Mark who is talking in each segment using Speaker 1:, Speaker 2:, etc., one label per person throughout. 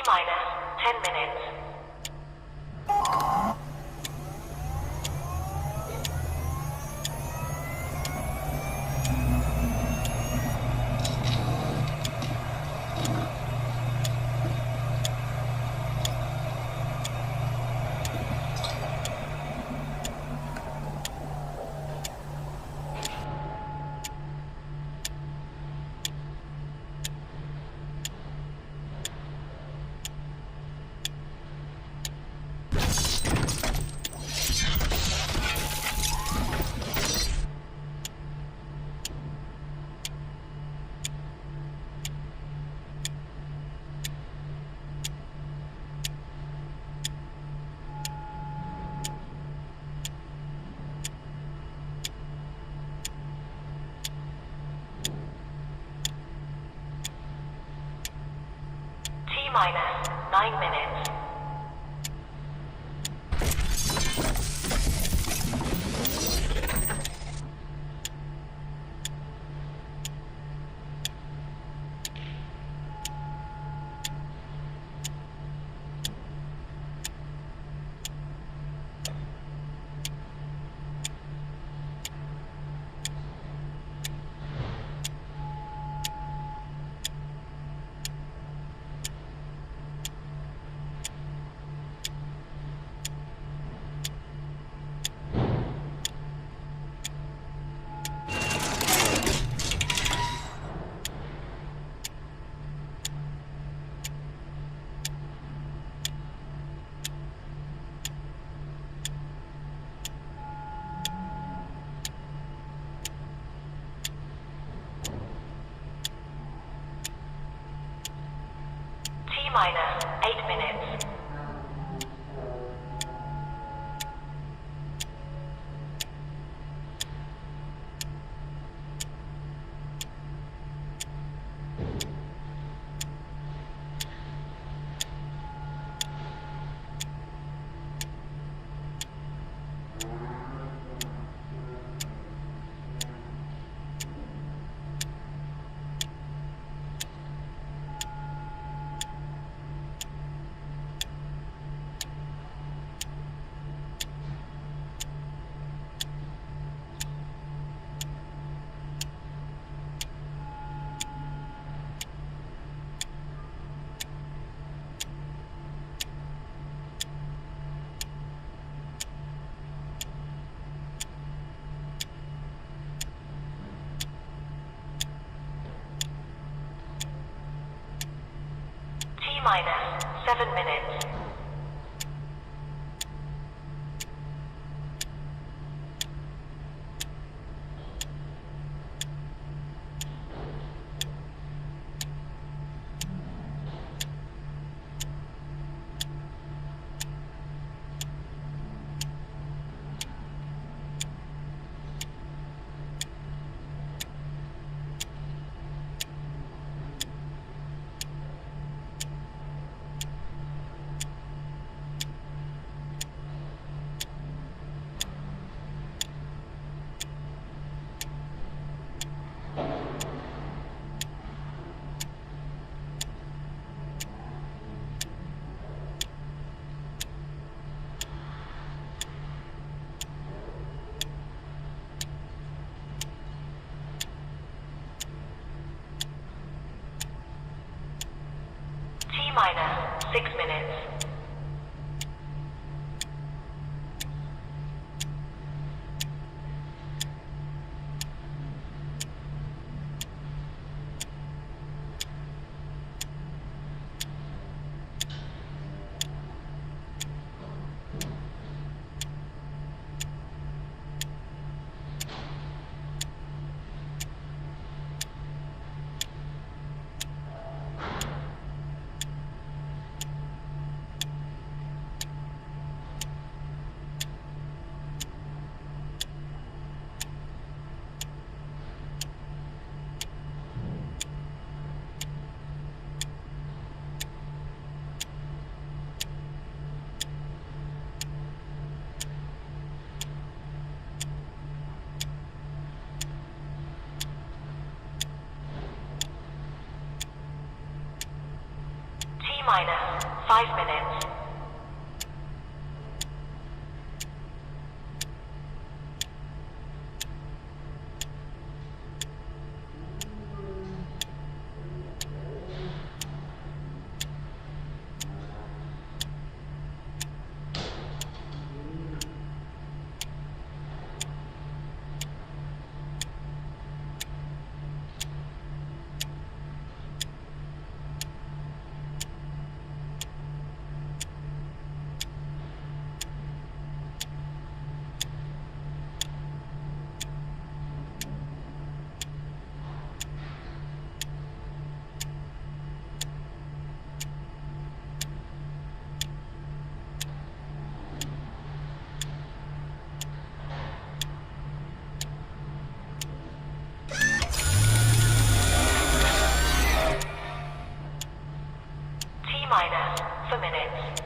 Speaker 1: T-minus 10 minutes. T-minus 9 minutes. T-minus 8 minutes. T-minus 7 minutes. T-minus 6 minutes. minus 5 minutes. T minus for minutes.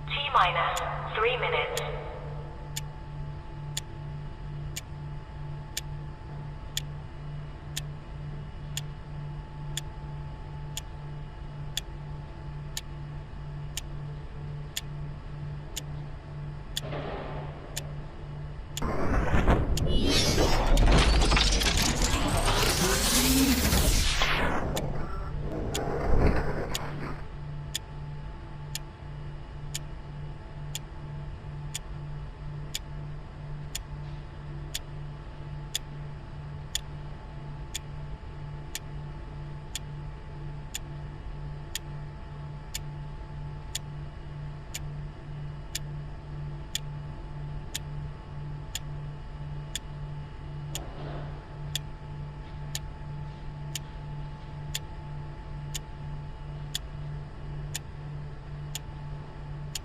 Speaker 1: T minus 3 minutes.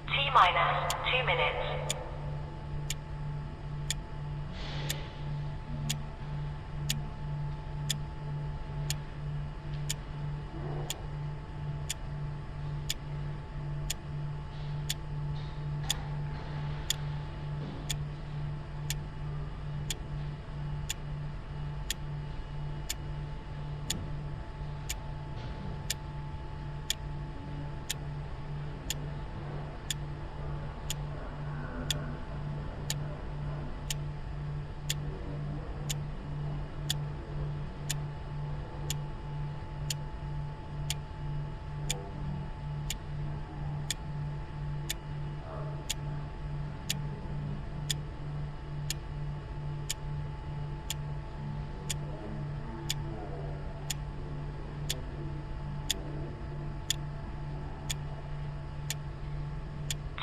Speaker 1: T minus 2 minutes.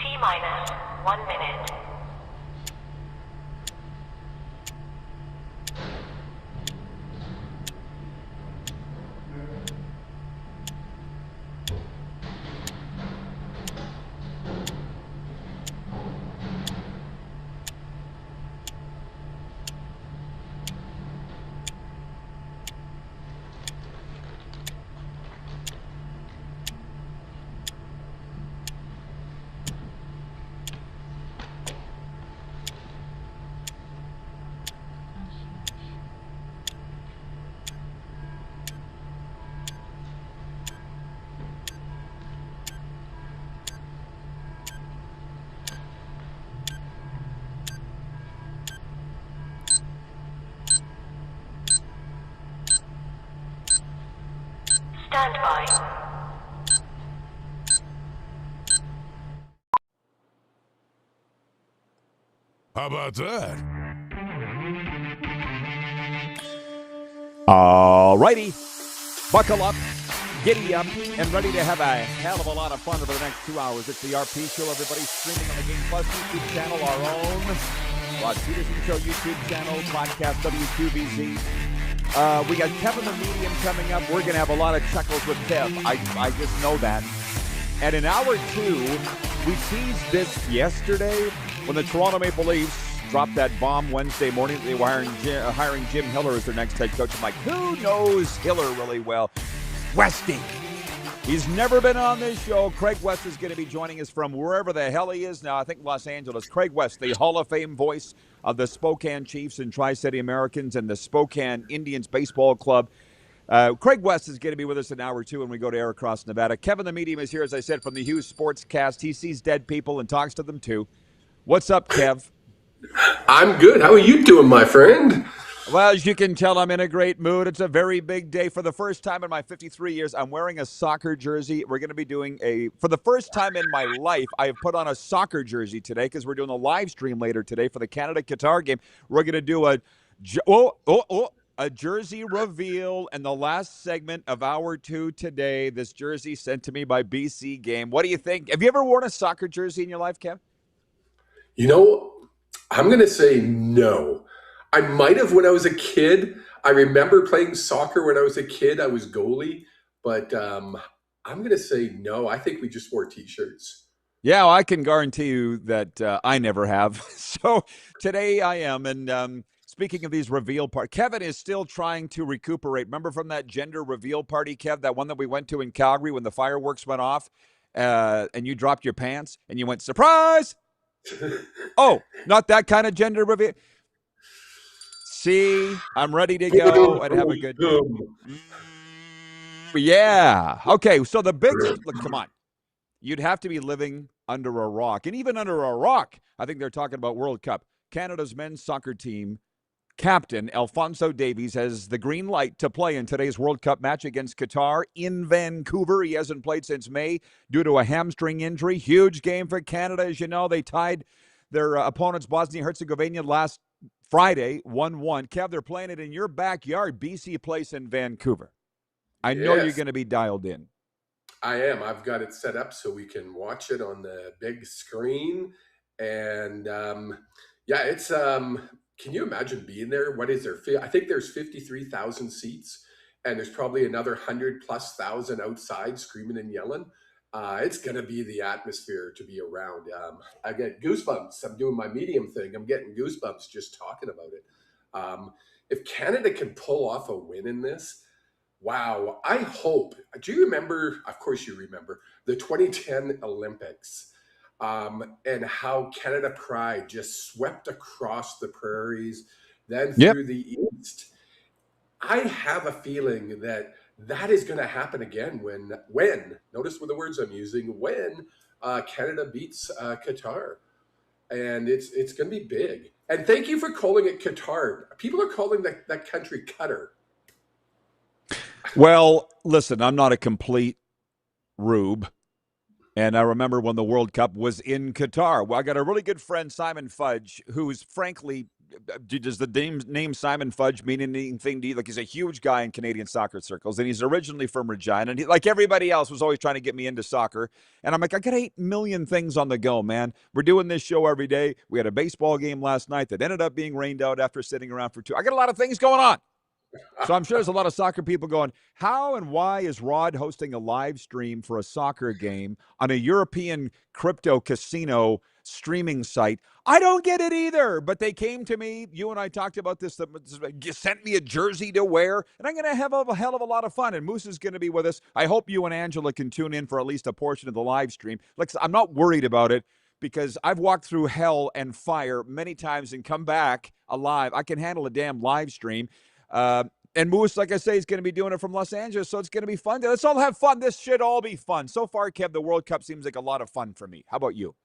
Speaker 1: T minus 1 minute. Stand by.
Speaker 2: How about that?
Speaker 3: All righty. Buckle up, giddy up, and ready to have a hell of a lot of fun over the next 2 hours. It's the RP Show, everybody, streaming on the Game Plus YouTube channel, our own Rod Pedersen Show YouTube channel, podcast WQVZ. We got Kevin the Medium coming up. We're going to have a lot of chuckles with Kev. I just know that. And in hour two, we teased this yesterday when the Toronto Maple Leafs dropped that bomb Wednesday morning. They were hiring Jim Hiller as their next head coach. I'm like, who knows Hiller really well? Westy. He's never been on this show. Craig West is going to be joining us from wherever the hell he is now. I think Los Angeles. Craig West, the Hall of Fame voice of the Spokane Chiefs and Tri-City Americans and the Spokane Indians Baseball Club. Craig West is going to be with us in hour two when we go to air across Nevada. Kevin the Medium is here, as I said, from the Hughes Sportscast. He sees dead people and talks to them too. What's up, Kev?
Speaker 4: I'm good. How are you doing, my friend?
Speaker 3: Well, as you can tell, I'm in a great mood. It's a very big day. For the first time in my 53 years, I'm wearing a soccer jersey. We're going to be doing for the first time in my life, I have put on a soccer jersey today because we're doing a live stream later today for the Canada-Qatar game. We're going to do a jersey reveal in the last segment of hour two today. This jersey sent to me by BC Game. What do you think? Have you ever worn a soccer jersey in your life, Kev?
Speaker 4: You know, I'm going to say no. I might have when I was a kid. I remember playing soccer when I was a kid. I was goalie, but I'm going to say no. I think we just wore T-shirts.
Speaker 3: Yeah, well, I can guarantee you that I never have. So today I am. And speaking of these reveal parties, Kevin is still trying to recuperate. Remember from that gender reveal party, Kev, that one that we went to in Calgary when the fireworks went off and you dropped your pants and you went, surprise! Oh, not that kind of gender reveal. See, I'm ready to go and have a good day. Yeah. Okay, so the big look, come on. You'd have to be living under a rock. And even under a rock, I think they're talking about World Cup. Canada's men's soccer team captain, Alphonso Davies, has the green light to play in today's World Cup match against Qatar in Vancouver. He hasn't played since May due to a hamstring injury. Huge game for Canada. As you know, they tied their opponents, Bosnia-Herzegovina, last Friday, 1-1. Kev, they're playing it in your backyard, BC Place in Vancouver. I know you're going to be dialed in.
Speaker 4: I am. I've got it set up so we can watch it on the big screen. And it's can you imagine being there? What is there? I think there's 53,000 seats, and there's probably another 100,000+ outside screaming and yelling. It's going to be the atmosphere to be around. I get goosebumps. I'm doing my medium thing. I'm getting goosebumps just talking about it. If Canada can pull off a win in this, wow, I hope. Do you remember, of course you remember, the 2010 Olympics and how Canada Pride just swept across the prairies, then through the east? I have a feeling that is going to happen again when notice the words I'm using, when Canada beats Qatar. And it's going to be big. And thank you for calling it Qatar. People are calling that country Qatar.
Speaker 3: Well, listen, I'm not a complete rube. And I remember when the World Cup was in Qatar. Well, I got a really good friend, Simon Fudge, who's frankly, does the name Simon Fudge mean anything to you? Like, he's a huge guy in Canadian soccer circles, and he's originally from Regina. And he, like everybody else, was always trying to get me into soccer. And I'm like, I got 8 million things on the go, man. We're doing this show every day. We had a baseball game last night that ended up being rained out after sitting around for 2. I got a lot of things going on. So I'm sure there's a lot of soccer people going, how and why is Rod hosting a live stream for a soccer game on a European crypto casino streaming site? I don't get it either, but they came to me. You and I talked about this. You sent me a jersey to wear, and I'm going to have a hell of a lot of fun, and Moose is going to be with us. I hope you and Angela can tune in for at least a portion of the live stream. Like, I'm not worried about it because I've walked through hell and fire many times and come back alive. I can handle a damn live stream. And Moose, like I say, is going to be doing it from Los Angeles, so it's going to be fun. Let's all have fun. This should all be fun. So far, Kev, the World Cup seems like a lot of fun for me. How about you?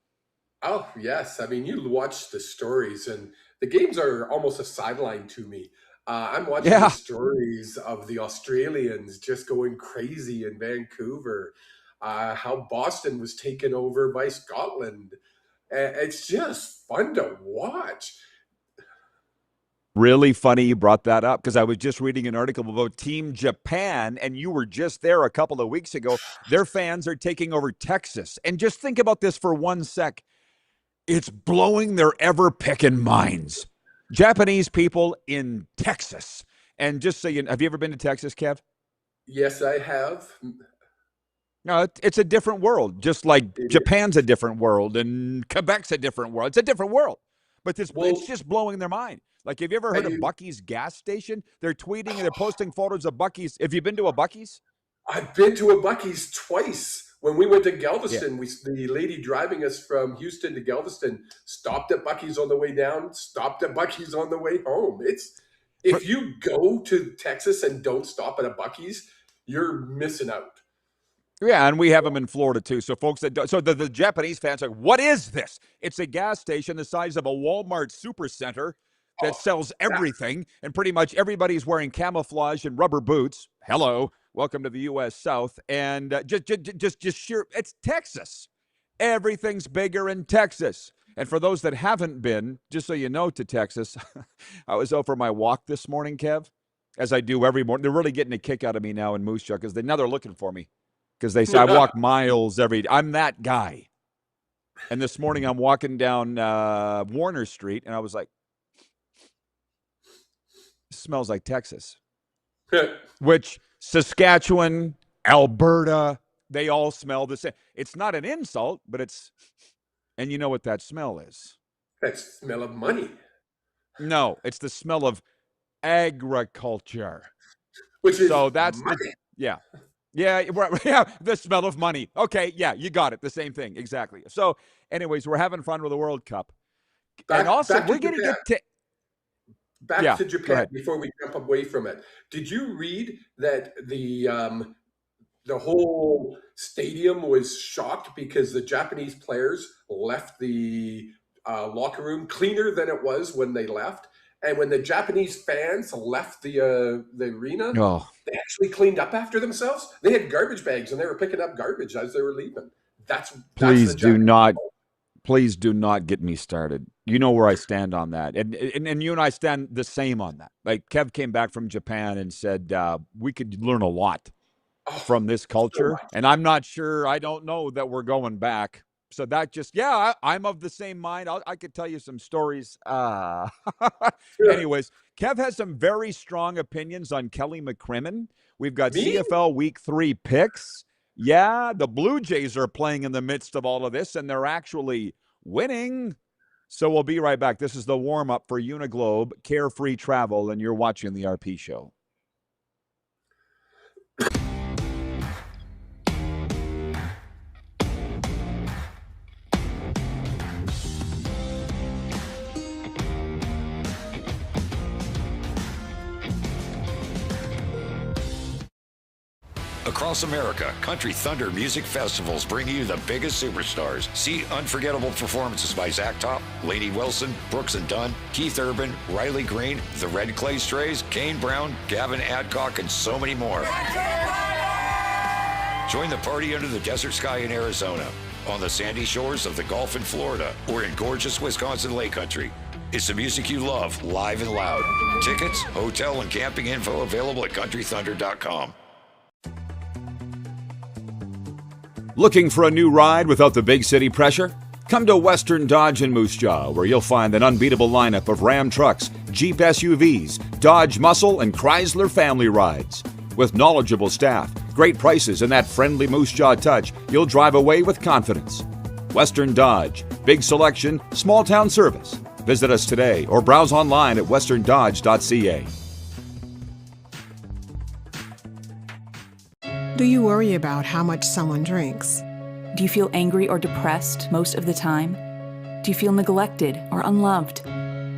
Speaker 4: Oh, yes. I mean, you watch the stories, and the games are almost a sideline to me. I'm watching the stories of the Australians just going crazy in Vancouver, how Boston was taken over by Scotland. And it's just fun to watch.
Speaker 3: Really funny you brought that up because I was just reading an article about Team Japan, and you were just there a couple of weeks ago. Their fans are taking over Texas. And just think about this for one sec. It's blowing their ever-picking minds. Japanese people in Texas. And just so you know, have you ever been to Texas, Kev?
Speaker 4: Yes, I have.
Speaker 3: No, it's a different world, just like
Speaker 4: It
Speaker 3: Japan's a
Speaker 4: is.
Speaker 3: different world and Quebec's a different world. It's a different world. But it's
Speaker 4: Well,
Speaker 3: just blowing their mind. Like, have you ever heard
Speaker 4: and
Speaker 3: of Buc-ee's gas station? They're tweeting and they're posting photos of Buc-ee's. Have you been to a Buc-ee's?
Speaker 4: I've been to a Buc-ee's twice. When we went to
Speaker 3: Yeah.
Speaker 4: Galveston, the lady driving us from Houston to Galveston stopped at Buc-ee's on the way down, stopped at Buc-ee's on the way home. It's
Speaker 3: For,
Speaker 4: if you go to Texas and don't stop at a Buc-ee's, you're missing out.
Speaker 3: yeah, and we have them in Florida too. So folks that so the Japanese fans are like, what is this? It's a gas station the size of a Walmart supercenter that
Speaker 4: Oh,
Speaker 3: sells
Speaker 4: that
Speaker 3: everything, and pretty much everybody's wearing camouflage and rubber boots. Hello, welcome to the U.S. South, and just sheer. It's Texas. Everything's bigger in Texas. And for those that haven't been, just so you know, to Texas, I was out for my walk this morning, Kev, as I do every morning. They're really getting a kick out of me now in Moose Jaw because now they're looking for me because they say I walk miles every day. I'm that guy. And this morning I'm walking down Warner Street, and I was like, smells like Texas, which Saskatchewan, Alberta, they all smell the same. It's not an insult, but it's, and you know what that smell is?
Speaker 4: that smell of money,
Speaker 3: No, it's the smell of agriculture.
Speaker 4: which is
Speaker 3: So that's the,
Speaker 4: money.
Speaker 3: yeah. Yeah, yeah, the smell of money. Okay, yeah, you got it. The same thing, exactly. So, anyways, we're having fun with the World Cup. And also,
Speaker 4: Back to
Speaker 3: we're going to
Speaker 4: Japan.
Speaker 3: get to,
Speaker 4: Back
Speaker 3: yeah,
Speaker 4: to
Speaker 3: go
Speaker 4: Japan
Speaker 3: ahead.
Speaker 4: before we jump away from it. Did you read that the whole stadium was shocked because the Japanese players left the locker room cleaner than it was when they left, and when the Japanese fans left the arena,
Speaker 3: Oh,
Speaker 4: they actually cleaned up after themselves. They had garbage bags and they were picking up garbage as they were leaving. That's
Speaker 3: please
Speaker 4: the
Speaker 3: do
Speaker 4: Japanese.
Speaker 3: not please do not get me started. You know where I stand on that. And you and I stand the same on that. Like Kev came back from Japan and said we could learn a lot
Speaker 4: Oh,
Speaker 3: from this
Speaker 4: so
Speaker 3: culture.
Speaker 4: much.
Speaker 3: And I'm not sure, I don't know that we're going back. So that just, yeah, I'm of the same mind. I could tell you some stories. Anyways, Kev has some very strong opinions on Kelly McCrimmon. We've got
Speaker 4: Me?
Speaker 3: CFL Week 3 picks. Yeah, the Blue Jays are playing in the midst of all of this, and they're actually winning. So we'll be right back. This is the warm-up for Uniglobe Carefree Travel, and you're watching the RP Show.
Speaker 2: Across America, Country Thunder Music Festivals bring you the biggest superstars. See unforgettable performances by Zach Top, Lainey Wilson, Brooks and Dunn, Keith Urban, Riley Green, the Red Clay Strays, Kane Brown, Gavin Adcock, and so many more. Join the party under the desert sky in Arizona, on the sandy shores of the Gulf in Florida, or in gorgeous Wisconsin Lake Country. It's the music you love, live and loud. Tickets, hotel, and camping info available at countrythunder.com.
Speaker 3: Looking for a new ride without the big city pressure? Come to Western Dodge in Moose Jaw, where you'll find an unbeatable lineup of Ram trucks, Jeep SUVs, Dodge Muscle, and Chrysler family rides. With knowledgeable staff, great prices, and that friendly Moose Jaw touch, you'll drive away with confidence. Western Dodge, big selection, small town service. Visit us today or browse online at westerndodge.ca.
Speaker 5: Do you worry about how much someone drinks?
Speaker 6: Do you feel angry or depressed most of the time? Do you feel neglected or unloved?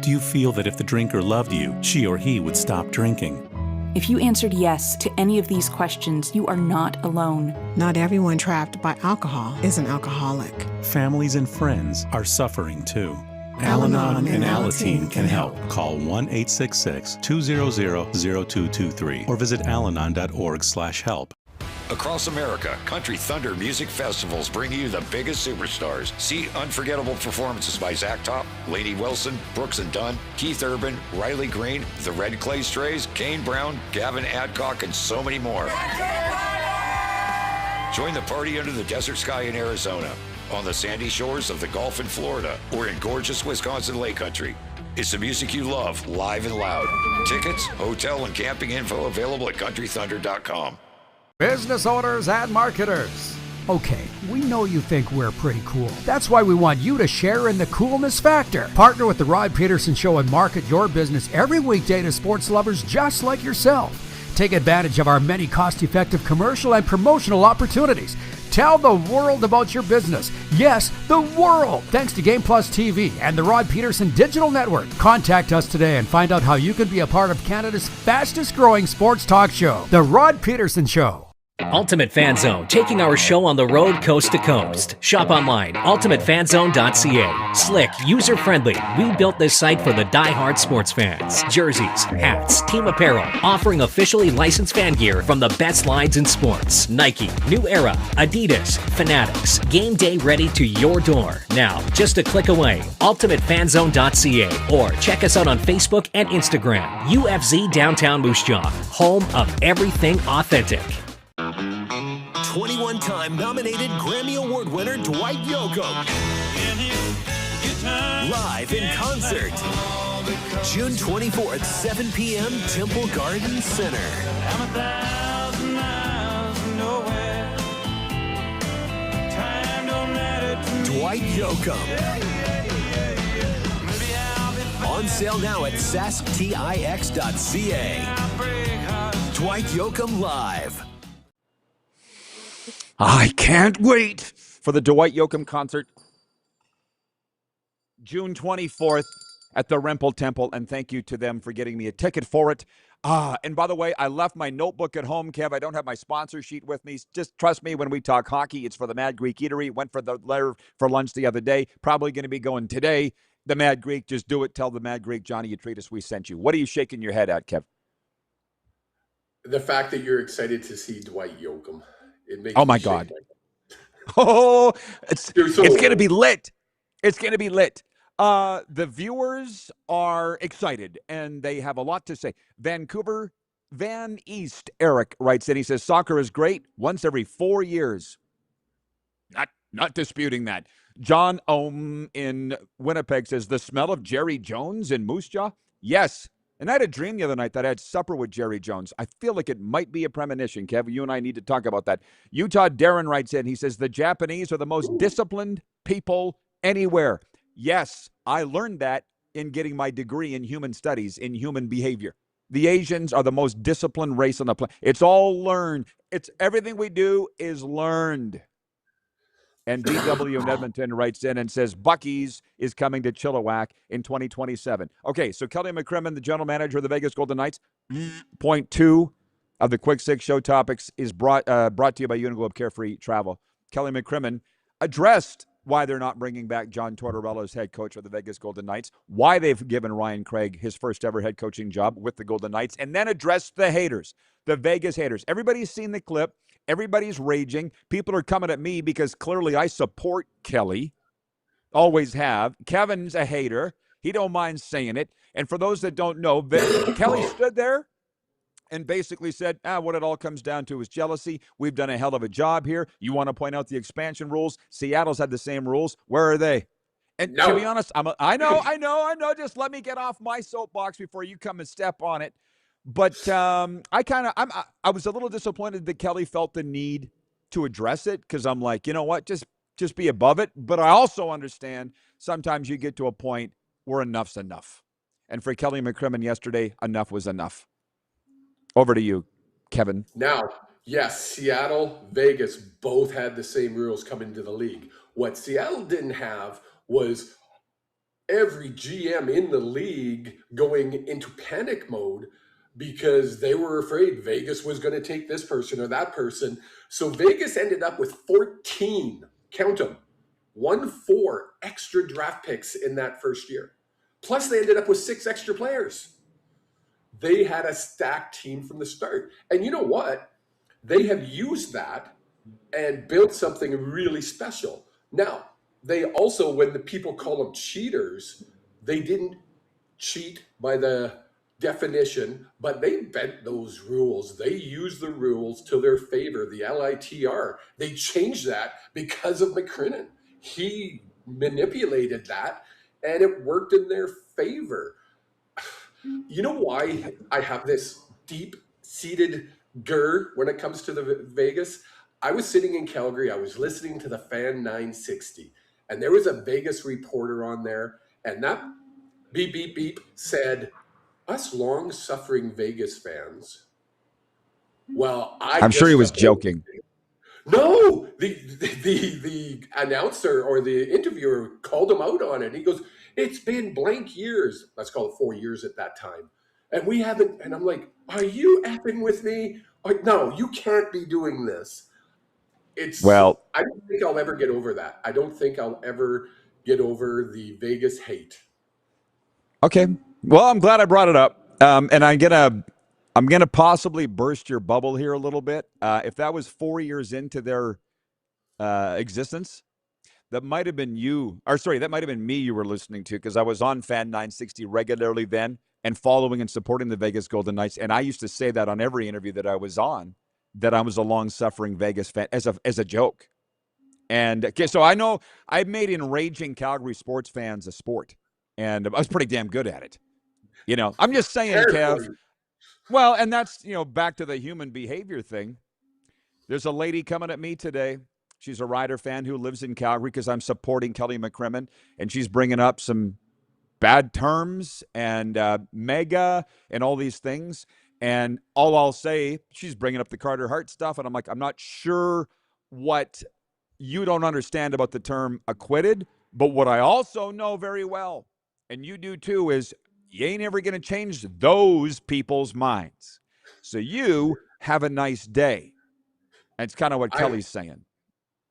Speaker 7: Do you feel that if the drinker loved you, she or he would stop drinking?
Speaker 6: If you answered yes to any of these questions, you are not alone.
Speaker 5: Not everyone trapped by alcohol is an alcoholic.
Speaker 7: Families and friends are suffering too.
Speaker 5: Al-Anon and
Speaker 7: Alateen can help. Call 1-866-200-0223 or visit alanon.org/help.
Speaker 2: Across America, Country Thunder Music Festivals bring you the biggest superstars. See unforgettable performances by Zach Top, Lainey Wilson, Brooks and Dunn, Keith Urban, Riley Green, the Red Clay Strays, Kane Brown, Gavin Adcock, and so many more. Join the party under the desert sky in Arizona, on the sandy shores of the Gulf in Florida, or in gorgeous Wisconsin Lake Country. It's the music you love, live and loud. Tickets, hotel, and camping info available at countrythunder.com.
Speaker 8: Business owners and marketers. Okay, we know you think we're pretty cool. That's why we want you to share in the coolness factor. Partner with the Rod Pedersen Show and market your business every weekday to sports lovers just like yourself. Take advantage of our many cost-effective commercial and promotional opportunities. Tell the world about your business. Yes, the world. Thanks to Game Plus TV and the Rod Pedersen Digital Network. Contact us today and find out how you can be a part of Canada's fastest growing sports talk show, The Rod Pedersen Show.
Speaker 9: Ultimate Fan Zone, taking our show on the road coast to coast. Shop online, ultimatefanzone.ca. Slick, user-friendly. We built this site for the die-hard sports fans. Jerseys, hats, team apparel, offering officially licensed fan gear from the best lines in sports. Nike, New Era, Adidas, Fanatics. Game day ready to your door. Now, just a click away, ultimatefanzone.ca, or check us out on Facebook and Instagram. UFZ Downtown Moose Jaw, home of everything authentic.
Speaker 10: 21-time nominated Grammy Award winner Dwight Yoakam. Live in concert. June 24th, 7 p.m., Temple Garden Center. Dwight Yoakam. On sale now at sasktix.ca. Dwight Yoakam Live.
Speaker 3: I can't wait for the Dwight Yoakam concert, June 24th at the Rempel Temple, and thank you to them for getting me a ticket for it. And by the way, I left my notebook at home, Kev. I don't have my sponsor sheet with me. Just trust me when we talk hockey. It's for the Mad Greek Eatery. Went for the letter for lunch the other day. Probably going to be going today. The Mad Greek, just do it. Tell the Mad Greek, Johnny, you treat us, we sent you. What are you shaking your head at, Kev?
Speaker 4: The fact that you're excited to see Dwight Yoakam. It makes
Speaker 3: oh, my
Speaker 4: me
Speaker 3: God.
Speaker 4: shake.
Speaker 3: Oh, it's
Speaker 4: You're so
Speaker 3: going to
Speaker 4: old.
Speaker 3: be lit. It's going to be lit. The viewers are excited, and they have a lot to say. Vancouver, Van East, Eric writes in. He says, soccer is great once every 4 years. Not disputing that. John Ohm in Winnipeg says, the smell of Jerry Jones in Moose Jaw? Yes. And I had a dream the other night that I had supper with Jerry Jones. I feel like it might be a premonition, Kev. You and I need to talk about that. Utah Darren writes in. He says, the Japanese are the most disciplined people anywhere. Yes, I learned that in getting my degree in human studies, in human behavior. The Asians are the most disciplined race on the planet. It's all learned. It's everything we do is learned. And BW in Edmonton writes in and says, Bucky's is coming to Chilliwack in 2027. Okay, so Kelly McCrimmon, the general manager of the Vegas Golden Knights, point 2 of the Quick Six show topics is brought to you by Uniglobe Carefree Travel. Kelly McCrimmon addressed why they're not bringing back John Tortorella as head coach of the Vegas Golden Knights, why they've given Ryan Craig his first ever head coaching job with the Golden Knights, and then addressed the haters, the Vegas haters. Everybody's seen the clip. Everybody's raging. People are coming at me because clearly I support Kelly. Always have. Kevin's a hater. He don't mind saying it. And for those that don't know, Kelly stood there and basically said, what it all comes down to is jealousy. We've done a hell of a job here. You want to point out the expansion rules? Seattle's had the same rules. Where are they? And to be honest, I know. Just let me get off my soapbox before you come and step on it. But I was a little disappointed that Kelly felt the need to address it because I'm like, you know what, just be above it. But I also understand sometimes you get to a point where enough's enough. And for Kelly McCrimmon yesterday, enough was enough. Over to you, Kevin.
Speaker 4: Now, yes, Seattle, Vegas both had the same rules coming into the league. What Seattle didn't have was every GM in the league going into panic mode because they were afraid Vegas was going to take this person or that person. So Vegas ended up with 14, count them, 4 extra draft picks in that first year. Plus they ended up with 6 extra players. They had a stacked team from the start. And you know what? they have used that and built something really special. Now, they also, when the people call them cheaters, they didn't cheat by the definition, but they bent those rules. They used the rules to their favor, the LITR. They changed that because of McCrinnan. He manipulated that and it worked in their favor. You know why I have this deep seated when it comes to the Vegas? I was sitting in Calgary. I was listening to the Fan 960, and there was a Vegas reporter on there, and that beep, beep, beep said, us long-suffering Vegas fans. Well,
Speaker 3: I'm sure he was joking.
Speaker 4: No, the announcer or the interviewer called him out on it. He goes, it's been blank years. Let's call it 4 years at that time. And we haven't, and I'm like, are you effing with me? Like, no, you can't be doing this.
Speaker 3: Well,
Speaker 4: I don't think I'll ever get over that. I don't think I'll ever get over the Vegas hate.
Speaker 3: Okay. Well, I'm glad I brought it up. And I'm gonna possibly burst your bubble here a little bit. If that was 4 years into their existence, that might have been that might have been me you were listening to, because I was on Fan 960 regularly then and following and supporting the Vegas Golden Knights. And I used to say that on every interview that I was on, that I was a long-suffering Vegas fan as a joke. And okay, so I know I made enraging Calgary sports fans a sport, and I was pretty damn good at it. I'm just saying, Kev. Well, and that's, back to the human behavior thing. There's a lady coming at me today. She's a Rider fan who lives in Calgary because I'm supporting Kelly McCrimmon, and she's bringing up some bad terms and mega and all these things. And all I'll say, she's bringing up the Carter Hart stuff, and I'm like, I'm not sure what you don't understand about the term acquitted, but what I also know very well, and you do too, is you ain't ever going to change those people's minds. So you have a nice day. And it's kind of what Kelly's saying.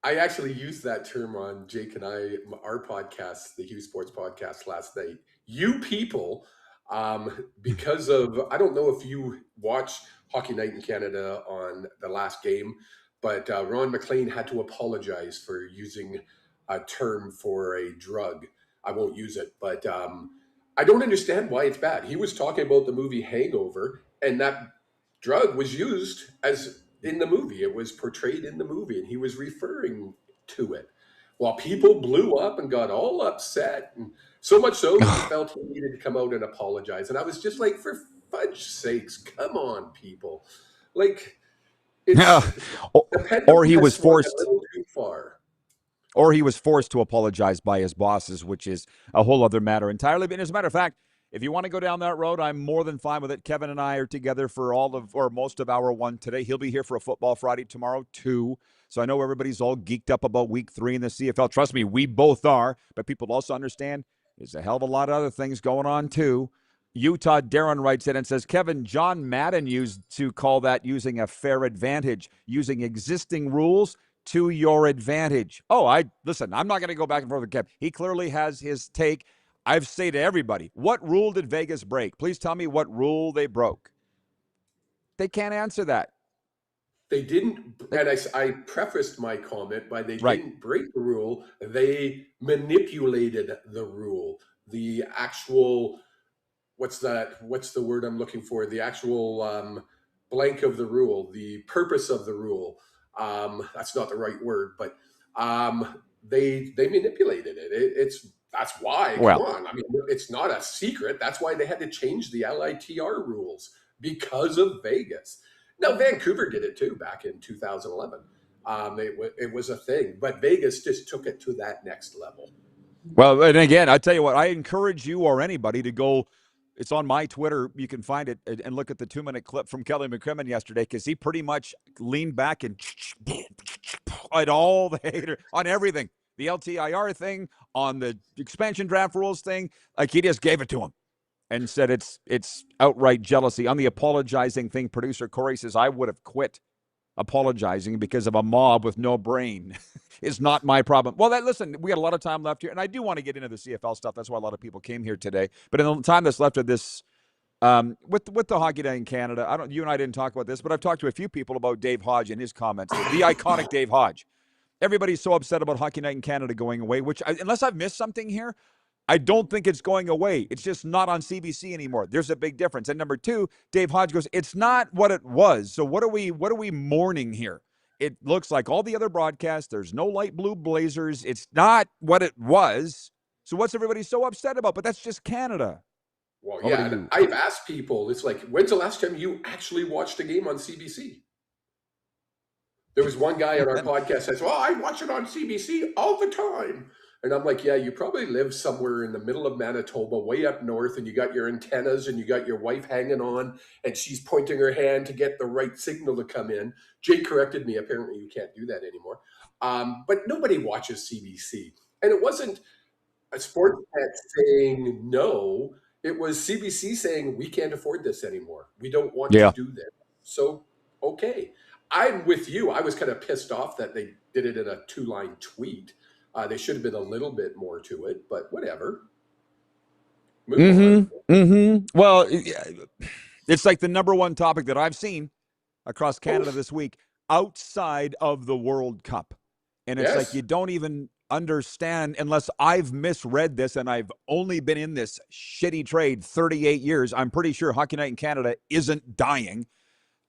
Speaker 4: I actually used that term on Jake and our podcast, the Hughes Sports Podcast last night. You people, because of, I don't know if you watched Hockey Night in Canada on the last game, but Ron McLean had to apologize for using a term for a drug. I won't use it, but I don't understand why it's bad. He was talking about the movie Hangover, and that drug was used as in the movie. It was portrayed in the movie, and he was referring to it. While people blew up and got all upset, and so much so that he felt he needed to come out and apologize. And I was just like, for fudge sakes, come on, people. Like,
Speaker 3: or he was forced
Speaker 4: a little too far.
Speaker 3: Or he was forced to apologize by his bosses, which is a whole other matter entirely. But as a matter of fact, if you want to go down that road, I'm more than fine with it. Kevin and I are together for most of hour one today. He'll be here for a Football Friday tomorrow, too. So I know everybody's all geeked up about week 3 in the CFL. Trust me, we both are. But people also understand there's a hell of a lot of other things going on, too. Utah, Darren writes in and says, Kevin, John Madden used to call that using a fair advantage, using existing rules to your advantage. Listen, I'm not going to go back and forth with Kev. He clearly has his take. I've said to everybody, what rule did Vegas break? Please tell me what rule they broke. They can't answer that.
Speaker 4: They didn't, and I prefaced my comment by they didn't break the rule. They manipulated the rule. The actual, what's the word I'm looking for? The actual blank of the rule, the purpose of the rule. That's not the right word, but they manipulated it. That's why. Come on, I mean, it's not a secret. That's why they had to change the LITR rules, because of Vegas. Now Vancouver did it too back in 2011. It was a thing, but Vegas just took it to that next level.
Speaker 3: Well, and again, I tell you what, I encourage you or anybody to go. It's on my Twitter. You can find it and look at the 2-minute clip from Kelly McCrimmon yesterday, because he pretty much leaned back and at all the hater on everything. The LTIR thing, on the expansion draft rules thing, like he just gave it to him and said it's outright jealousy. On the apologizing thing, producer Corey says, I would have quit apologizing because of a mob with no brain. Is not my problem. Well, listen, we got a lot of time left here, and I do want to get into the CFL stuff. That's why a lot of people came here today. But in the time that's left of this With the Hockey Night in Canada, you and I didn't talk about this, but I've talked to a few people about Dave Hodge and his comments. The iconic Dave Hodge. Everybody's so upset about Hockey Night in Canada going away, which, unless I've missed something here, I don't think it's going away. It's just not on CBC anymore. There's a big difference. And number two, Dave Hodge goes, it's not what it was. So what are we mourning here? It looks like all the other broadcasts, there's no light blue blazers. It's not what it was. So what's everybody so upset about? But that's just Canada.
Speaker 4: Well, yeah, and I've asked people, it's like, when's the last time you actually watched a game on CBC? There was one guy on our podcast that says, well, I watch it on CBC all the time. And I'm like, yeah, you probably live somewhere in the middle of Manitoba, way up north, and you got your antennas and you got your wife hanging on and she's pointing her hand to get the right signal to come in. Jay corrected me. Apparently you can't do that anymore. But nobody watches CBC. And it wasn't a Sportsnet saying no. It was CBC saying, we can't afford this anymore. We don't want to do this. So, okay. I'm with you. I was kind of pissed off that they did it in a 2-line tweet. They should have been a little bit more to it, but whatever. Move on.
Speaker 3: Well, it's like the number one topic that I've seen across Canada this week outside of the World Cup. And it's like you don't even understand unless I've misread this, and I've only been in this shitty trade 38 years. I'm pretty sure Hockey Night in Canada isn't dying.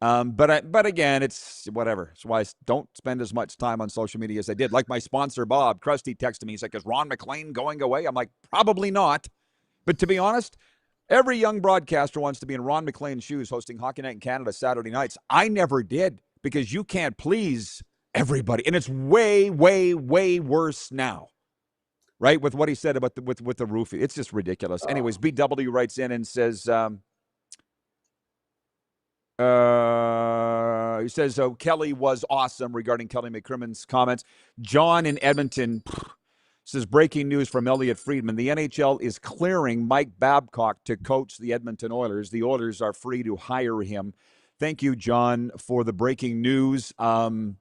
Speaker 3: But again, it's whatever. That's why I don't spend as much time on social media as I did. Like my sponsor, Bob Krusty, texted me. He's like, is Ron McLean going away? I'm like, probably not. But to be honest, every young broadcaster wants to be in Ron McLean's shoes hosting Hockey Night in Canada Saturday nights. I never did because you can't please everybody. And it's way, way, way worse now. Right? With what he said about with the roofie. It's just ridiculous. Anyways, BW writes in and says, he says, Kelly was awesome regarding Kelly McCrimmon's comments. John in Edmonton says, breaking news from Elliot Friedman. The NHL is clearing Mike Babcock to coach the Edmonton Oilers. The Oilers are free to hire him. Thank you, John, for the breaking news. You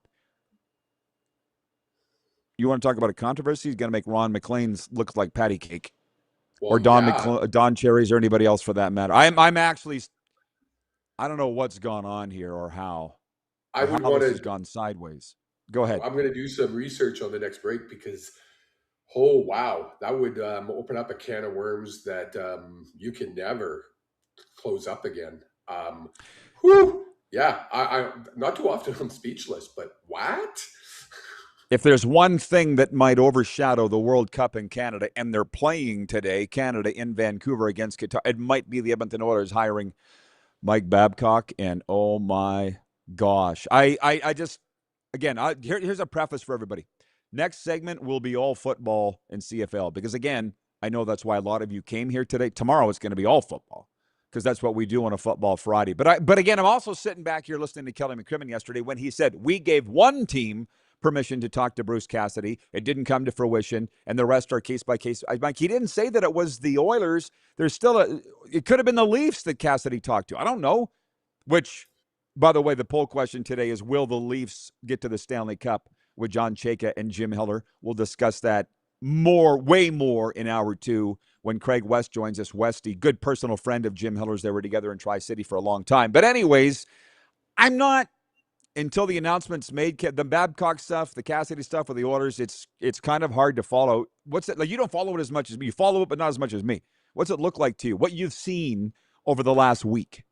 Speaker 3: want to talk about a controversy? He's going to make Ron McLean's look like patty cake. Well, or Don Cherries or anybody else for that matter. I'm actually... I don't know what's gone on here or how. This has gone sideways. Go ahead.
Speaker 4: I'm going to do some research on the next break because, oh, wow, that would open up a can of worms that you can never close up again. Yeah, I not too often I'm speechless, but what?
Speaker 3: If there's one thing that might overshadow the World Cup in Canada, and they're playing today, Canada in Vancouver against Qatar, it might be the Edmonton Oilers hiring Mike Babcock, and oh my gosh. I just, again, here's a preface for everybody. Next segment will be all football and CFL because, again, I know that's why a lot of you came here today. Tomorrow it's going to be all football because that's what we do on a Football Friday. But again, I'm also sitting back here listening to Kelly McCrimmon yesterday when he said we gave one team permission to talk to Bruce Cassidy. It didn't come to fruition, and the rest are case by case. Mike, he didn't say that it was the Oilers. There's still it could have been the Leafs that Cassidy talked to. I don't know. Which, by the way, the poll question today is, will the Leafs get to the Stanley Cup with John Chayka and Jim Hiller? We'll discuss that way more in hour 2 when Craig West joins us. Westy, good personal friend of Jim Hiller's. They were together in Tri-City for a long time. But anyways, I'm not... Until the announcement's made, the Babcock stuff, the Cassidy stuff with the Oilers, it's kind of hard to follow. What's it like? You don't follow it as much as me. You follow it, but not as much as me. What's it look like to you? What you've seen over the last week?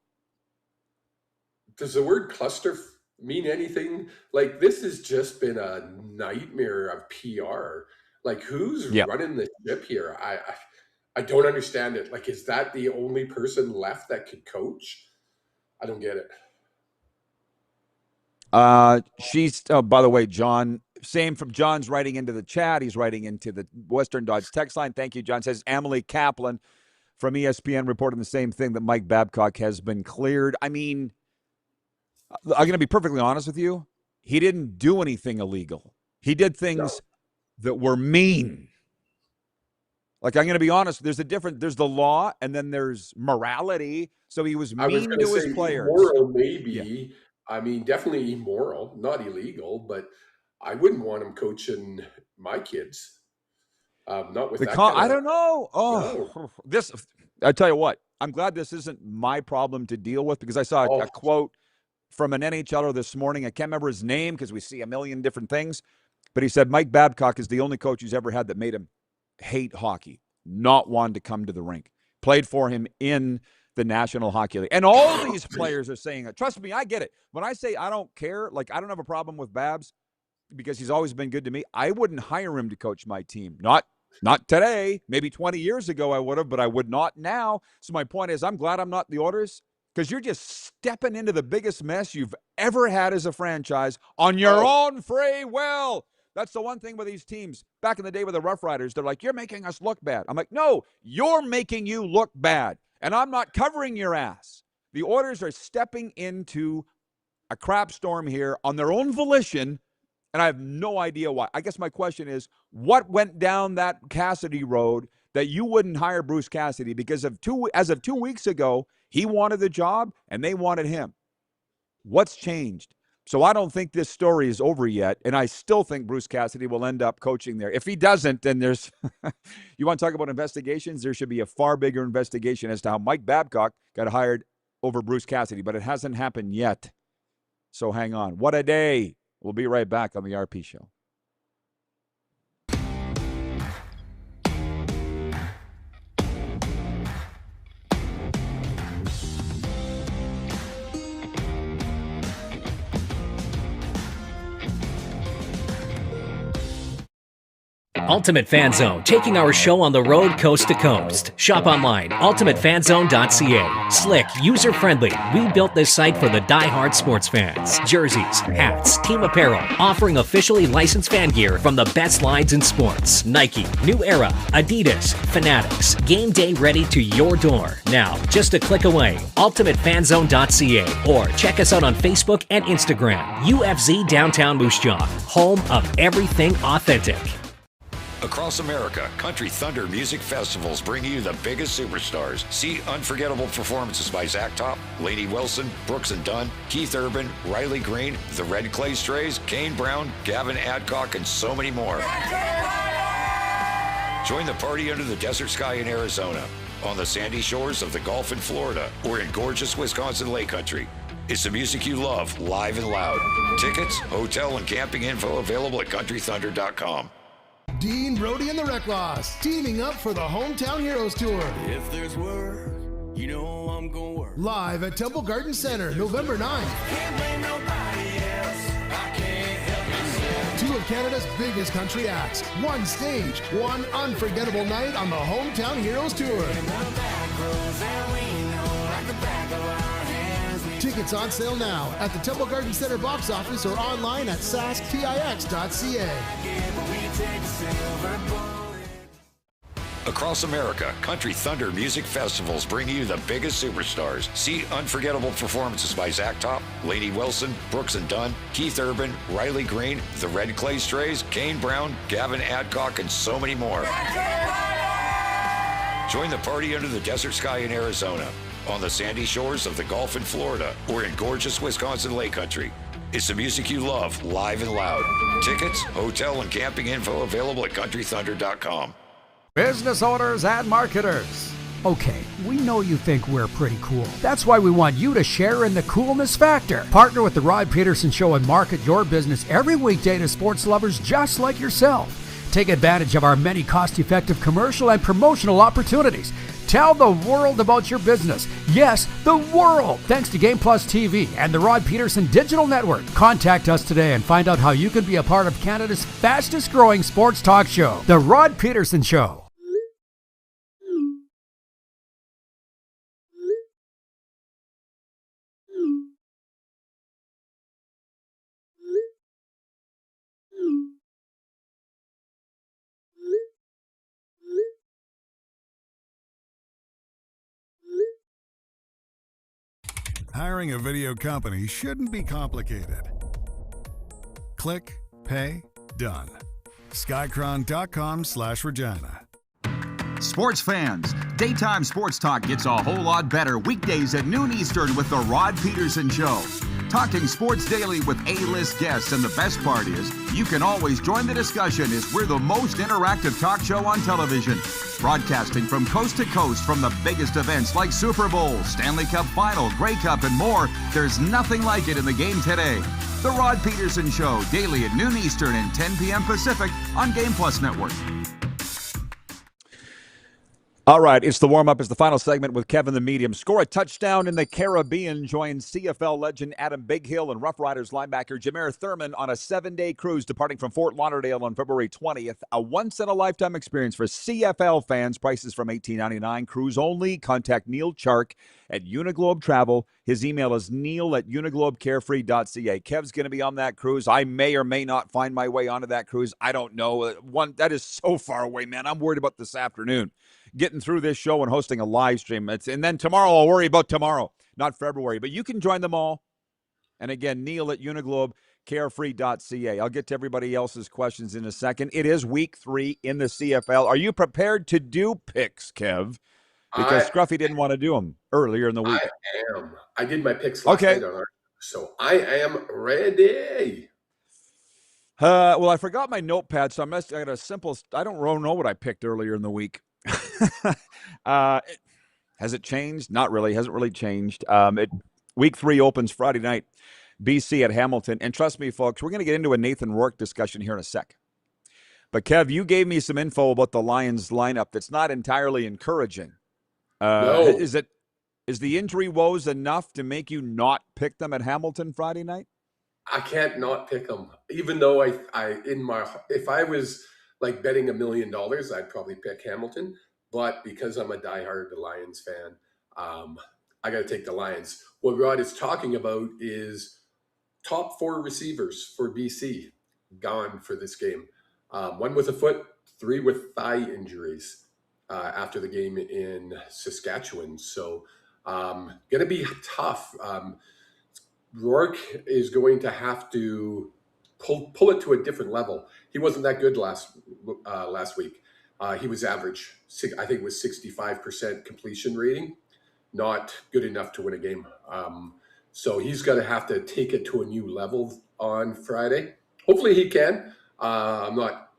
Speaker 4: Does the word cluster mean anything? Like, this has just been a nightmare of PR. Like, who's running the ship here? I don't understand it. Like, is that the only person left that could coach? I don't get it.
Speaker 3: She's, by the way, John, same from John's writing into the chat. He's writing into the Western Dodge text line. Thank you, John. Says Emily Kaplan from ESPN reporting the same thing, that Mike Babcock has been cleared. I mean, I'm going to be perfectly honest with you. He didn't do anything illegal. He did things that were mean. Like, I'm going to be honest. There's the law, and then there's morality. So he was mean to his players.
Speaker 4: Moral, maybe. Yeah. I mean, definitely immoral, not illegal, but I wouldn't want him coaching my kids. Not with that.
Speaker 3: I don't know. I tell you what, I'm glad this isn't my problem to deal with, because I saw a quote from an NHLer this morning. I can't remember his name because we see a million different things, but he said Mike Babcock is the only coach he's ever had that made him hate hockey, not want to come to the rink. Played for him in the National Hockey League. And all these players are saying it. Trust me, I get it. When I say I don't care, like I don't have a problem with Babs because he's always been good to me, I wouldn't hire him to coach my team. Not today. Maybe 20 years ago I would have, but I would not now. So my point is, I'm glad I'm not the Oilers, because you're just stepping into the biggest mess you've ever had as a franchise on your own free will. That's the one thing with these teams. Back in the day with the Rough Riders, they're like, you're making us look bad. I'm like, no, you're making you look bad, and I'm not covering your ass. The Oilers are stepping into a crap storm here on their own volition, and I have no idea why. I guess my question is, what went down that Cassidy road that you wouldn't hire Bruce Cassidy? Because as of 2 weeks ago, he wanted the job and they wanted him. What's changed? So I don't think this story is over yet, and I still think Bruce Cassidy will end up coaching there. If he doesn't, then there's – you want to talk about investigations? There should be a far bigger investigation as to how Mike Babcock got hired over Bruce Cassidy, but it hasn't happened yet. So hang on. What a day. We'll be right back on the RP Show.
Speaker 9: Ultimate Fan Zone, taking our show on the road coast to coast. Shop online, ultimatefanzone.ca. Slick, user-friendly. We built this site for the die-hard sports fans. Jerseys, hats, team apparel, offering officially licensed fan gear from the best lines in sports. Nike, New Era, Adidas, Fanatics. Game day ready to your door. Now, just a click away, ultimatefanzone.ca, or check us out on Facebook and Instagram. UFZ Downtown Moose Jaw, home of everything authentic.
Speaker 2: Across America, Country Thunder Music Festivals bring you the biggest superstars. See unforgettable performances by Zach Top, Lainey Wilson, Brooks and Dunn, Keith Urban, Riley Green, the Red Clay Strays, Kane Brown, Gavin Adcock, and so many more. Join the party under the desert sky in Arizona, on the sandy shores of the Gulf in Florida, or in gorgeous Wisconsin Lake Country. It's the music you love, live and loud. Tickets, hotel, and camping info available at countrythunder.com.
Speaker 11: Dean Brody and the Wreck Loss teaming up for the Hometown Heroes Tour.
Speaker 12: If there's work, you know I'm gonna work.
Speaker 11: Live at Temple Garden Center, November 9th.
Speaker 12: Can't blame nobody else. I can't help myself.
Speaker 11: Two of Canada's biggest country acts. One stage, one unforgettable night on the Hometown Heroes Tour.
Speaker 12: In the back rows and we know like the back of our hands.
Speaker 11: Tickets on sale now at the Temple Garden Center box office or online at sasktix.ca.
Speaker 2: Across America, Country Thunder Music Festivals bring you the biggest superstars. See unforgettable performances by Zach Top, Lainey Wilson, Brooks and Dunn, Keith Urban, Riley Green, the Red Clay Strays, Kane Brown, Gavin Adcock, and so many more. Join the party under the desert sky in Arizona, on the sandy shores of the Gulf in Florida, or in gorgeous Wisconsin Lake Country. It's the music you love, live and loud. Tickets, hotel, and camping info available at countrythunder.com.
Speaker 8: Business owners and marketers. Okay, we know you think we're pretty cool. That's why we want you to share in the coolness factor. Partner with the Rod Pedersen Show and market your business every weekday to sports lovers just like yourself. Take advantage of our many cost-effective commercial and promotional opportunities. Tell the world about your business. Yes, the world. Thanks to Game Plus TV and the Rod Pedersen Digital Network. Contact us today and find out how you can be a part of Canada's fastest growing sports talk show, The Rod Pedersen Show.
Speaker 13: Hiring a video company shouldn't be complicated. Click, pay, done. Skycron.com/Regina.
Speaker 14: Sports fans, daytime sports talk gets a whole lot better weekdays at noon Eastern with The Rod Pedersen Show. talking sports daily with A-list guests, and the best part is you can always join the discussion as we're the most interactive talk show on television. Broadcasting from coast to coast from the biggest events like Super Bowl, Stanley Cup Final, Grey Cup, and more, there's nothing like it in the game today. The Rod Pedersen Show, daily at noon Eastern and 10 p.m. Pacific on Game Plus Network.
Speaker 3: All right, it's the warm-up. It's the final segment with Kevin the Medium. Score a touchdown in the Caribbean. Join CFL legend Adam Bighill and Rough Riders linebacker Jameer Thurman on a 7-day cruise departing from Fort Lauderdale on February 20th. A once-in-a-lifetime experience for CFL fans. Prices from $18.99. Cruise only. Contact Neil Chark at Uniglobe Travel. His email is neil@uniglobecarefree.ca. Kev's going to be on that cruise. I may or may not find my way onto that cruise. I don't know. That is so far away, man. I'm worried about this afternoon. Getting through this show and hosting a live stream. And then tomorrow, I'll worry about tomorrow, not February. But you can join them all. And again, Neil at uniglobecarefree.ca. I'll get to everybody else's questions in a second. It is week 3 in the CFL. Are you prepared to do picks, Kev? Because Scruffy didn't want to do them earlier in the week.
Speaker 4: I am. I did my picks last night on our, so I am ready.
Speaker 3: Well, I forgot my notepad, so I got a simple. I don't really know what I picked earlier in the week. Has it changed? Not really. Hasn't really changed. Week 3 opens Friday night, BC at Hamilton. And trust me, folks, we're going to get into a Nathan Rourke discussion here in a sec. But, Kev, you gave me some info about the Lions lineup that's not entirely encouraging.
Speaker 4: No.
Speaker 3: Is the injury woes enough to make you not pick them at Hamilton Friday night?
Speaker 4: I can't not pick them. Even though if I was like betting $1 million, I'd probably pick Hamilton. But because I'm a diehard Lions fan, I got to take the Lions. What Rod is talking about is top 4 receivers for BC gone for this game. 1 with a foot, 3 with thigh injuries after the game in Saskatchewan. So going to be tough. Rourke is going to have to pull it to a different level. He wasn't that good last week. He was average. I think it was 65% completion rating. Not good enough to win a game. So he's going to have to take it to a new level on Friday. Hopefully he can. I'm not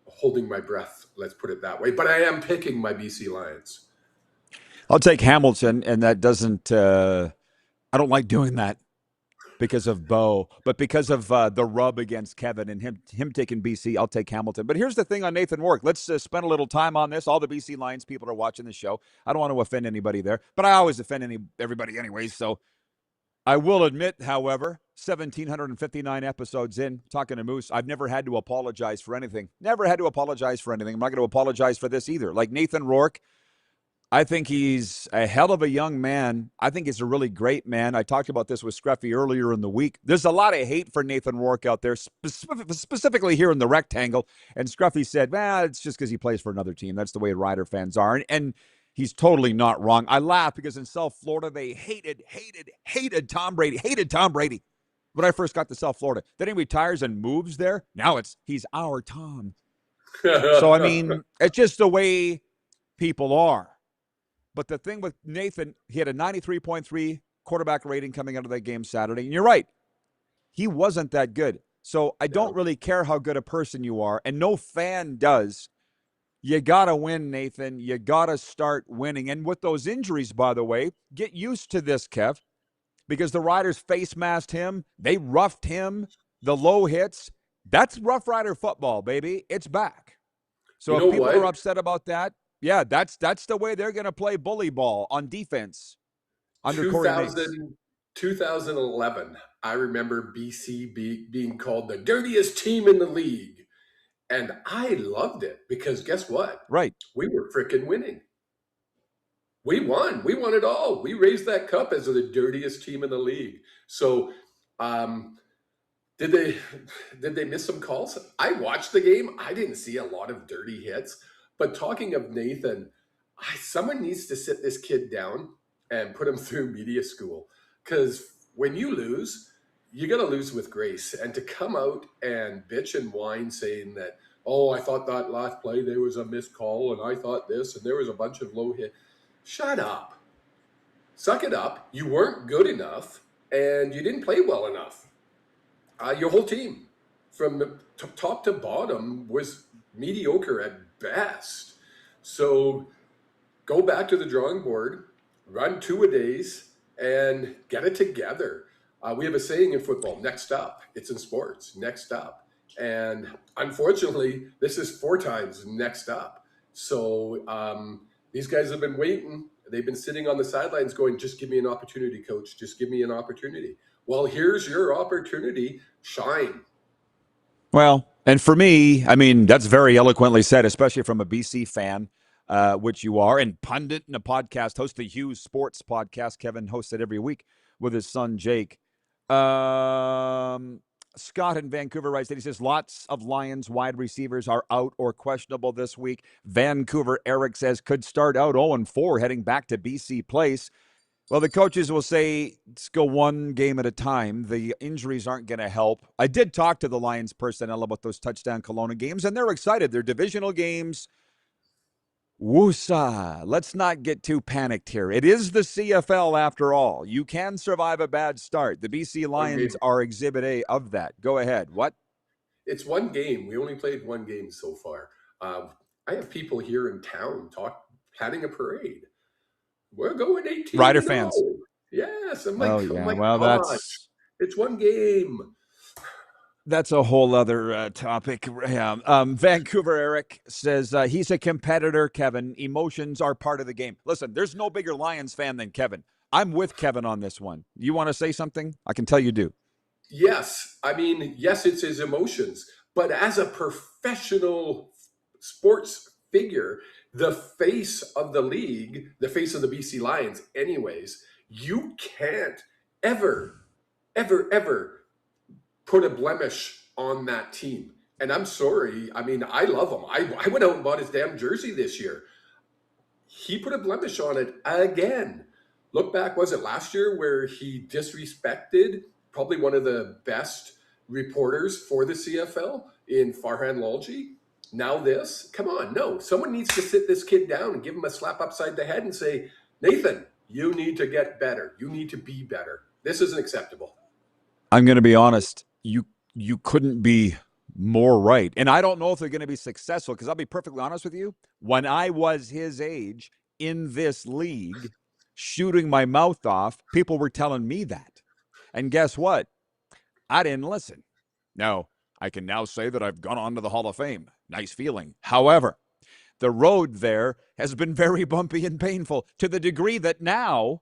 Speaker 4: holding my breath, let's put it that way. But I am picking my BC Lions.
Speaker 3: I'll take Hamilton, and that doesn't I don't like doing that because of Bo, but because of the rub against Kevin and him taking BC, I'll take Hamilton. But here's the thing on Nathan Rourke. Let's spend a little time on this. All the BC Lions people are watching the show. I don't want to offend anybody there, but I always offend everybody anyways. So I will admit, however, 1,759 episodes in, talking to Moose, I've never had to apologize for anything. Never had to apologize for anything. I'm not going to apologize for this either. Like Nathan Rourke, I think he's a hell of a young man. I think he's a really great man. I talked about this with Scruffy earlier in the week. There's a lot of hate for Nathan Rourke out there, specifically here in the rectangle. And Scruffy said, it's just because he plays for another team. That's the way Rider fans are. And he's totally not wrong. I laugh because in South Florida, they hated Tom Brady. Hated Tom Brady when I first got to South Florida. Then he retires and moves there. Now he's our Tom. So, I mean, it's just the way people are. But the thing with Nathan, he had a 93.3 quarterback rating coming out of that game Saturday. And you're right. He wasn't that good. So I don't really care how good a person you are. And no fan does. You got to win, Nathan. You got to start winning. And with those injuries, by the way, get used to this, Kev. Because the Riders face masked him. They roughed him. The low hits. That's Rough Rider football, baby. It's back. So if people are upset about that, yeah, that's the way they're going to play bully ball on defense under Corey Mace.
Speaker 4: 2011, I remember BC being called the dirtiest team in the league. And I loved it because guess what?
Speaker 3: Right.
Speaker 4: We were freaking winning. We won. We won it all. We raised that cup as the dirtiest team in the league. So did they miss some calls? I watched the game. I didn't see a lot of dirty hits. But talking of Nathan, someone needs to sit this kid down and put him through media school. Because when you lose, you got to lose with grace. And to come out and bitch and whine saying that, I thought that last play there was a missed call, and I thought this, and there was a bunch of low hit. Shut up. Suck it up. You weren't good enough, and you didn't play well enough. Your whole team, from top to bottom, was mediocre at best. So go back to the drawing board, run 2-a-days, and get it together. We have a saying in football, next up. It's in sports, next up. And unfortunately, this is 4 times next up. So these guys have been waiting. They've been sitting on the sidelines going, just give me an opportunity, coach. Just give me an opportunity. Well, here's your opportunity. Shine.
Speaker 3: Well, and for me, I mean, that's very eloquently said, especially from a BC fan, which you are, and pundit and a podcast host, the Hughes Sports podcast. Kevin hosts it every week with his son, Jake. Scott in Vancouver writes that he says lots of Lions wide receivers are out or questionable this week. Vancouver Eric says could start out 0-4 heading back to BC Place. Well, the coaches will say, let's go one game at a time. The injuries aren't going to help. I did talk to the Lions personnel about those touchdown Kelowna games, and they're excited. They're divisional games. Woosa. Let's not get too panicked here. It is the CFL after all. You can survive a bad start. The BC Lions are Exhibit A of that. Go ahead. What?
Speaker 4: It's one game. We only played one game so far. I have people here in town planning a parade. We're going 18.
Speaker 3: Rider fans.
Speaker 4: Yes. I'm like, it's one game.
Speaker 3: That's a whole other topic. Vancouver Eric says he's a competitor, Kevin. Emotions are part of the game. Listen, there's no bigger Lions fan than Kevin. I'm with Kevin on this one. You want to say something? I can tell you do.
Speaker 4: Yes. I mean, yes, it's his emotions. But as a professional sports figure, the face of the league, the face of the BC Lions anyways, you can't ever put a blemish on that team. And I'm sorry. I mean, I love him. I went out and bought his damn jersey this year. He put a blemish on it again. Look back, was it last year where he disrespected probably one of the best reporters for the CFL in Farhan Lalji? Now this? Come on, no. Someone needs to sit this kid down and give him a slap upside the head and say, Nathan, you need to get better. You need to be better. This isn't acceptable.
Speaker 3: I'm going to be honest. You couldn't be more right. And I don't know if they're going to be successful because I'll be perfectly honest with you. When I was his age in this league, shooting my mouth off, people were telling me that. And guess what? I didn't listen. Now, I can now say that I've gone on to the Hall of Fame. Nice feeling. However, the road there has been very bumpy and painful to the degree that now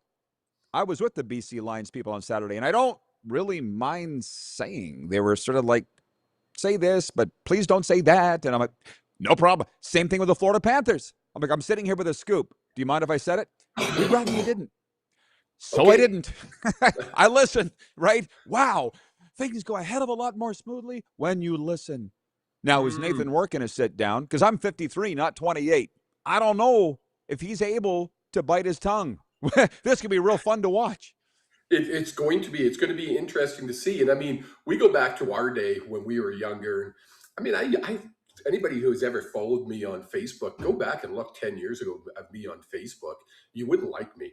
Speaker 3: I was with the BC Lions people on Saturday, and I don't really mind saying they were sort of like, say this, but please don't say that. And I'm like, no problem. Same thing with the Florida Panthers. I'm like, I'm sitting here with a scoop. Do you mind if I said it? We'd rather you didn't. So okay. I didn't. I listened, right? Wow. Things go a hell of a lot more smoothly when you listen. Now, is Nathan working a sit down? Because I'm 53, not 28. I don't know if he's able to bite his tongue. This could be real fun to watch.
Speaker 4: It's going to be interesting to see. And I mean, we go back to our day when we were younger. I mean, I anybody who's ever followed me on Facebook, go back and look 10 years ago at me on Facebook. You wouldn't like me.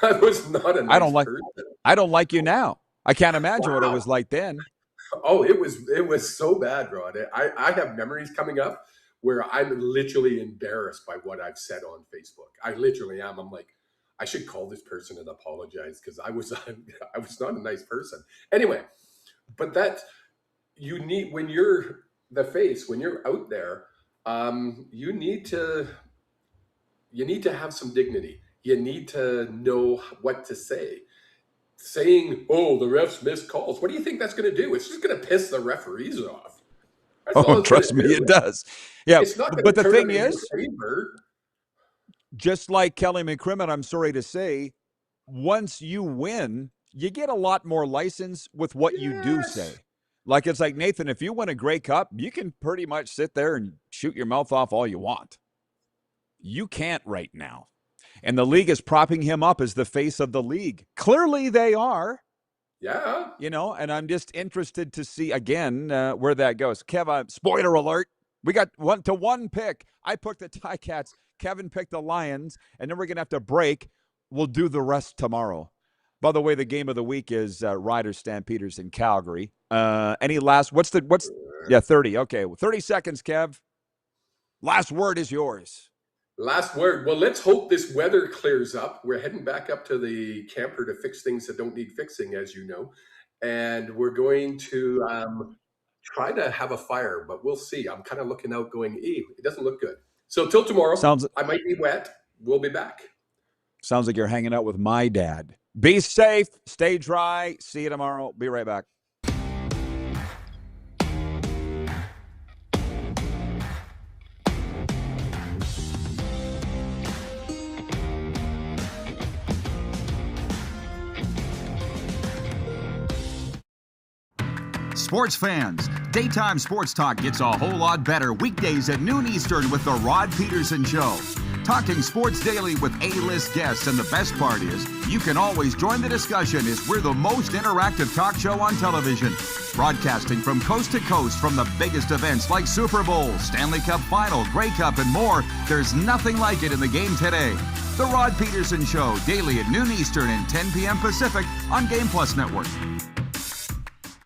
Speaker 4: I was not a nice person.
Speaker 3: I don't like you now. I can't imagine what it was like then.
Speaker 4: Oh, it was so bad, Rod. I have memories coming up where I'm literally embarrassed by what I've said on Facebook. I literally am. I'm like, I should call this person and apologize because I was not a nice person. Anyway, but that you need when you're the face, when you're out there, you need to have some dignity. You need to know what to say. Saying, "Oh, the refs missed calls." What do you think that's going to do? It's just going to piss the referees off.
Speaker 3: Trust me, it does. Yeah, but the thing is, just like Kelly McCrimmon, I'm sorry to say, once you win, you get a lot more license with what you do say. Like, it's like, Nathan, if you win a Grey Cup, you can pretty much sit there and shoot your mouth off all you want. You can't right now. And the league is propping him up as the face of the league. Clearly they are.
Speaker 4: Yeah.
Speaker 3: You know, and I'm just interested to see, again, where that goes. Kev, spoiler alert, we got 1-1 pick. I picked the Ticats. Kevin picked the Lions, and then we're going to have to break. We'll do the rest tomorrow. By the way, the game of the week is Riders Stampeders in Calgary. Any last? What's 30. Okay, well, 30 seconds, Kev. Last word is yours.
Speaker 4: Last word. Well, let's hope this weather clears up. We're heading back up to the camper to fix things that don't need fixing, as you know. And we're going to try to have a fire, but we'll see. I'm kind of looking out going, it doesn't look good. So till tomorrow, I might be wet. We'll be back.
Speaker 3: Sounds like you're hanging out with my dad. Be safe. Stay dry. See you tomorrow. Be right back.
Speaker 14: Sports fans, daytime sports talk gets a whole lot better weekdays at noon Eastern with The Rod Pedersen Show. Talking sports daily with A-list guests, and the best part is, you can always join the discussion as we're the most interactive talk show on television. Broadcasting from coast to coast from the biggest events like Super Bowl, Stanley Cup Final, Grey Cup, and more, there's nothing like it in the game today. The Rod Pedersen Show, daily at noon Eastern and 10 p.m. Pacific on Game Plus Network.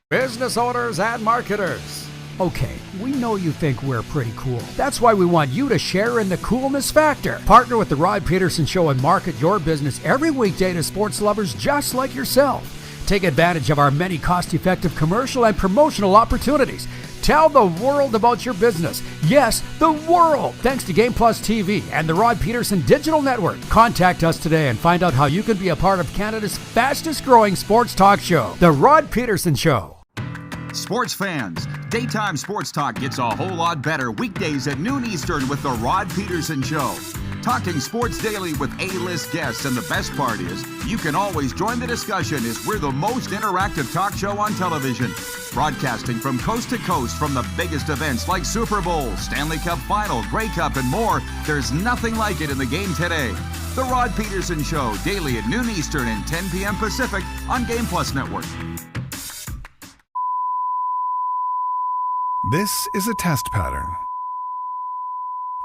Speaker 8: Business owners and marketers. Okay, we know you think we're pretty cool. That's why we want you to share in the coolness factor. Partner with the Rod Pedersen Show and market your business every weekday to sports lovers just like yourself. Take advantage of our many cost-effective commercial and promotional opportunities. Tell the world about your business. Yes, the world. Thanks to Game Plus TV and the Rod Pedersen Digital Network. Contact us today and find out how you can be a part of Canada's fastest growing sports talk show, The Rod Pedersen Show.
Speaker 14: Sports fans, daytime sports talk gets a whole lot better weekdays at noon Eastern with The Rod Pedersen Show. Talking sports daily with A-list guests, and the best part is, you can always join the discussion as we're the most interactive talk show on television. Broadcasting from coast to coast from the biggest events like Super Bowl, Stanley Cup Final, Grey Cup, and more, there's nothing like it in the game today. The Rod Pedersen Show, daily at noon Eastern and 10 p.m. Pacific on Game Plus Network.
Speaker 13: This is a test pattern.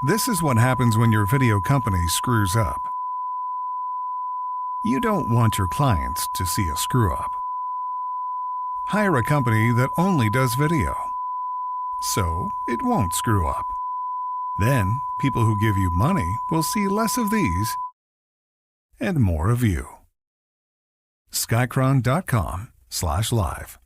Speaker 13: This is what happens when your video company screws up. You don't want your clients to see a screw-up. Hire a company that only does video, so it won't screw up. Then, people who give you money will see less of these and more of you. Skycron.com/live.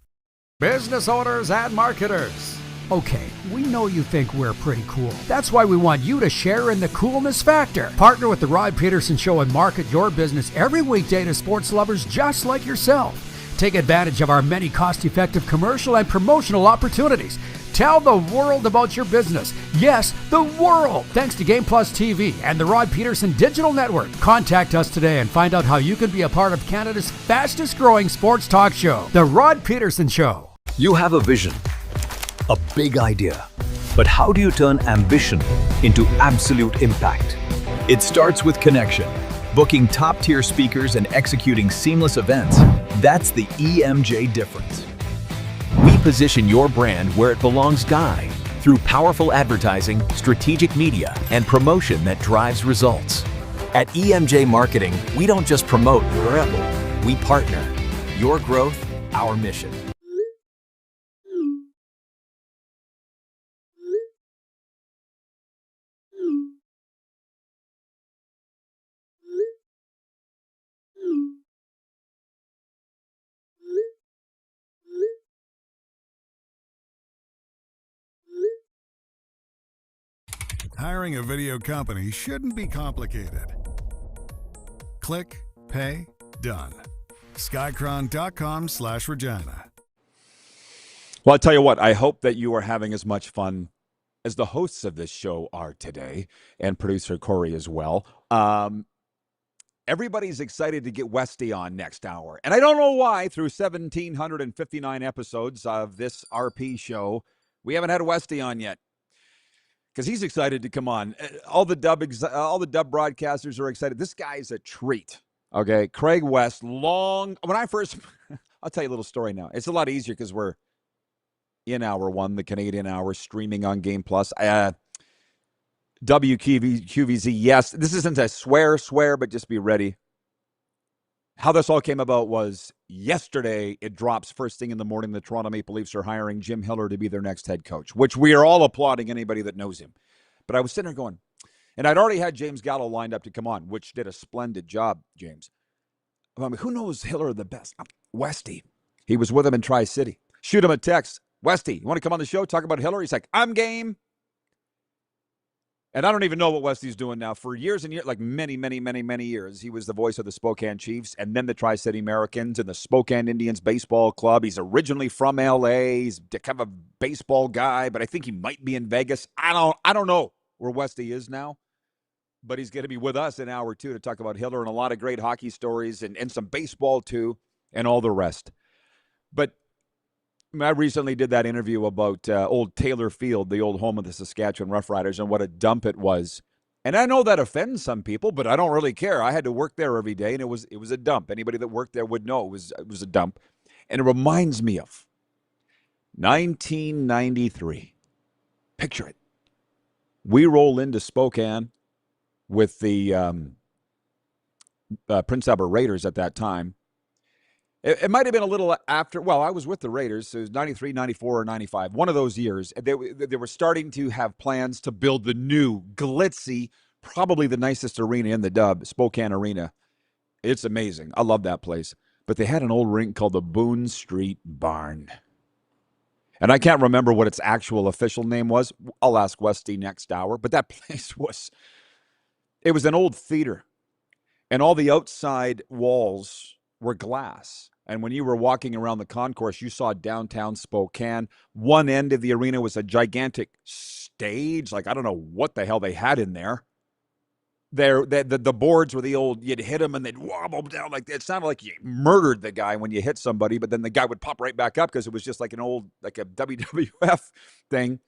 Speaker 8: Business owners and marketers. Okay, we know you think we're pretty cool. That's why we want you to share in the coolness factor. Partner with the Rod Pedersen Show and market your business every weekday to sports lovers just like yourself. Take advantage of our many cost-effective commercial and promotional opportunities. Tell the world about your business. Yes, the world. Thanks to Game Plus TV and the Rod Pedersen Digital Network. Contact us today and find out how you can be a part of Canada's fastest growing sports talk show, The Rod Pedersen Show.
Speaker 15: You have a vision, a big idea. But how do you turn ambition into absolute impact? It starts with connection. Booking top-tier speakers and executing seamless events. That's the EMJ difference. We position your brand where it belongs, Guy, through powerful advertising, strategic media, and promotion that drives results. At EMJ Marketing, we don't just promote your rebel, we partner. Your growth, our mission.
Speaker 13: Hiring a video company shouldn't be complicated. Click, pay, done. Skycron.com/Regina.
Speaker 3: Well, I'll tell you what, I hope that you are having as much fun as the hosts of this show are today, and producer Corey as well. Everybody's excited to get Westy on next hour. And I don't know why, through 1,759 episodes of this RP show, we haven't had Westy on yet. Because he's excited to come on. All the dub broadcasters are excited. This guy is a treat. Okay, Craig West, when I first, I'll tell you a little story now. It's a lot easier because we're in hour one, the Canadian hour, streaming on Game Plus. WQVZ, yes. This isn't a swear, but just be ready. How this all came about was yesterday. It drops first thing in the morning. The Toronto Maple Leafs are hiring Jim Hiller to be their next head coach, which we are all applauding anybody that knows him. But I was sitting there going, and I'd already had James Gallo lined up to come on, which did a splendid job, James. I mean, who knows Hiller the best? Westy. He was with him in Tri-City. Shoot him a text. Westy, you want to come on the show, talk about Hiller? He's like, I'm game. And I don't even know what Westy's doing now. For years and years, like many, many, many, many years, he was the voice of the Spokane Chiefs and then the Tri-City Americans and the Spokane Indians Baseball Club. He's originally from L.A. He's kind of a baseball guy, but I think he might be in Vegas. I don't know where Westy is now, but he's going to be with us in hour 2 to talk about Hiller and a lot of great hockey stories and some baseball too and all the rest. But I recently did that interview about old Taylor Field, the old home of the Saskatchewan Roughriders, and what a dump it was. And I know that offends some people, but I don't really care. I had to work there every day, and it was a dump. Anybody that worked there would know it was a dump. And it reminds me of 1993. Picture it. We roll into Spokane with the Prince Albert Raiders at that time. It might have been a little after. Well, I was with the Raiders, so it was 93, 94, or 95. One of those years. They were starting to have plans to build the new, glitzy, probably the nicest arena in the Dub, Spokane Arena. It's amazing. I love that place. But they had an old rink called the Boone Street Barn. And I can't remember what its actual official name was. I'll ask Westy next hour. But that place it was an old theater. And all the outside walls were glass. And when you were walking around the concourse, you saw downtown Spokane. One end of the arena was a gigantic stage. Like, I don't know what the hell they had in there. The boards were the old, you'd hit them and they'd wobble down. Like, it sounded like you murdered the guy when you hit somebody, but then the guy would pop right back up because it was just like an old, like a WWF thing.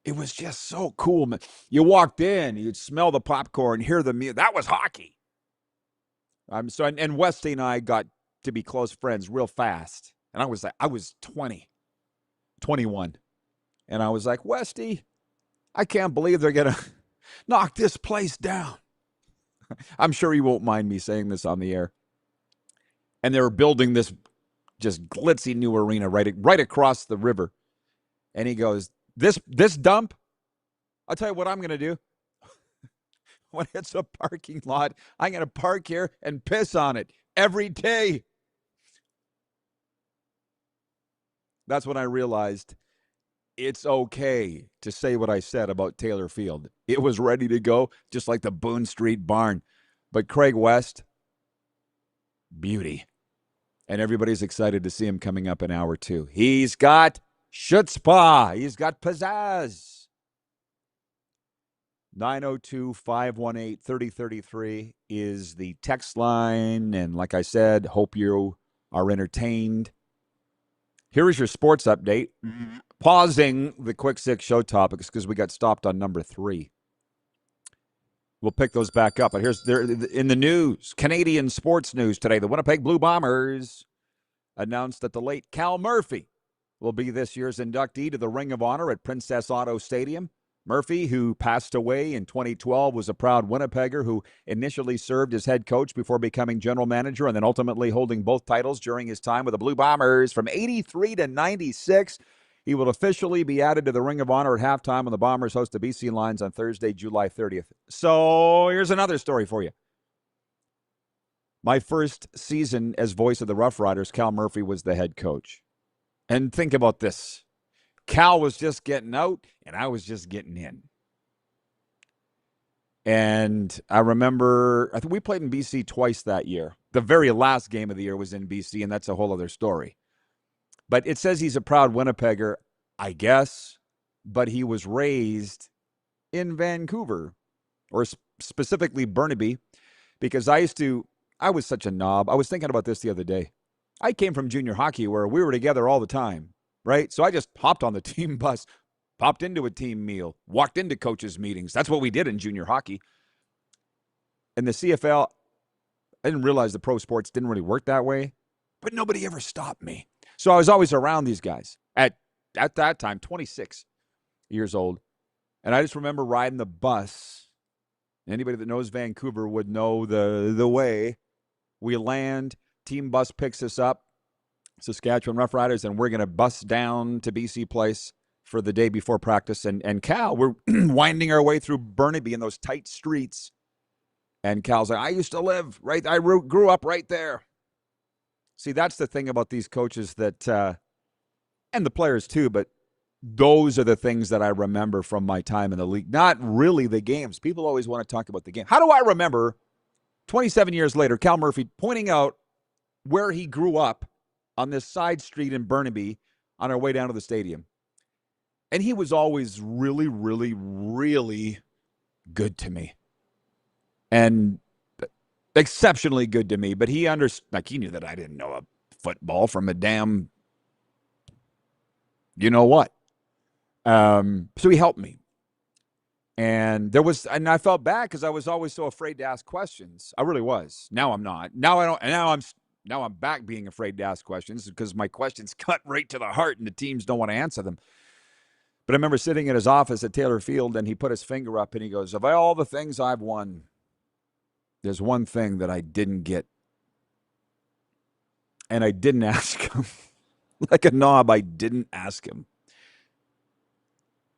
Speaker 3: It was just so cool, man. You walked in, you'd smell the popcorn, hear the music. That was hockey. And Westy and I got to be close friends real fast. And I was 20, 21. And I was like, Westy, I can't believe they're going to knock this place down. I'm sure he won't mind me saying this on the air. And they were building this just glitzy new arena right across the river. And he goes, this dump, I'll tell you what I'm going to do. When it's a parking lot, I'm going to park here and piss on it every day. That's when I realized it's okay to say what I said about Taylor Field. It was ready to go, just like the Boone Street Barn. But Craig West, beauty. And everybody's excited to see him coming up in hour 2. He's got chutzpah. He's got pizzazz. 902-518-3033 is the text line. And like I said, hope you are entertained. Here is your sports update. Pausing the quick 6 show topics because we got stopped on number 3. We'll pick those back up. But here's in the news, Canadian sports news today. The Winnipeg Blue Bombers announced that the late Cal Murphy will be this year's inductee to the Ring of Honor at Princess Auto Stadium. Murphy, who passed away in 2012, was a proud Winnipegger who initially served as head coach before becoming general manager and then ultimately holding both titles during his time with the Blue Bombers from 83 to 96. He will officially be added to the Ring of Honor at halftime when the Bombers host the BC Lions on Thursday, July 30th. So here's another story for you. My first season as voice of the Rough Riders, Cal Murphy was the head coach. And think about this. Cal was just getting out, and I was just getting in. And I remember, I think we played in BC twice that year. The very last game of the year was in BC, and that's a whole other story. But it says he's a proud Winnipegger, I guess, but he was raised in Vancouver, or specifically Burnaby, because I was such a knob. I was thinking about this the other day. I came from junior hockey where we were together all the time. Right? So I just hopped on the team bus, popped into a team meal, walked into coaches' meetings. That's what we did in junior hockey. And the CFL, I didn't realize the pro sports didn't really work that way, but nobody ever stopped me. So I was always around these guys. At that time, 26 years old. And I just remember riding the bus. Anybody that knows Vancouver would know the way. We land, team bus picks us up, Saskatchewan Roughriders, and we're going to bus down to BC Place for the day before practice. And Cal, we're winding our way through Burnaby in those tight streets. And Cal's like, I used to live right, I grew up right there. See, that's the thing about these coaches that, and the players too, but those are the things that I remember from my time in the league. Not really the games. People always want to talk about the game. How do I remember 27 years later, Cal Murphy pointing out where he grew up on this side street in Burnaby on our way down to the stadium? And he was always really, really, really good to me. And exceptionally good to me. But he he knew that I didn't know a football from a damn you know what. So he helped me. And I felt bad because I was always so afraid to ask questions. I really was. Now I'm not. Now I don't. And now I'm back being afraid to ask questions because my questions cut right to the heart and the teams don't want to answer them. But I remember sitting in his office at Taylor Field and he put his finger up and he goes, of all the things I've won, there's one thing that I didn't get. And I didn't ask him. Like a knob, I didn't ask him.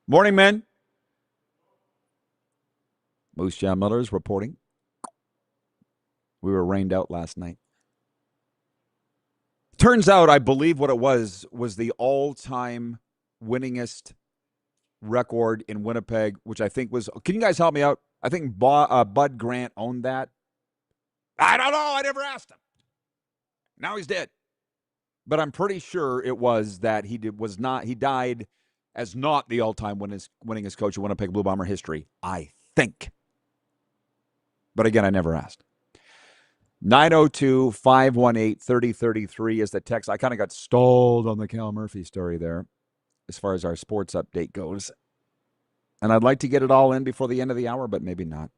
Speaker 3: Morning, men. Moose Jaw Miller's reporting. We were rained out last night. Turns out, I believe what it was the all-time winningest record in Winnipeg, which I think was, can you guys help me out? I think Bud Grant owned that. I don't know. I never asked him. Now he's dead. But I'm pretty sure it was that he died as not the all-time winningest coach of Winnipeg Blue Bomber history, I think. But again, I never asked. 902-518-3033 is the text. I kind of got stalled on the Cal Murphy story there as far as our sports update goes. And I'd like to get it all in before the end of the hour, but maybe not.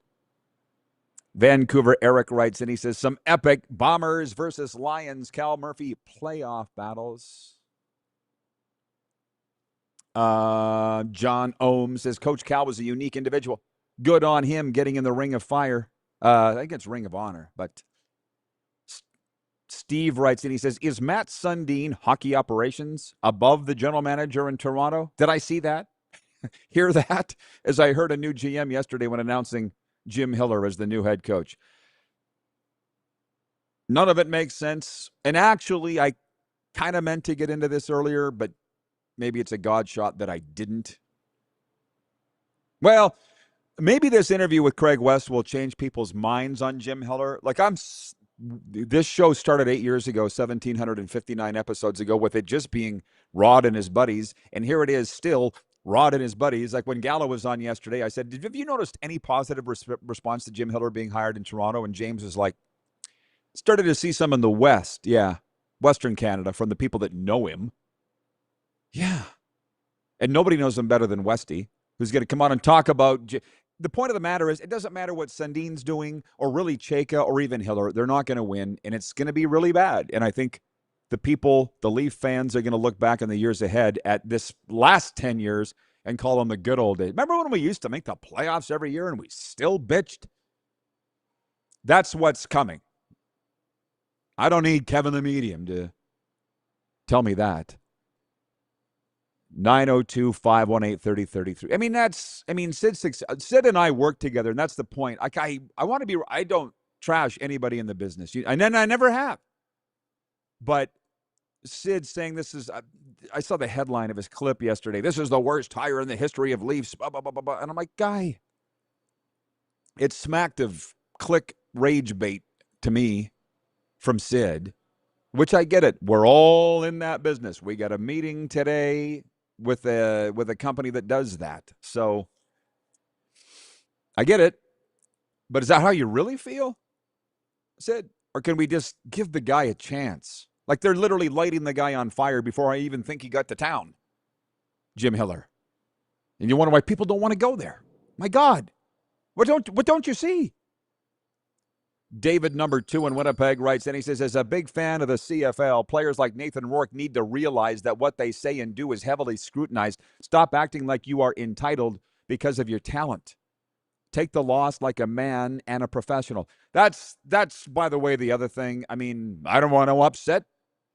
Speaker 3: Vancouver Eric writes in, he says, some epic Bombers versus Lions Cal Murphy playoff battles. John Ohm says, Coach Cal was a unique individual. Good on him getting in the Ring of Fire. I think it's Ring of Honor, but Steve writes in, he says, is Matt Sundin hockey operations above the general manager in Toronto? Did I see that? Hear that? As I heard a new GM yesterday when announcing Jim Hiller as the new head coach. None of it makes sense. And actually, I kind of meant to get into this earlier, but maybe it's a God shot that I didn't. Well, maybe this interview with Craig West will change people's minds on Jim Hiller. Like this show started 8 years ago, 1,759 episodes ago, with it just being Rod and his buddies. And here it is still Rod and his buddies. Like when Gallo was on yesterday, I said, have you noticed any positive response to Jim Hiller being hired in Toronto? And James was like, started to see some in the West. Yeah. Western Canada from the people that know him. Yeah. And nobody knows him better than Westy, who's going to come on and talk about. The point of the matter is, it doesn't matter what Sundin's doing or really Chayka or even Hiller. They're not going to win, and it's going to be really bad. And I think the Leaf fans are going to look back in the years ahead at this last 10 years and call them the good old days. Remember when we used to make the playoffs every year and we still bitched? That's what's coming. I don't need Kevin the Medium to tell me that. 902-518-3033. Sid and I work together, and that's the point. I want to be, I don't trash anybody in the business. And then I never have. But Sid saying this is, I saw the headline of his clip yesterday. This is the worst hire in the history of Leafs. Blah, blah, blah, blah, blah. And I'm like, guy, it smacked of click rage bait to me from Sid, which I get it. We're all in that business. We got a meeting today with a company that does that. So I get it. But is that how you really feel, Sid? Or can we just give the guy a chance? Like they're literally lighting the guy on fire before I even think he got to town. Jim Hiller. And you wonder why people don't want to go there. My God. What don't you see? David, number 2 in Winnipeg, writes, and he says, as a big fan of the CFL, players like Nathan Rourke need to realize that what they say and do is heavily scrutinized. Stop acting like you are entitled because of your talent. take the loss like a man and a professional. That's by the way, the other thing. I mean, I don't want to upset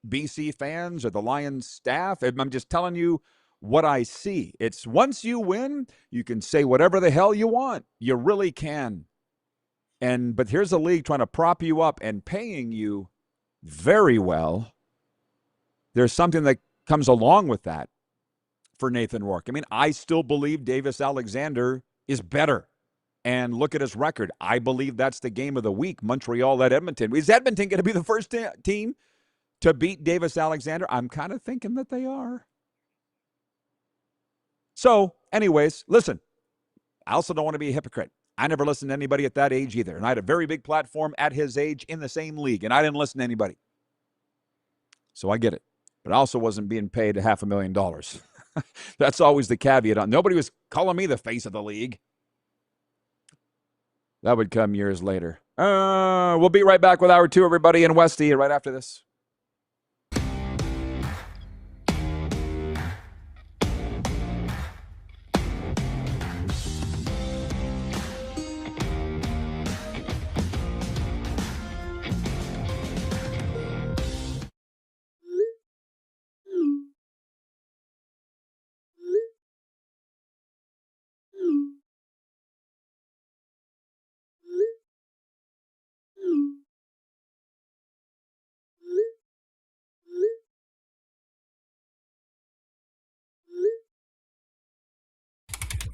Speaker 3: BC fans or the Lions staff. I'm just telling you what I see. It's once you win, you can say whatever the hell you want. You really can. But here's a league trying to prop you up and paying you very well. There's something that comes along with that for Nathan Rourke. I mean, I still believe Davis Alexander is better. And look at his record. I believe that's the game of the week, Montreal at Edmonton. Is Edmonton going to be the first team to beat Davis Alexander? I'm kind of thinking that they are. So, anyways, listen, I also don't want to be a hypocrite. I never listened to anybody at that age either. And I had a very big platform at his age in the same league, and I didn't listen to anybody. So I get it. But I also wasn't being paid $500,000. That's always the caveat. Nobody was calling me the face of the league. That would come years later. We'll be right back with Hour 2, everybody, in Westy right after this.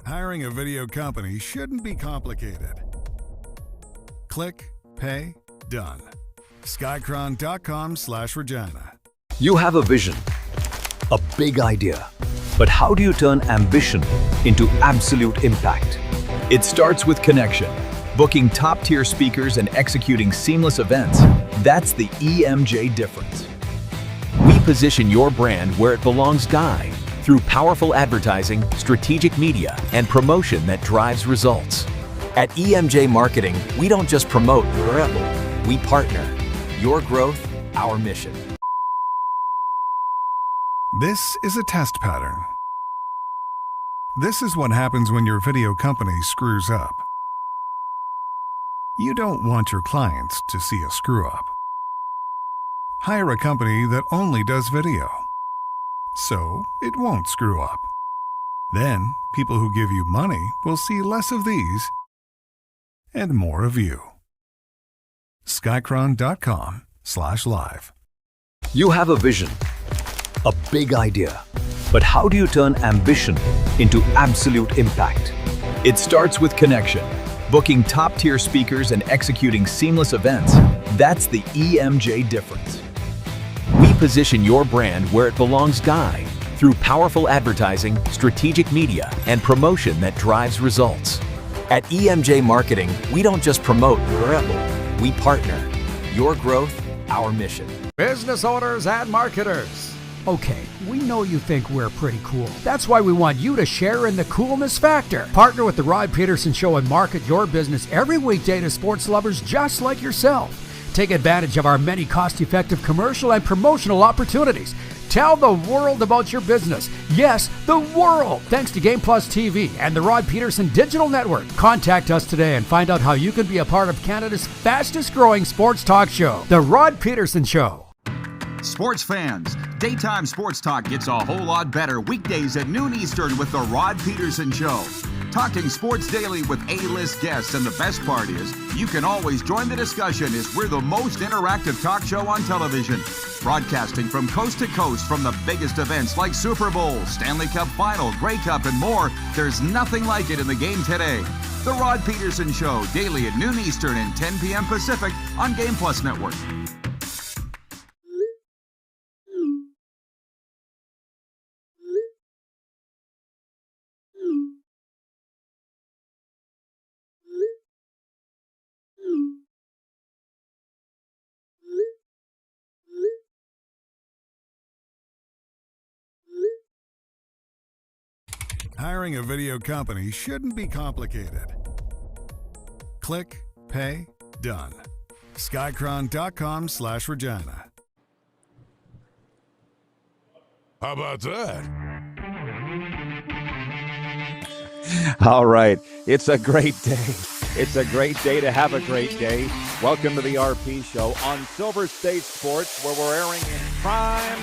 Speaker 13: Hiring a video company shouldn't be complicated. Click, pay, done. Skycron.com/Regina.
Speaker 15: You have a vision, a big idea. But how do you turn ambition into absolute impact? It starts with connection. Booking top-tier speakers and executing seamless events. That's the EMJ difference. We position your brand where it belongs, Guy, through powerful advertising, strategic media, and promotion that drives results. At EMJ Marketing, we don't just promote, we partner. Your growth, our mission.
Speaker 13: This is a test pattern. This is what happens when your video company screws up. You don't want your clients to see a screw-up. Hire a company that only does video, so it won't screw up. Then, people who give you money will see less of these and more of you. Skycron.com/live.
Speaker 15: You have a vision, a big idea. But how do you turn ambition into absolute impact? It starts with connection. Booking top-tier speakers and executing seamless events. That's the EMJ difference. We position your brand where it belongs, Guy, through powerful advertising, strategic media, and promotion that drives results. At EMJ Marketing, we don't just promote, we partner. Your growth, our mission.
Speaker 8: Business owners and marketers. Okay, we know you think we're pretty cool. That's why we want you to share in the coolness factor. Partner with the Rod Pedersen Show and market your business every weekday to sports lovers just like yourself. Take advantage of our many cost-effective commercial and promotional opportunities. Tell the world about your business. Yes, the world. Thanks to Game Plus TV and the Rod Pedersen Digital Network. Contact us today and find out how you can be a part of Canada's fastest-growing sports talk show, The Rod Pedersen Show.
Speaker 14: Sports fans, daytime sports talk gets a whole lot better weekdays at noon Eastern with The Rod Pedersen Show. Talking sports daily with A-list guests, and the best part is, you can always join the discussion as we're the most interactive talk show on television. Broadcasting from coast to coast from the biggest events like Super Bowl, Stanley Cup Final, Grey Cup, and more. There's nothing like it in the game today. The Rod Pedersen Show, daily at noon Eastern and 10 p.m. Pacific on Game Plus Network.
Speaker 13: Hiring a video company shouldn't be complicated. Click, pay, done. Skycron.com/Regina.
Speaker 11: How about that?
Speaker 3: All right. It's a great day. It's a great day to have a great day. Welcome to the RP Show on Silver State Sports, where we're airing in prime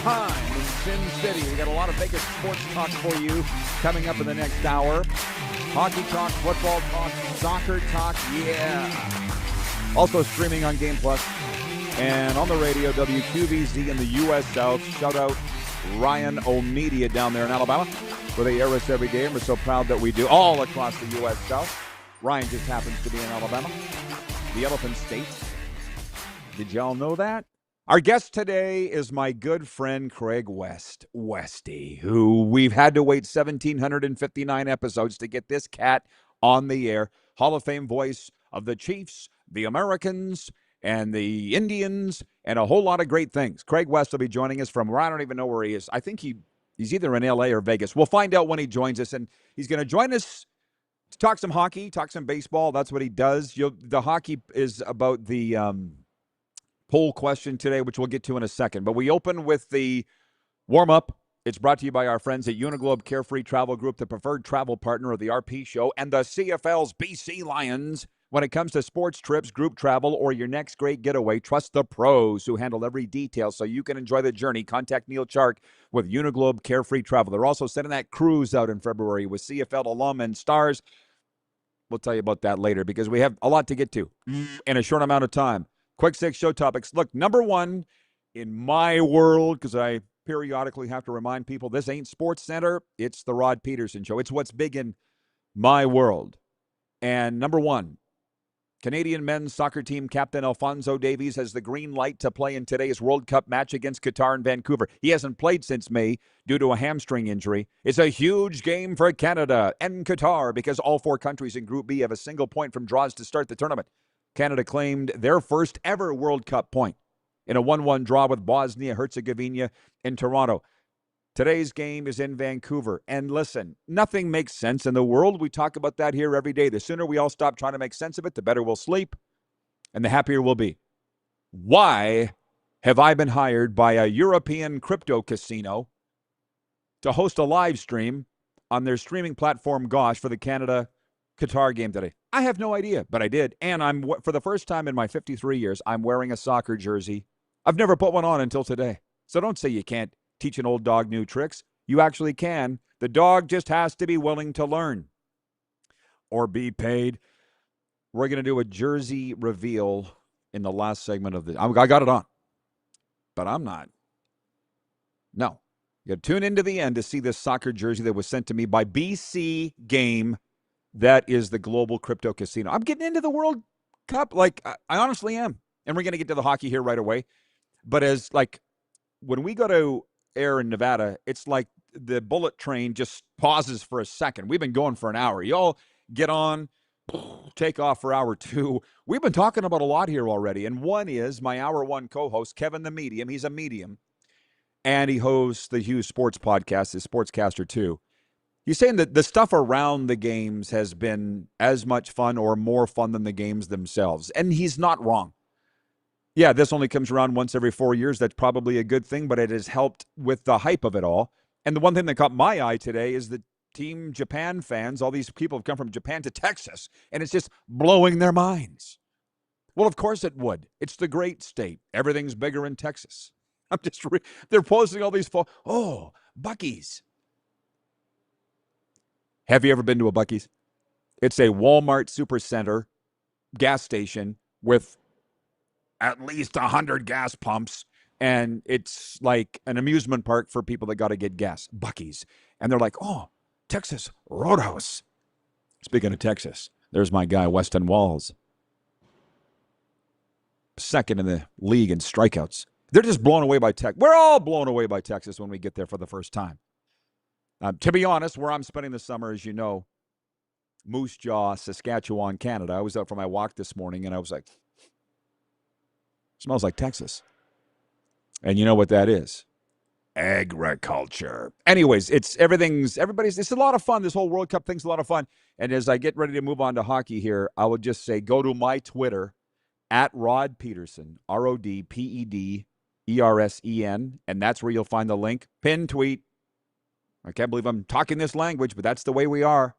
Speaker 3: time in Sin City. We got a lot of Vegas sports talk for you coming up in the next hour. Hockey talk, football talk, soccer talk, yeah. Also streaming on Game Plus and on the radio, WQVZ in the U.S. South. Shout out Ryan O'Media down there in Alabama, where they air us every game. We're so proud that we do all across the U.S. South. Ryan just happens to be in Alabama, the Elephant State. Did y'all know that? Our guest today is my good friend Craig Westy, who we've had to wait 1,759 episodes to get this cat on the air. Hall of Fame voice of the Chiefs, the Americans, and the Indians, and a whole lot of great things. Craig West will be joining us from where I don't even know where he is. I think he's either in L.A. or Vegas. We'll find out when he joins us, and he's going to join us to talk some hockey, talk some baseball. That's what he does. The hockey is about the poll question today, which we'll get to in a second. But we open with the warm-up. It's brought to you by our friends at Uniglobe Carefree Travel Group, the preferred travel partner of the RP Show, and the CFL's BC Lions. When it comes to sports trips, group travel, or your next great getaway, trust the pros who handle every detail so you can enjoy the journey. Contact Neil Chark with Uniglobe Carefree Travel. They're also sending that cruise out in February with CFL alum and stars. We'll tell you about that later because we have a lot to get to in a short amount of time. Quick 6 show topics. Look, number one in my world, because I periodically have to remind people this ain't Sports Center, it's the Rod Pedersen Show. It's what's big in my world. And number one, Canadian men's soccer team captain Alphonso Davies has the green light to play in today's World Cup match against Qatar and Vancouver. He hasn't played since May due to a hamstring injury. It's a huge game for Canada and Qatar because all 4 countries in Group B have a single point from draws to start the tournament. Canada claimed their first ever World Cup point in a 1-1 draw with Bosnia-Herzegovina in Toronto. Today's game is in Vancouver. And listen, nothing makes sense in the world. We talk about that here every day. The sooner we all stop trying to make sense of it, the better we'll sleep and the happier we'll be. Why have I been hired by a European crypto casino to host a live stream on their streaming platform, Gosh, for the Canada-Qatar game today? I have no idea, but I did. And for the first time in my 53 years, I'm wearing a soccer jersey. I've never put one on until today. So don't say you can't teach an old dog new tricks. You actually can. The dog just has to be willing to learn or be paid. We're going to do a jersey reveal in the last segment of the. I got it on, but I'm not. No. You got to tune into the end to see this soccer jersey that was sent to me by BC Game. That is the global crypto casino. I'm getting into the World Cup. Like, I honestly am. And we're going to get to the hockey here right away. But as, like, when we go to air in Nevada, it's like the bullet train just pauses for a second. We've been going for an hour. Y'all get on, take off for hour 2. We've been talking about a lot here already. And one is my hour 1 co-host, Kevin the Medium. He's a medium. And he hosts the Hughes Sports Podcast, his sportscaster too. He's saying that the stuff around the games has been as much fun or more fun than the games themselves. And he's not wrong. Yeah, this only comes around once every 4 years. That's probably a good thing, but it has helped with the hype of it all. And the one thing that caught my eye today is the Team Japan fans. All these people have come from Japan to Texas, and it's just blowing their minds. Well, of course it would. It's the great state. Everything's bigger in Texas. They're posting all these Buc-ee's. Have you ever been to a Buc-ee's? It's a Walmart supercenter gas station with at least 100 gas pumps, and it's like an amusement park for people that got to get gas. Buc-ee's. And they're like, Texas Roadhouse. Speaking of Texas, there's my guy, Weston Walls. Second in the league in strikeouts. They're just blown away by Texas. We're all blown away by Texas when we get there for the first time. To be honest, where I'm spending the summer, as you know, Moose Jaw, Saskatchewan, Canada. I was out for my walk this morning, and I was like, smells like Texas. And you know what that is? Agriculture. Anyways, it's a lot of fun. This whole World Cup thing's a lot of fun. And as I get ready to move on to hockey here, I would just say go to my Twitter, at Rod Pedersen, RODPEDERSEN, and that's where you'll find the link. Pin tweet. I can't believe I'm talking this language, but that's the way we are.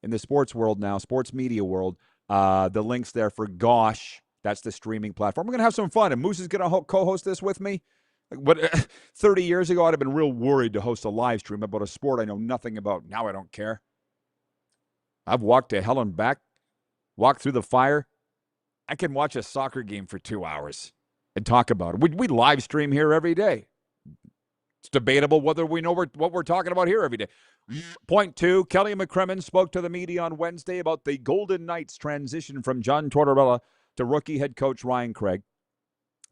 Speaker 3: in the sports world now, sports media world. The link's there for Gosh. That's the streaming platform. We're going to have some fun, and Moose is going to co-host this with me. What 30 years ago, I'd have been real worried to host a live stream about a sport I know nothing about. Now I don't care. I've walked to hell and back, walked through the fire. I can watch a soccer game for 2 hours and talk about it. We live stream here every day. It's debatable whether we know what we're talking about here every day. Point two, Kelly McCrimmon spoke to the media on Wednesday about the Golden Knights' transition from John Tortorella to rookie head coach Ryan Craig,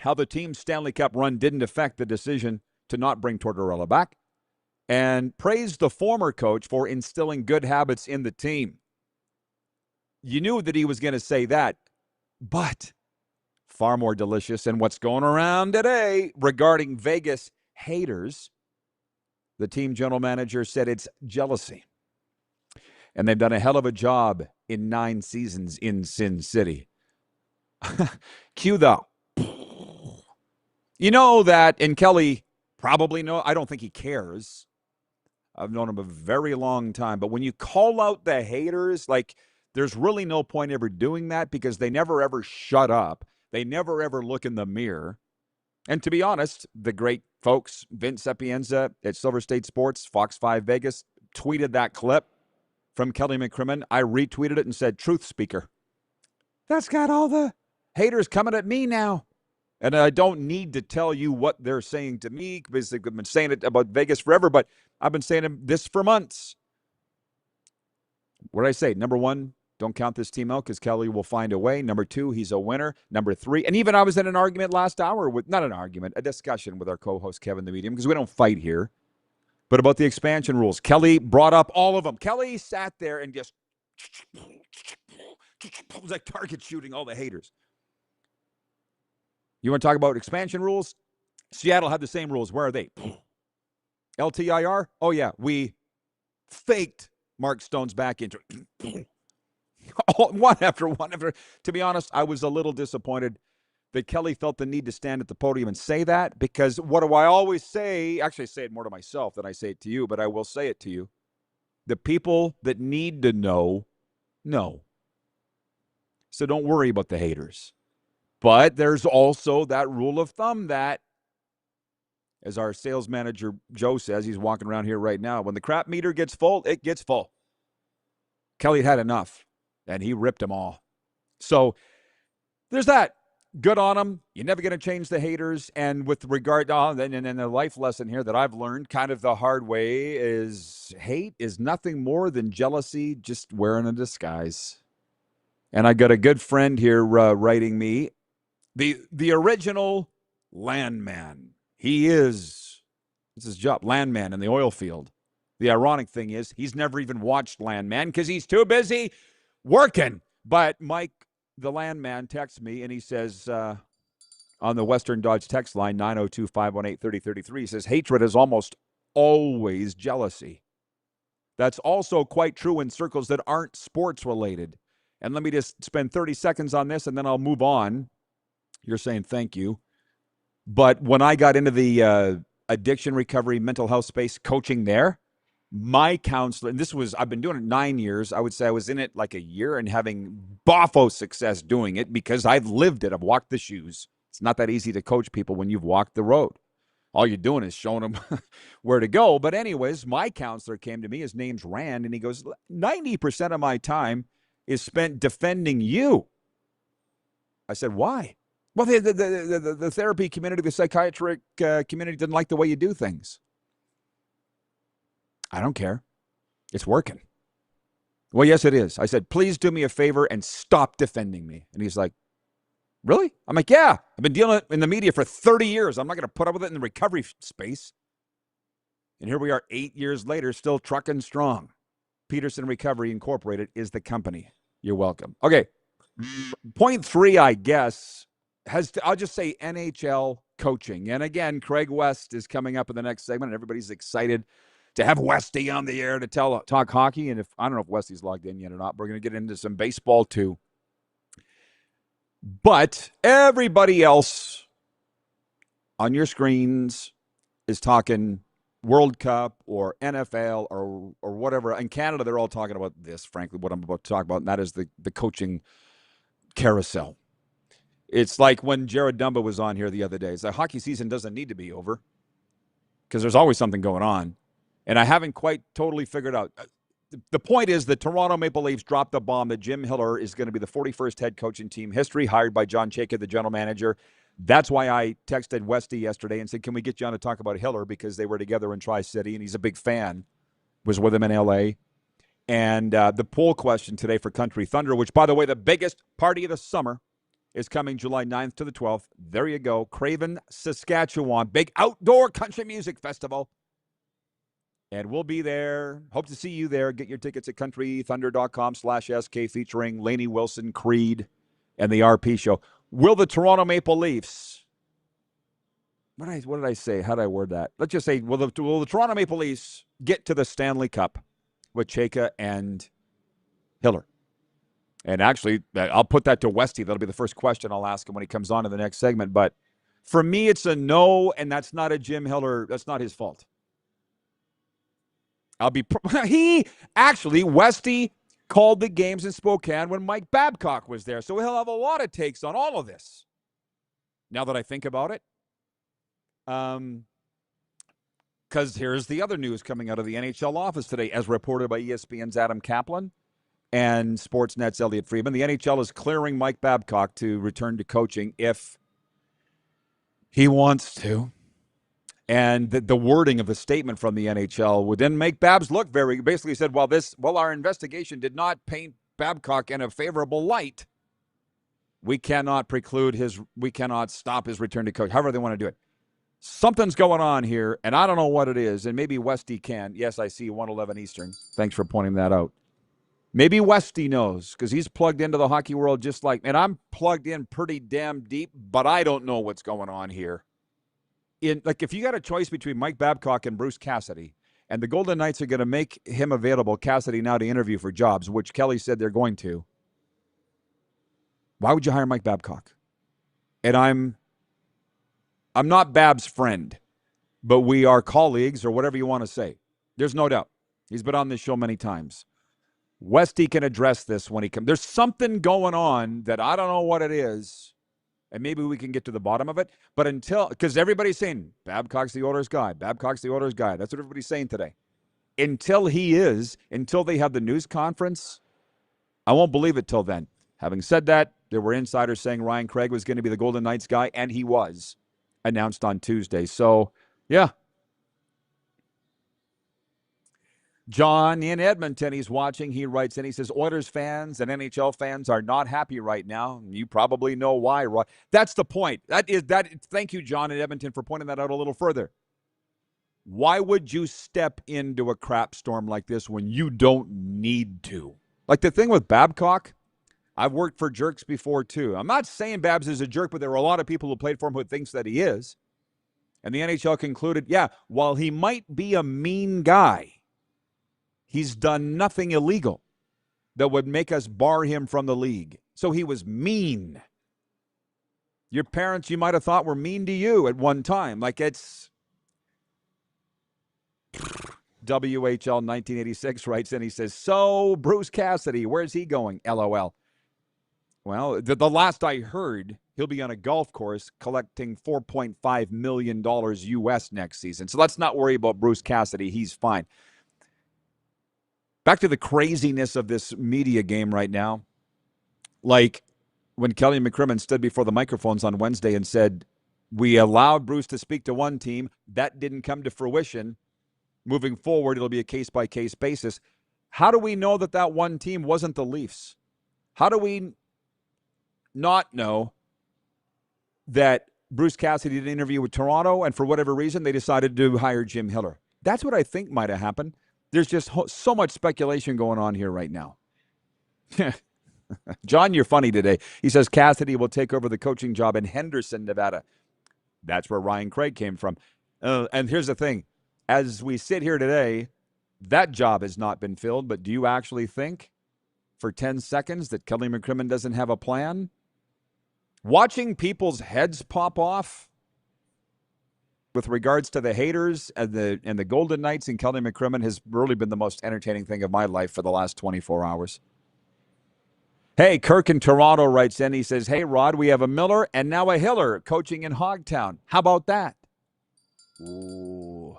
Speaker 3: how the team's Stanley Cup run didn't affect the decision to not bring Tortorella back, and praised the former coach for instilling good habits in the team. You knew that he was going to say that, but far more delicious. And what's going around today regarding Vegas haters, the team general manager said it's jealousy. And they've done a hell of a job in 9 seasons in Sin City. Cue the. You know that, and Kelly probably I don't think he cares. I've known him a very long time. But when you call out the haters, like, there's really no point ever doing that because they never ever shut up. They never ever look in the mirror. And to be honest, the great folks, Vince Sapienza at Silver State Sports, Fox 5 Vegas, tweeted that clip from Kelly McCrimmon. I retweeted it and said, truth speaker. That's got all the haters coming at me now. And I don't need to tell you what they're saying to me because they've been saying it about Vegas forever, but I've been saying this for months. What did I say? Number one, don't count this team out because Kelly will find a way. Number two, he's a winner. Number three, and even I was in an argument last hour with, not an argument, a discussion with our co-host Kevin the Medium, because we don't fight here, but about the expansion rules. Kelly brought up all of them. Kelly sat there and just was like target shooting all the haters. You want to talk about expansion rules? Seattle had the same rules. Where are they? LTIR? Oh, yeah. We faked Mark Stone's back into it. One after one. To be honest, I was a little disappointed that Kelly felt the need to stand at the podium and say that, because what do I always say? Actually, I say it more to myself than I say it to you, but I will say it to you. The people that need to know. So don't worry about the haters. But there's also that rule of thumb that, as our sales manager Joe says, he's walking around here right now, when the crap meter gets full, it gets full. Kelly had enough, and he ripped them all. So there's that. Good on him. You're never going to change the haters. And with regard to, and the life lesson here that I've learned kind of the hard way is hate is nothing more than jealousy just wearing a disguise. And I got a good friend here writing me, the original landman. He is, it's his job, landman in the oil field. The ironic thing is he's never even watched Landman because he's too busy working. But Mike, the landman, texts me and he says on the Western Dodge text line, 902-518-3033, he says, hatred is almost always jealousy. That's also quite true in circles that aren't sports related. And let me just spend 30 seconds on this and then I'll move on. You're saying thank you. But when I got into the addiction recovery, mental health space, coaching there, my counselor, and I've been doing it 9 years. I would say I was in it like a year and having boffo success doing it because I've lived it. I've walked the shoes. It's not that easy to coach people when you've walked the road. All you're doing is showing them where to go. But anyways, my counselor came to me. His name's Rand, and he goes, 90% of my time is spent defending you. I said, why? Well, the therapy community, the psychiatric community didn't like the way you do things. I don't care. It's working. Well, yes, it is. I said, please do me a favor and stop defending me. And he's like, really? I'm like, yeah. I've been dealing in the media for 30 years. I'm not going to put up with it in the recovery space. And here we are 8 years later, still trucking strong. Pedersen Recovery Incorporated is the company. You're welcome. Okay. Point three, I guess, I'll just say NHL coaching. And again, Craig West is coming up in the next segment, and everybody's excited to have Westy on the air to talk hockey. And I don't know if Westy's logged in yet or not, but we're going to get into some baseball too. But everybody else on your screens is talking World Cup or NFL or whatever. In Canada, they're all talking about this, frankly, what I'm about to talk about, and that is the coaching carousel. It's like when Jared Dumba was on here the other day. It's like hockey season doesn't need to be over because there's always something going on. And I haven't quite totally figured out. The point is the Toronto Maple Leafs dropped the bomb that Jim Hiller is going to be the 41st head coach in team history, hired by John Chayka, the general manager. That's why I texted Westy yesterday and said, can we get you on to talk about Hiller? Because they were together in Tri-City, and he's a big fan. Was with him in L.A. And the poll question today for Country Thunder, which, by the way, the biggest party of the summer is coming July 9th to the 12th. There you go. Craven, Saskatchewan. Big outdoor country music festival. And we'll be there. Hope to see you there. Get your tickets at countrythunder.com/SK featuring Lainey Wilson, Creed, and the RP show. Will the Toronto Maple Leafs, what did I say? How did I word that? Let's just say, will the Toronto Maple Leafs get to the Stanley Cup with Chayka and Hiller? And actually, I'll put that to Westy. That'll be the first question I'll ask him when he comes on in the next segment. But for me, it's a no, and that's not a Jim Hiller. That's not his fault. Westy called the games in Spokane when Mike Babcock was there. So he'll have a lot of takes on all of this. Now that I think about it. Because here's the other news coming out of the NHL office today, as reported by ESPN's Adam Kaplan and Sportsnet's Elliot Friedman. The NHL is clearing Mike Babcock to return to coaching if he wants to. And the wording of the statement from the NHL would then make Babs look basically said, our investigation did not paint Babcock in a favorable light. We cannot stop his return to coach, however they want to do it. Something's going on here, and I don't know what it is, and maybe Westy can. Yes, I see 111 Eastern. Thanks for pointing that out. Maybe Westy knows, because he's plugged into the hockey world just like, and I'm plugged in pretty damn deep, but I don't know what's going on here. If you got a choice between Mike Babcock and Bruce Cassidy, and the Golden Knights are going to make him available, Cassidy now, to interview for jobs, which Kelly said they're going to, why would you hire Mike Babcock? And I'm not Bab's friend, but we are colleagues or whatever you want to say. There's no doubt. He's been on this show many times. Westy can address this when he comes. There's something going on that I don't know what it is. And maybe we can get to the bottom of it. But because everybody's saying, Babcock's the Oilers guy. Babcock's the Oilers guy. That's what everybody's saying today. Until they have the news conference, I won't believe it till then. Having said that, there were insiders saying Ryan Craig was going to be the Golden Knights guy, and he was announced on Tuesday. So, yeah. John in Edmonton, he's watching. He writes in, he says, Oilers fans and NHL fans are not happy right now. You probably know why. That's the point. Thank you, John in Edmonton, for pointing that out a little further. Why would you step into a crap storm like this when you don't need to? Like the thing with Babcock, I've worked for jerks before too. I'm not saying Babs is a jerk, but there are a lot of people who played for him who thinks that he is. And the NHL concluded, while he might be a mean guy, he's done nothing illegal that would make us bar him from the league. So he was mean. Your parents, you might have thought, were mean to you at one time. Like it's WHL 1986 writes in, he says, so Bruce Cassidy, where's he going? LOL. Well, the last I heard, he'll be on a golf course collecting $4.5 million US next season. So let's not worry about Bruce Cassidy. He's fine. Back to the craziness of this media game right now. Like when Kelly McCrimmon stood before the microphones on Wednesday and said, we allowed Bruce to speak to one team. That didn't come to fruition. Moving forward, it'll be a case-by-case basis. How do we know that one team wasn't the Leafs? How do we not know that Bruce Cassidy did an interview with Toronto and for whatever reason they decided to hire Jim Hiller? That's what I think might have happened. There's just so much speculation going on here right now. John, you're funny today. He says Cassidy will take over the coaching job in Henderson, Nevada. That's where Ryan Craig came from. And here's the thing. As we sit here today, that job has not been filled, but do you actually think for 10 seconds that Kelly McCrimmon doesn't have a plan? Watching people's heads pop off with regards to the haters and the Golden Knights and Kelly McCrimmon has really been the most entertaining thing of my life for the last 24 hours. Hey, Kirk in Toronto writes in. He says, hey, Rod, we have a Miller and now a Hiller coaching in Hogtown. How about that? Ooh.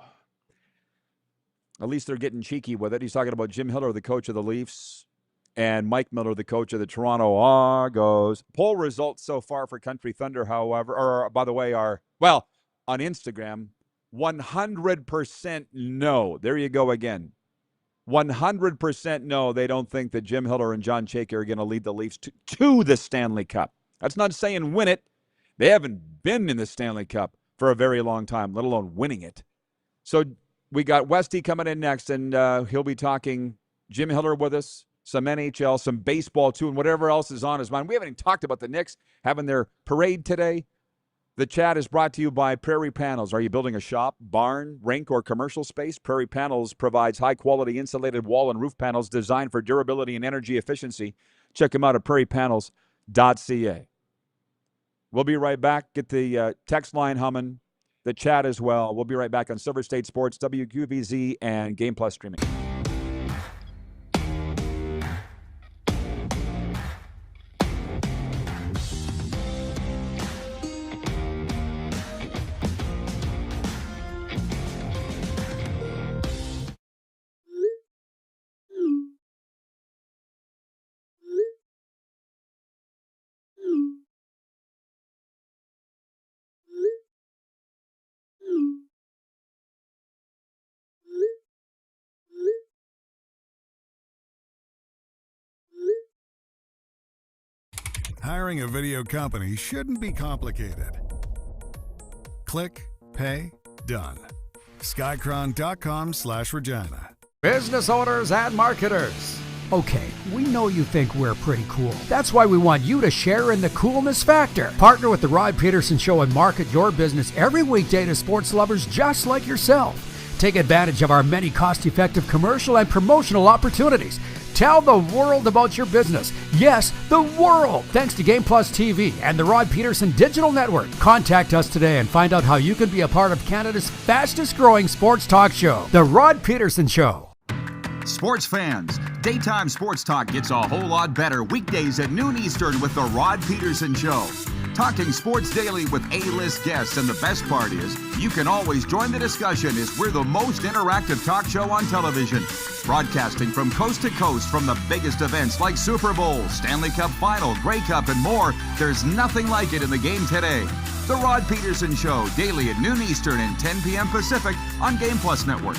Speaker 3: At least they're getting cheeky with it. He's talking about Jim Hiller, the coach of the Leafs, and Mike Miller, the coach of the Toronto Argos. Poll results so far for Country Thunder, however, or by the way, are, well, on Instagram, 100% no. There you go again. 100% no, they don't think that Jim Hiller and John Chaker are going to lead the Leafs to the Stanley Cup. That's not saying win it. They haven't been in the Stanley Cup for a very long time, let alone winning it. So we got Westy coming in next, and he'll be talking Jim Hiller with us, some NHL, some baseball too, and whatever else is on his mind. We haven't even talked about the Knicks having their parade today. The chat is brought to you by Prairie Panels. Are you building a shop, barn, rink, or commercial space? Prairie Panels provides high-quality insulated wall and roof panels designed for durability and energy efficiency. Check them out at prairiepanels.ca. We'll be right back. Get the text line humming, the chat as well. We'll be right back on Silver State Sports, WQVZ, and Game Plus streaming.
Speaker 13: Hiring a video company shouldn't be complicated. Click, pay, done. Skycron.com/Regina.
Speaker 8: Business owners and marketers. Okay, we know you think we're pretty cool. That's why we want you to share in the coolness factor. Partner with the Rod Pedersen Show and market your business every weekday to sports lovers just like yourself. Take advantage of our many cost-effective commercial and promotional opportunities. Tell the world about your business. Yes, the world. Thanks to Game Plus TV and the Rod Pedersen Digital Network. Contact us today and find out how you can be a part of Canada's fastest growing sports talk show, The Rod Pedersen Show.
Speaker 14: Sports fans, daytime sports talk gets a whole lot better weekdays at noon Eastern with The Rod Pedersen Show. Talking sports daily with A-list guests, and the best part is, you can always join the discussion as we're the most interactive talk show on television. Broadcasting from coast to coast from the biggest events like Super Bowl, Stanley Cup Final, Grey Cup, and more, there's nothing like it in the game today. The Rod Pedersen Show, daily at noon Eastern and 10 p.m. Pacific on Game Plus Network.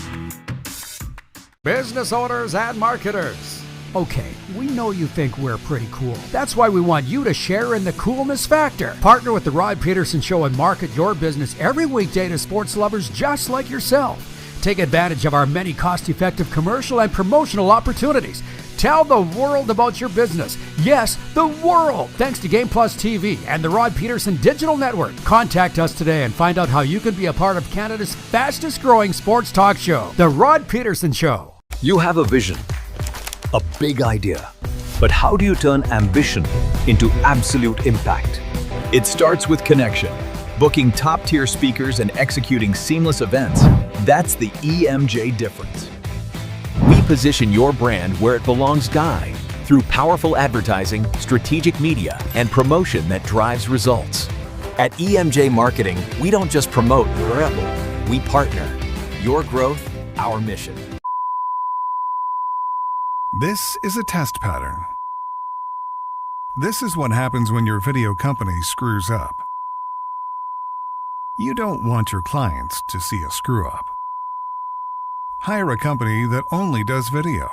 Speaker 8: Business owners and marketers. Okay, we know you think we're pretty cool. That's why we want you to share in the coolness factor. Partner with the Rod Pedersen Show and market your business every weekday to sports lovers just like yourself. Take advantage of our many cost-effective commercial and promotional opportunities. Tell the world about your business. Yes, the world. Thanks to Game Plus TV and the Rod Pedersen Digital Network. Contact us today and find out how you can be a part of Canada's fastest growing sports talk show, The Rod Pedersen Show.
Speaker 15: You have a vision, a big idea, but how do you turn ambition into absolute impact? It starts with connection. Booking top-tier speakers and executing seamless events, that's the EMJ difference. We position your brand where it belongs, Guy, through powerful advertising, strategic media, and promotion that drives results. At EMJ Marketing, we don't just promote, we partner. Your growth, our mission.
Speaker 13: This is a test pattern. This is what happens when your video company screws up. You don't want your clients to see a screw-up. Hire a company that only does video,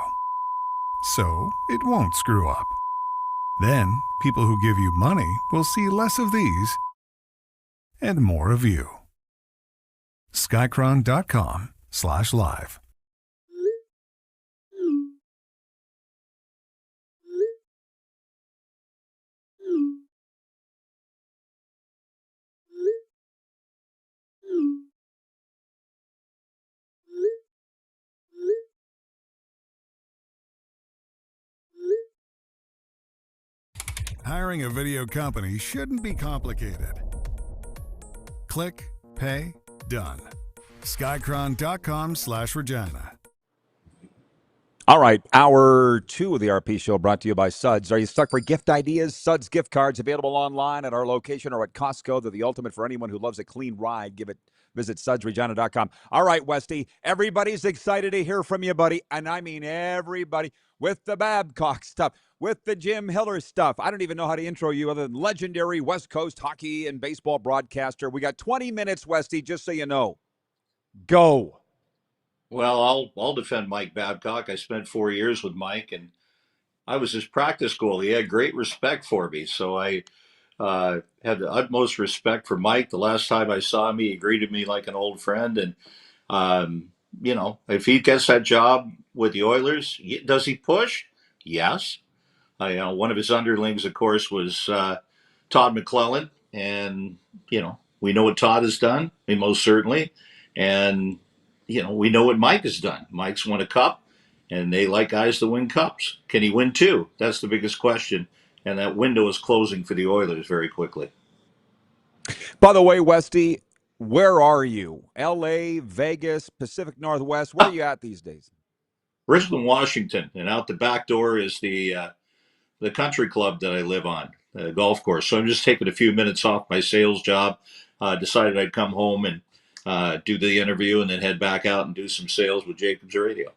Speaker 13: so it won't screw up. Then, people who give you money will see less of these and more of you. Skycron.com/live. Hiring a video company shouldn't be complicated. Click, pay, Done. Skycron.com/Regina.
Speaker 3: All right, hour 2 of the RP show brought to you by Suds. Are you stuck for gift ideas? Suds gift cards available online at our location or at Costco. They're the ultimate for anyone who loves a clean ride. Visit sudsregina.com. All right, Westy, everybody's excited to hear from you, buddy. And I mean everybody, with the Babcock stuff, with the Jim Hiller stuff. I don't even know how to intro you other than legendary West Coast hockey and baseball broadcaster. We got 20 minutes, Westy, just so you know. Go.
Speaker 16: Well, I'll defend Mike Babcock. I spent 4 years with Mike, and I was his practice goalie. He had great respect for me, so I had the utmost respect for Mike. The last time I saw him, he greeted me like an old friend. And if he gets that job with the Oilers, does he push? Yes. One of his underlings, of course, was Todd McClellan, and we know what Todd has done. Most certainly, and we know what Mike has done. Mike's won a cup, and they like guys to win cups. Can he win two? That's the biggest question, and that window is closing for the Oilers very quickly.
Speaker 3: By the way, Westy, where are you? L.A., Vegas, Pacific Northwest? Where are you at these days?
Speaker 16: Richland, Washington, and out the back door is the country club that I live on, the golf course. So I'm just taking a few minutes off my sales job. Decided I'd come home and do the interview and then head back out and do some sales with Jacobs Radio.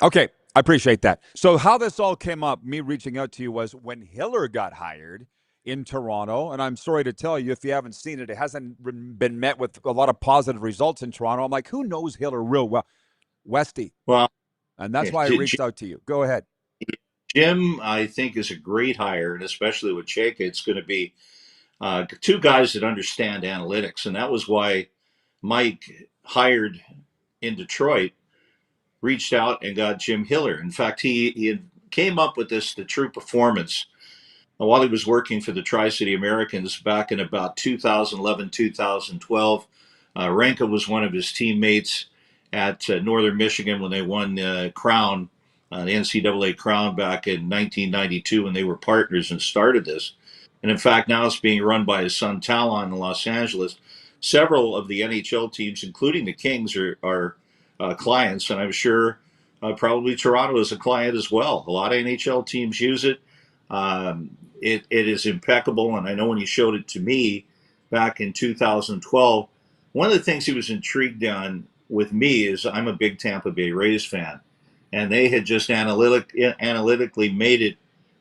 Speaker 3: Okay, I appreciate that. So how this all came up, me reaching out to you, was when Hiller got hired in Toronto, and I'm sorry to tell you, if you haven't seen it, it hasn't been met with a lot of positive results in Toronto. I'm like, who knows Hiller real well? Westy.
Speaker 16: Well,
Speaker 3: and that's why I reached out to you. Go ahead.
Speaker 16: Jim, I think, is a great hire, and especially with Chayka, it's going to be two guys that understand analytics, and that was why Mike hired in Detroit, reached out and got Jim Hiller. In fact, he had came up with the true performance while he was working for the Tri-City Americans back in about 2011, 2012. Renka was one of his teammates at Northern Michigan when they won the Crown, the NCAA Crown back in 1992 when they were partners and started this. And in fact, now it's being run by his son Talon in Los Angeles. Several of the NHL teams, including the Kings, are clients, and I'm sure probably Toronto is a client as well. A lot of NHL teams use it. It is impeccable, and I know when he showed it to me back in 2012, one of the things he was intrigued on with me is I'm a big Tampa Bay Rays fan, and they had just analytically made it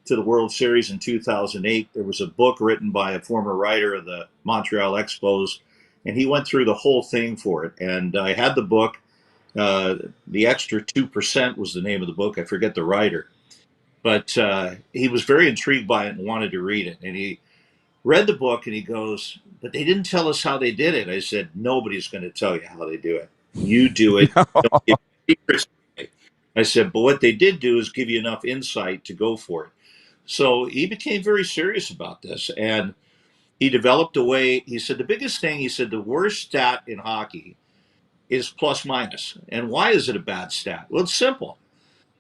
Speaker 16: to the World Series in 2008. There was a book written by a former writer of the Montreal Expos, and he went through the whole thing for it. And I had the book. The Extra 2% was the name of the book. I forget the writer. But he was very intrigued by it and wanted to read it. And he read the book and he goes, but they didn't tell us how they did it. I said, nobody's going to tell you how they do it. You do it. Don't give secrets away. I said, but what they did do is give you enough insight to go for it. So he became very serious about this. And he developed a way. He said, the biggest thing, he said, the worst stat in hockey is plus minus. And why is it a bad stat? Well, it's simple.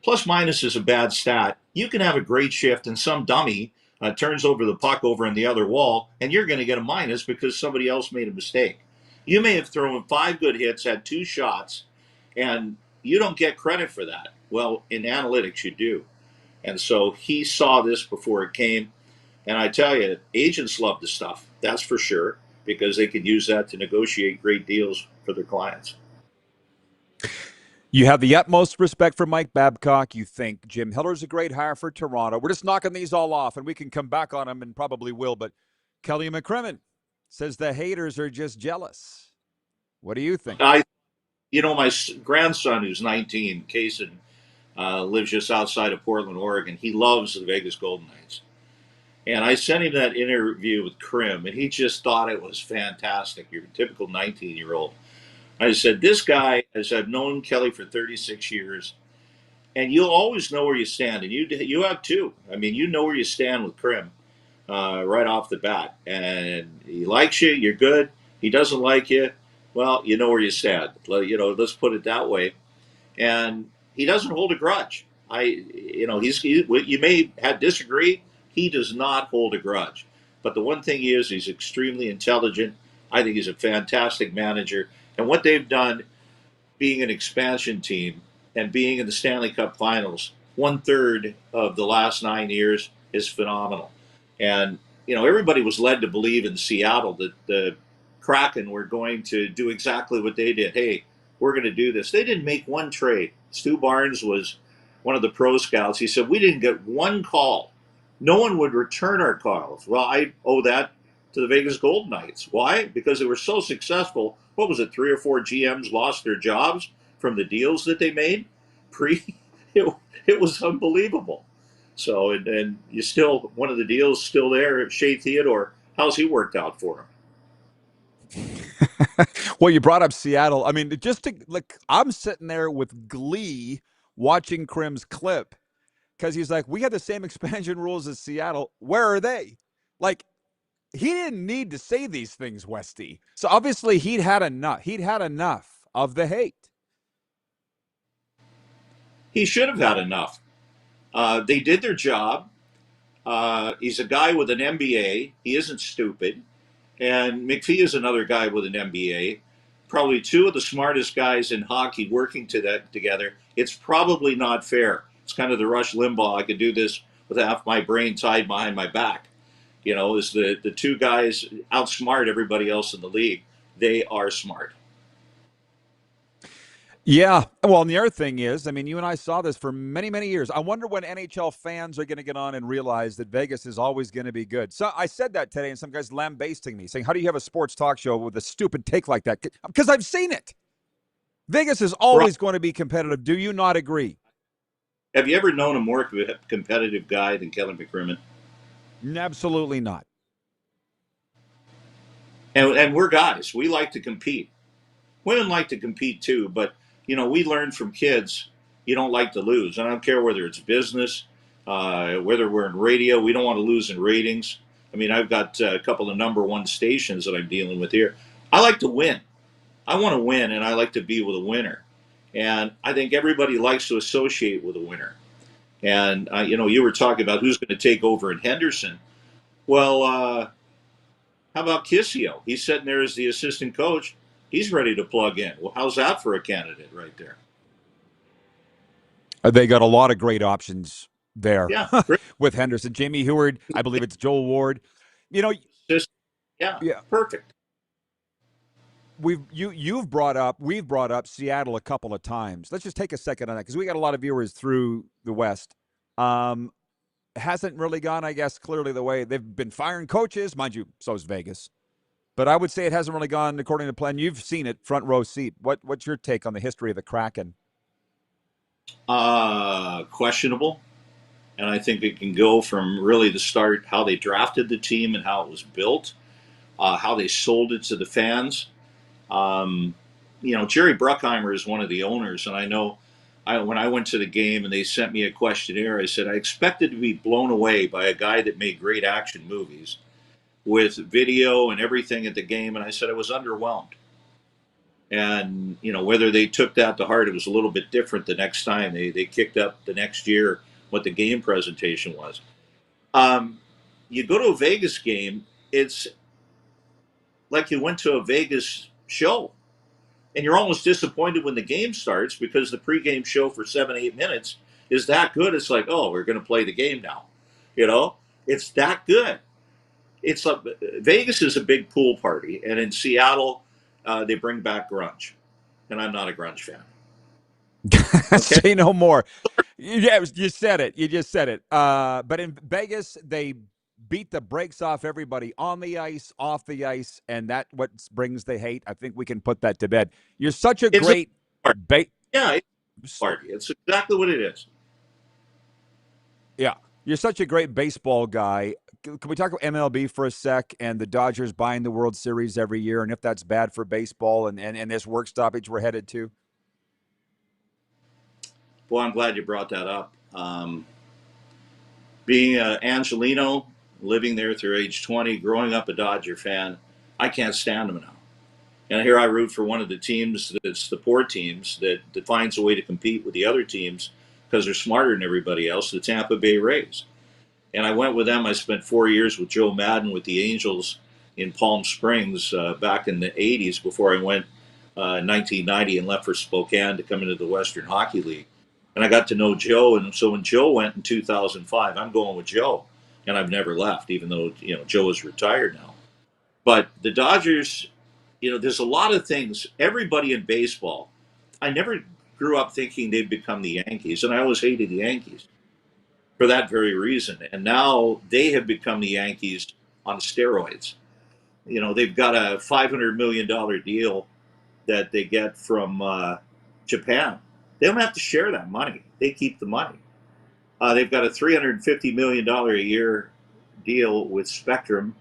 Speaker 16: Plus minus is a bad stat. You can have a great shift and some dummy turns over the puck over on the other wall, and you're going to get a minus because somebody else made a mistake. You may have thrown 5 good hits, had 2 shots, and you don't get credit for that. Well, in analytics, you do. And so he saw this before it came. And I tell you, agents love the stuff. That's for sure, because they can use that to negotiate great deals for their clients.
Speaker 3: You have the utmost respect for Mike Babcock. You think Jim Hiller's a great hire for Toronto. We're just knocking these all off, and we can come back on them and probably will. But Kelly McCrimmon says the haters are just jealous. What do you think?
Speaker 16: My grandson, who's 19, Kaysen, lives just outside of Portland, Oregon. He loves the Vegas Golden Knights. And I sent him that interview with Krim, and he just thought it was fantastic. You're a typical 19-year-old. I said, this guy, as I've known Kelly for 36 years, and you'll always know where you stand, and you have too. I mean, you know where you stand with Krim right off the bat. And he likes you, you're good. He doesn't like you, well, you know where you stand. Let's put it that way. And he doesn't hold a grudge. You may have disagree. He does not hold a grudge. But the one thing is, he's extremely intelligent. I think he's a fantastic manager. And what they've done, being an expansion team and being in the Stanley Cup Finals, 1/3 of the last 9 years is phenomenal. And everybody was led to believe in Seattle that the Kraken were going to do exactly what they did. Hey, we're going to do this. They didn't make one trade. Stu Barnes was one of the pro scouts. He said, we didn't get one call. No one would return our calls. Well, I owe that to the Vegas Golden Knights. Why? Because they were so successful. What was it? 3 or 4 GMs lost their jobs from the deals that they made. It was unbelievable. So, and you still, one of the deals still there, Shea Theodore. How's he worked out for him?
Speaker 3: Well, you brought up Seattle. I mean, I'm sitting there with glee watching Krim's clip because he's like, we had the same expansion rules as Seattle. Where are they? Like, he didn't need to say these things, Westy. So obviously he'd had enough. He'd had enough of the hate.
Speaker 16: He should have had enough. They did their job. He's a guy with an MBA. He isn't stupid. And McPhee is another guy with an MBA. Probably two of the smartest guys in hockey working together. It's probably not fair. It's kind of the Rush Limbaugh. I could do this with half my brain tied behind my back. Is the two guys outsmart everybody else in the league. They are smart.
Speaker 3: Yeah. Well, and the other thing is, I mean, you and I saw this for many, many years. I wonder when NHL fans are going to get on and realize that Vegas is always going to be good. So I said that today, and some guys lambasting me, saying, how do you have a sports talk show with a stupid take like that? Because I've seen it. Vegas is always going to be competitive. Do you not agree?
Speaker 16: Have you ever known a more competitive guy than Kevin McCrimmon?
Speaker 3: Absolutely not.
Speaker 16: And we're guys. We like to compete. Women like to compete too, but we learn from kids you don't like to lose. I don't care whether it's business, whether we're in radio. We don't want to lose in ratings. I mean, I've got a couple of number one stations that I'm dealing with here. I like to win. I want to win, and I like to be with a winner. And I think everybody likes to associate with a winner. And, you were talking about who's going to take over in Henderson. Well, how about Kissio? He's sitting there as the assistant coach. He's ready to plug in. Well, how's that for a candidate right there?
Speaker 3: They got a lot of great options there.
Speaker 16: Yeah,
Speaker 3: with Henderson, Jamie Heward. I believe it's Joel Ward.
Speaker 16: Yeah, perfect.
Speaker 3: We've brought up Seattle a couple of times. Let's just take a second on that because we got a lot of viewers through the West. Hasn't really gone, I guess, clearly the way they've been firing coaches, mind you. So is Vegas. But I would say it hasn't really gone according to plan. You've seen it, front row seat. What's your take on the history of the Kraken?
Speaker 16: Questionable. And I think it can go from really the start, how they drafted the team and how it was built, how they sold it to the fans. Jerry Bruckheimer is one of the owners, and I know when I went to the game and they sent me a questionnaire, I said I expected to be blown away by a guy that made great action movies with video and everything at the game, and I said I was underwhelmed. And, whether they took that to heart, it was a little bit different the next time. They kicked up the next year what the game presentation was. You go to a Vegas game, it's like you went to a Vegas show. And you're almost disappointed when the game starts because the pregame show for 7-8 minutes is that good. It's like, oh, we're going to play the game now. It's that good. Vegas is a big pool party, and in Seattle, they bring back grunge, and I'm not a grunge fan.
Speaker 3: Okay? Say no more. Yeah, you said it. You just said it. But in Vegas, they beat the brakes off everybody on the ice, off the ice, and that what brings the hate. I think we can put that to bed. You're such a great
Speaker 16: yeah, it's a party. It's exactly what it is.
Speaker 3: Yeah, you're such a great baseball guy. Can we talk about MLB for a sec and the Dodgers buying the World Series every year and if that's bad for baseball and this work stoppage we're headed to?
Speaker 16: Well, I'm glad you brought that up. Being an Angelino, living there through age 20, growing up a Dodger fan, I can't stand them now. And here I root for one of the teams that's the poor teams that finds a way to compete with the other teams because they're smarter than everybody else, the Tampa Bay Rays. And I went with them. I spent 4 years with Joe Madden with the Angels in Palm Springs back in the 80s before I went 1990 and left for Spokane to come into the Western Hockey League. And I got to know Joe. And so when Joe went in 2005, I'm going with Joe. And I've never left, even though, Joe is retired now. But the Dodgers, there's a lot of things. Everybody in baseball, I never grew up thinking they'd become the Yankees. And I always hated the Yankees for that very reason. And now they have become the Yankees on steroids. They've got a $500 million deal that they get from Japan. They don't have to share that money. They keep the money. They've got a $350 million a year deal with Spectrum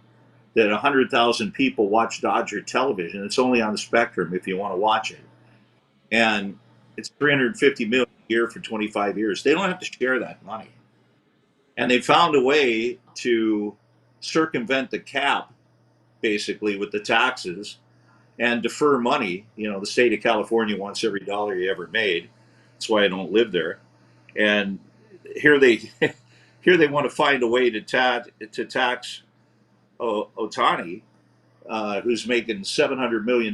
Speaker 16: that 100,000 people watch Dodger television. It's only on the Spectrum if you want to watch it. And it's $350 million a year for 25 years. They don't have to share that money. And they found a way to circumvent the cap, basically, with the taxes and defer money. The state of California wants every dollar you ever made. That's why I don't live there. And here they want to find a way to tax Otani, who's making $700 million,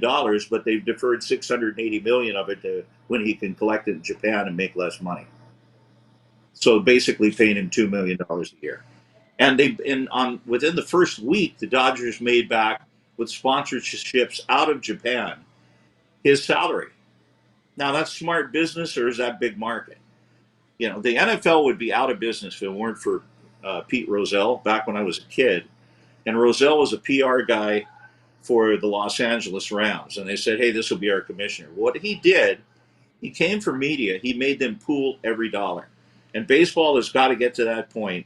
Speaker 16: but they've deferred $680 million of it to when he can collect it in Japan and make less money. So basically paying him $2 million a year. And within the first week, the Dodgers made back with sponsorships out of Japan his salary. Now, that's smart business, or is that big market? The NFL would be out of business if it weren't for Pete Rozelle back when I was a kid. And Rozelle was a PR guy for the Los Angeles Rams. And they said, hey, this will be our commissioner. What he did, he came for media. He made them pool every dollar. And baseball has got to get to that point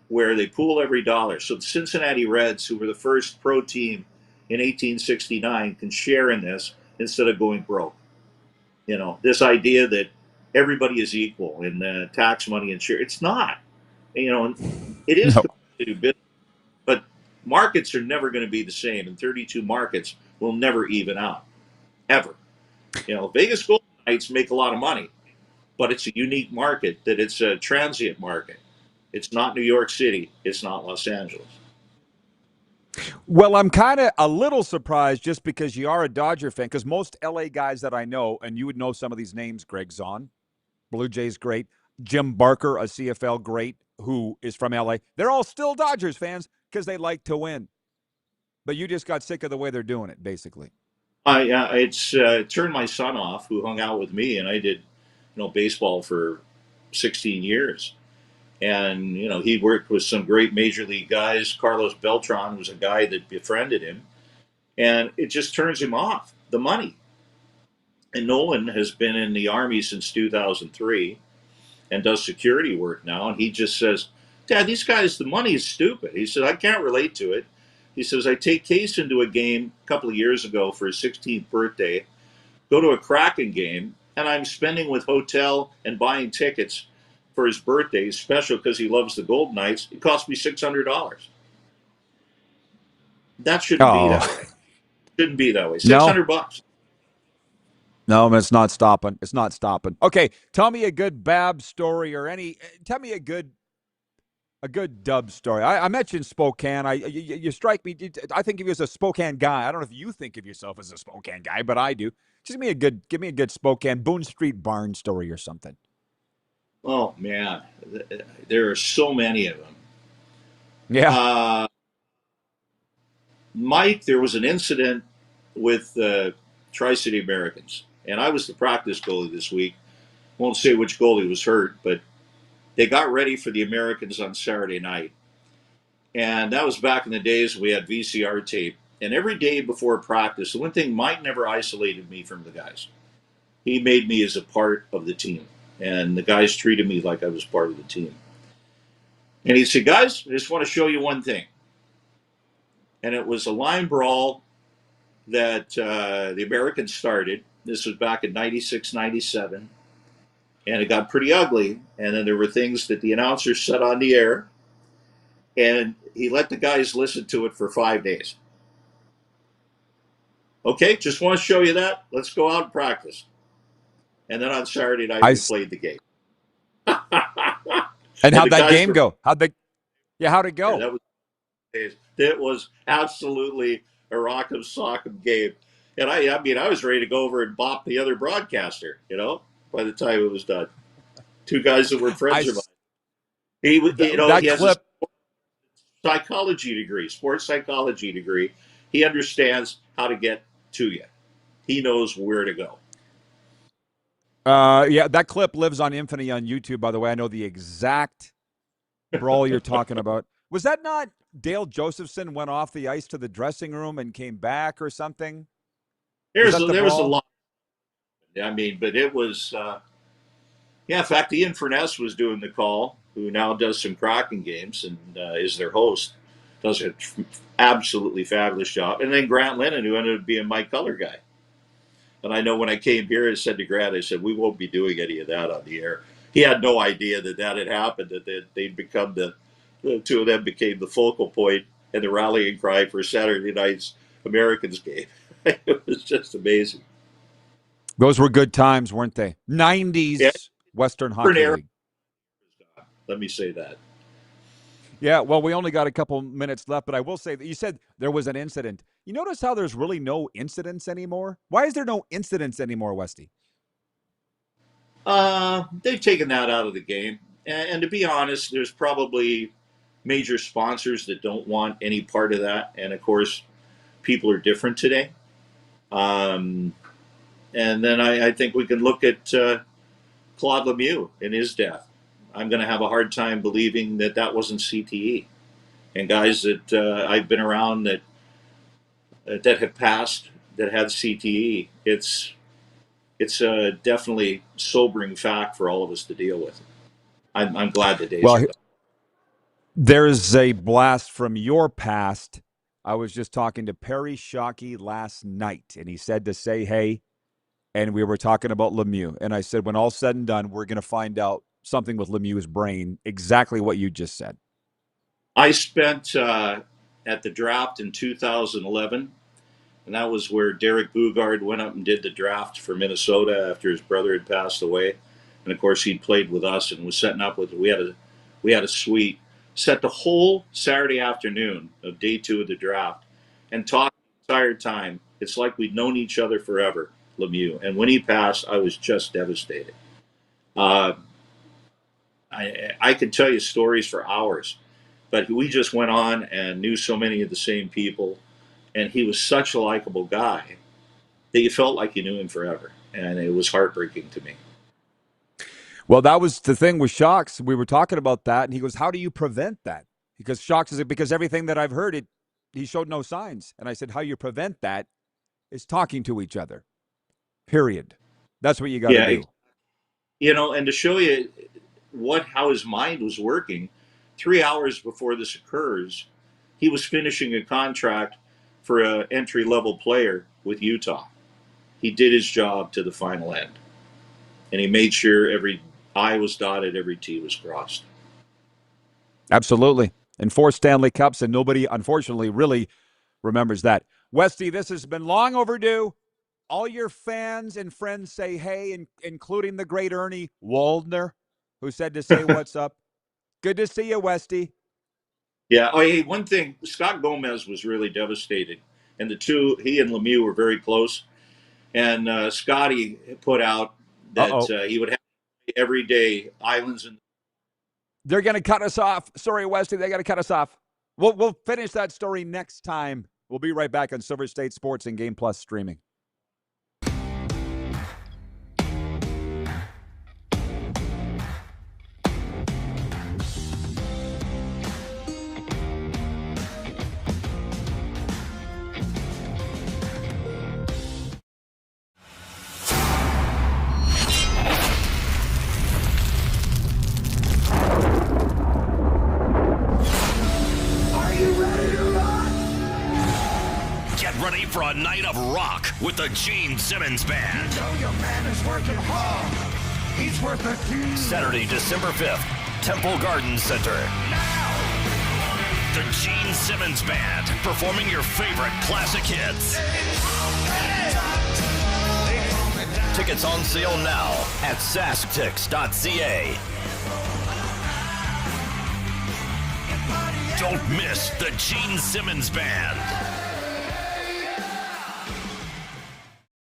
Speaker 16: where they pool every dollar. So the Cincinnati Reds, who were the first pro team in 1869, can share in this instead of going broke. This idea that everybody is equal in tax money and share. It's not. It is competitive business, but markets are never going to be the same, and 32 markets will never even out, ever. Vegas Golden Knights make a lot of money, but it's a unique market, that it's a transient market. It's not New York City. It's not Los Angeles.
Speaker 3: Well, I'm kind of a little surprised just because you are a Dodger fan, because most LA guys that I know, and you would know some of these names, Greg Zahn, Blue Jays great, Jim Barker, a CFL great, who is from LA. They're all still Dodgers fans because they like to win. But you just got sick of the way they're doing it, basically.
Speaker 16: It's turned my son off, who hung out with me, and I did, baseball for 16 years. And, he worked with some great major league guys. Carlos Beltran was a guy that befriended him. And it just turns him off, the money. And Nolan has been in the Army since 2003 and does security work now. And he just says, Dad, these guys, the money is stupid. He said, I can't relate to it. He says, I take Case into a game a couple of years ago for his 16th birthday, go to a Kraken game, and I'm spending with hotel and buying tickets for his birthday, special because he loves the Golden Knights. It cost me $600. That shouldn't be that way. Shouldn't be that way. $600.
Speaker 3: No, it's not stopping. It's not stopping. Okay, tell me a good Bab story or tell me a good Dub story. I mentioned Spokane. You strike me. I think of you as a Spokane guy. I don't know if you think of yourself as a Spokane guy, but I do. Just give me a good Spokane Boone Street barn story or something.
Speaker 16: Oh man, there are so many of them.
Speaker 3: Yeah.
Speaker 16: Mike, there was an incident with the Tri-City Americans, and I was the practice goalie this week. Won't say which goalie was hurt, but they got ready for the Americans on Saturday night. And that was back in the days we had VCR tape. And every day before practice, the one thing, Mike never isolated me from the guys. He made me as a part of the team. And the guys treated me like I was part of the team. And he said, guys, I just want to show you one thing. And it was a line brawl that the Americans started. This was back in 96, 97. And it got pretty ugly. And then there were things that the announcer said on the air. And he let the guys listen to it for 5 days. Okay, just want to show you that. Let's go out and practice. And then on Saturday night, we played the game.
Speaker 3: And how'd that game go? How'd it go?
Speaker 16: It was absolutely a rock'em sock'em game. And I mean, I was ready to go over and bop the other broadcaster, by the time it was done. Two guys that were friends of mine. He has a sports psychology degree. He understands how to get to you. He knows where to go.
Speaker 3: Yeah, that clip lives on infamy on YouTube, by the way. I know the exact brawl you're talking about. Was that not Dale Josephson went off the ice to the dressing room and came back or something?
Speaker 16: There was a lot. I mean, but it was, in fact, Ian Furness was doing the call, who now does some Kraken games and is their host. Does an absolutely fabulous job. And then Grant Lennon, who ended up being my color guy. And I know when I came here, I said to Grant, I said, we won't be doing any of that on the air. He had no idea that had happened, that they'd become the two of them became the focal point and the rallying cry for Saturday night's Americans game. It was just amazing.
Speaker 3: Those were good times, weren't they? 90s Western Hockey League.
Speaker 16: Let me say that.
Speaker 3: Yeah, well, we only got a couple minutes left, but I will say that you said there was an incident. You notice how there's really no incidents anymore? Why is there no incidents anymore, Westy?
Speaker 16: They've taken that out of the game. And to be honest, there's probably major sponsors that don't want any part of that. And, of course, people are different today. And then I think we can look at Claude Lemieux and his death. I'm going to have a hard time believing that wasn't CTE. And guys that I've been around that have passed that had CTE, it's a definitely sobering fact for all of us to deal with. I'm glad the days are gone.
Speaker 3: There's a blast from your past. I was just talking to Perry Shockey last night, and he said to say hey, and we were talking about Lemieux. And I said, when all's said and done, we're going to find out something with Lemieux's brain, exactly what you just said.
Speaker 16: I spent at the draft in 2011, and that was where Derek Bugard went up and did the draft for Minnesota after his brother had passed away. And of course, he played with us and was setting up with. We had a suite. Set the whole Saturday afternoon of day 2 of the draft, and talked the entire time. It's like we'd known each other forever, Lemieux. And when he passed, I was just devastated. I could tell you stories for hours, but we just went on and knew so many of the same people. And he was such a likable guy that you felt like you knew him forever. And it was heartbreaking to me.
Speaker 3: Well, that was the thing with Shocks. We were talking about that, and he goes, how do you prevent that? Because Shocks is because everything that I've heard, he showed no signs. And I said, how you prevent that is talking to each other, period. That's what you got to do.
Speaker 16: And to show you how his mind was working, 3 hours before this occurs, he was finishing a contract for an entry-level player with Utah. He did his job to the final end. And he made sure every I was dotted, every T was crossed.
Speaker 3: Absolutely. And 4 Stanley Cups, and nobody, unfortunately, really remembers that. Westy, this has been long overdue. All your fans and friends say hey, including the great Ernie Waldner, who said to say what's up. Good to see you, Westy.
Speaker 16: Yeah. Oh, hey, one thing, Scott Gomez was really devastated. And he and Lemieux were very close. And Scotty put out that he would have every day islands.
Speaker 3: They're going to cut us off. Sorry, Westy, they got to cut us off. We'll finish that story next time. We'll be right back on Silver State Sports and Game Plus streaming.
Speaker 17: For a night of rock with the Gene Simmons Band.
Speaker 12: You know your man is working hard. He's worth a team.
Speaker 17: Saturday, December 5th, Temple Garden Center.
Speaker 12: Now.
Speaker 17: The Gene Simmons Band performing your favorite classic hits. Tickets on sale now at sasktix.ca. Don't miss the Gene Simmons Band.